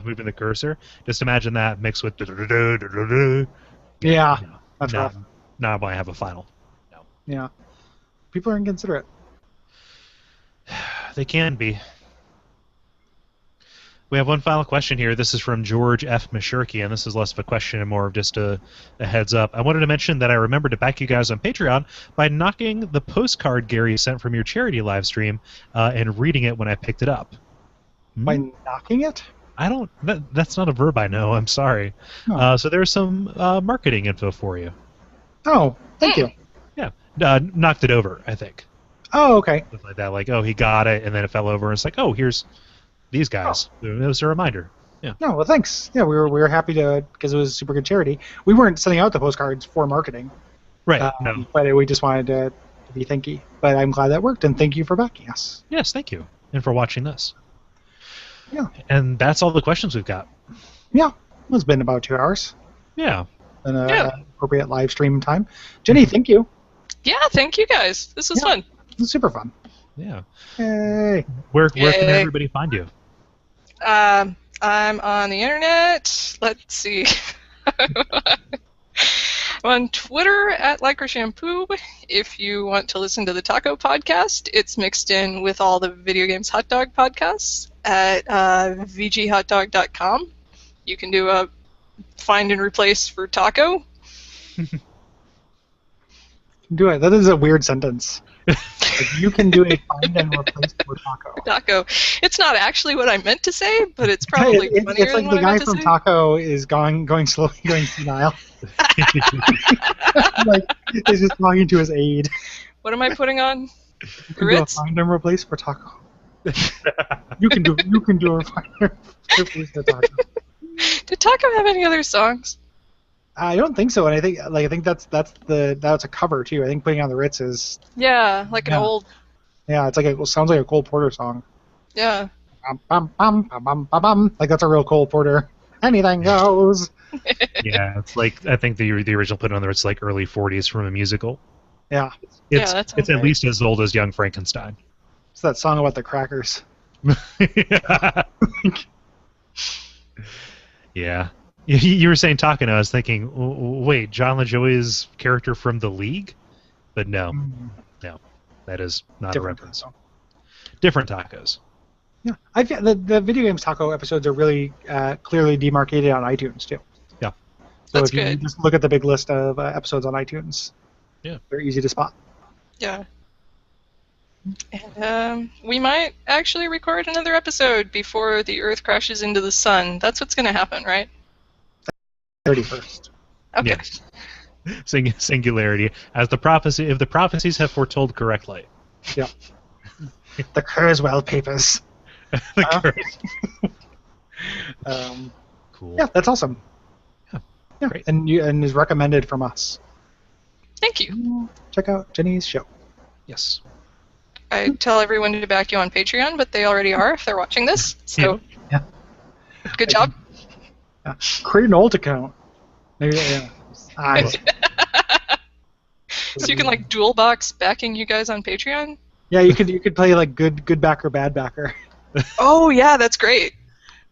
moving the cursor. Just imagine that mixed with yeah, that's rough. Not when I have a final. No. Yeah, people are inconsiderate. They can be. We have one final question here. This is from George F. Mashurky, and this is less of a question and more of just a heads up. I wanted to mention that I remembered to back you guys on Patreon by knocking the postcard Gary sent from your charity live stream and reading it when I picked it up. By knocking it? That's not a verb I know. I'm sorry. Oh. So there's some marketing info for you. Oh, thank you. Yeah. Knocked it over, I think. Oh, okay. Stuff like that. Like, oh, he got it, and then it fell over, and it's like, oh, here's these guys. Oh. It was a reminder. Yeah. No, well, thanks. Yeah, we were happy to, because it was super good charity. We weren't sending out the postcards for marketing. Right. No. But we just wanted to be thanky. But I'm glad that worked, and thank you for backing us. Yes, thank you. And for watching this. Yeah. And that's all the questions we've got. Yeah. It's been about 2 hours. Yeah. And appropriate live stream time. Jenny, thank you. Yeah, thank you guys. This was fun. It was super fun. Yeah. Yay. Where can everybody find you? I'm on the internet. Let's see. I'm on Twitter at Lycra Shampoo. If you want to listen to the Taco podcast, it's mixed in with all the Video Games Hot Dog podcasts at vghotdog.com. You can do a find and replace for taco. Do it. That is a weird sentence. Like, you can do a find and replace for taco. Taco. It's not actually what I meant to say, but it's probably funnier It's like than the what I guy meant to from say. Taco is going slowly, going senile. Like, he's just talking to his aide. What am I putting on? You can do a Ritz? find and replace for taco. You can do a find and replace for taco. Did Taco have any other songs? I don't think so, and I think that's a cover too. I think Putting on the Ritz is Yeah, like an Yeah. old. it's like it sounds like a Cole Porter song. Yeah. Bum, bum, bum, bum, bum, bum, bum. Like that's a real Cole Porter. Anything goes. Yeah, it's like I think the original Put on the Ritz like early '40s from a musical. Yeah, It's that sounds it's at right. least as old as Young Frankenstein. it's that song about the crackers. Yeah. You were saying Taco, and I was thinking, wait, John LaJoie's character from The League? But no, that is not a Different reference. taco. Different tacos. Yeah, the video games taco episodes are really clearly demarcated on iTunes too. Yeah. So That's if you good. just look at the big list of episodes on iTunes, Yeah. they're easy to spot. Yeah. And we might actually record another episode before the Earth crashes into the sun. That's what's going to happen, right? 31st. Okay. Yes. Singularity, if the prophecies have foretold correctly. Yeah. The Kurzweil papers. Cool. Yeah, that's awesome. Yeah, Great. and is recommended from us. Thank you. Check out Jenny's show. Yes. I tell everyone to back you on Patreon, but they already are if they're watching this. So, Yeah. good job. Yeah. Create an alt account. Maybe, yeah. So you can like dual box backing you guys on Patreon. Yeah, you could play like good backer, bad backer. Oh yeah, that's great.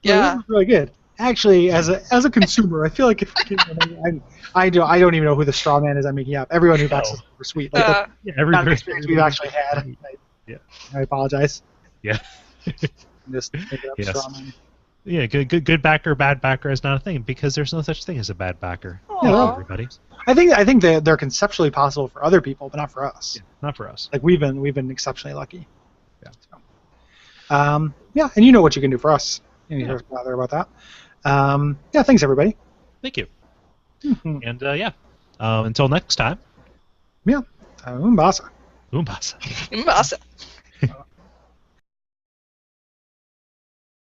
Yeah. This is really good. Actually, as a consumer, I feel like if I don't even know who the straw man is I'm making up. Everyone who backs is super sweet. Like that's Yeah, not an experience we've actually had. Yeah. I apologize. Yeah. Just make it up Yes. straw man. Yeah, good backer, bad backer is not a thing because there's no such thing as a bad backer. Aw. Everybody. I think they're conceptually possible for other people, but not for us. Yeah, not for us. Like we've been exceptionally lucky. Yeah. So, yeah, and you know what you can do for us. You need to bother about that. Yeah, thanks everybody. Thank you. Mhm. And until next time. Yeah, Umbasa. Umbasa. Mbasa.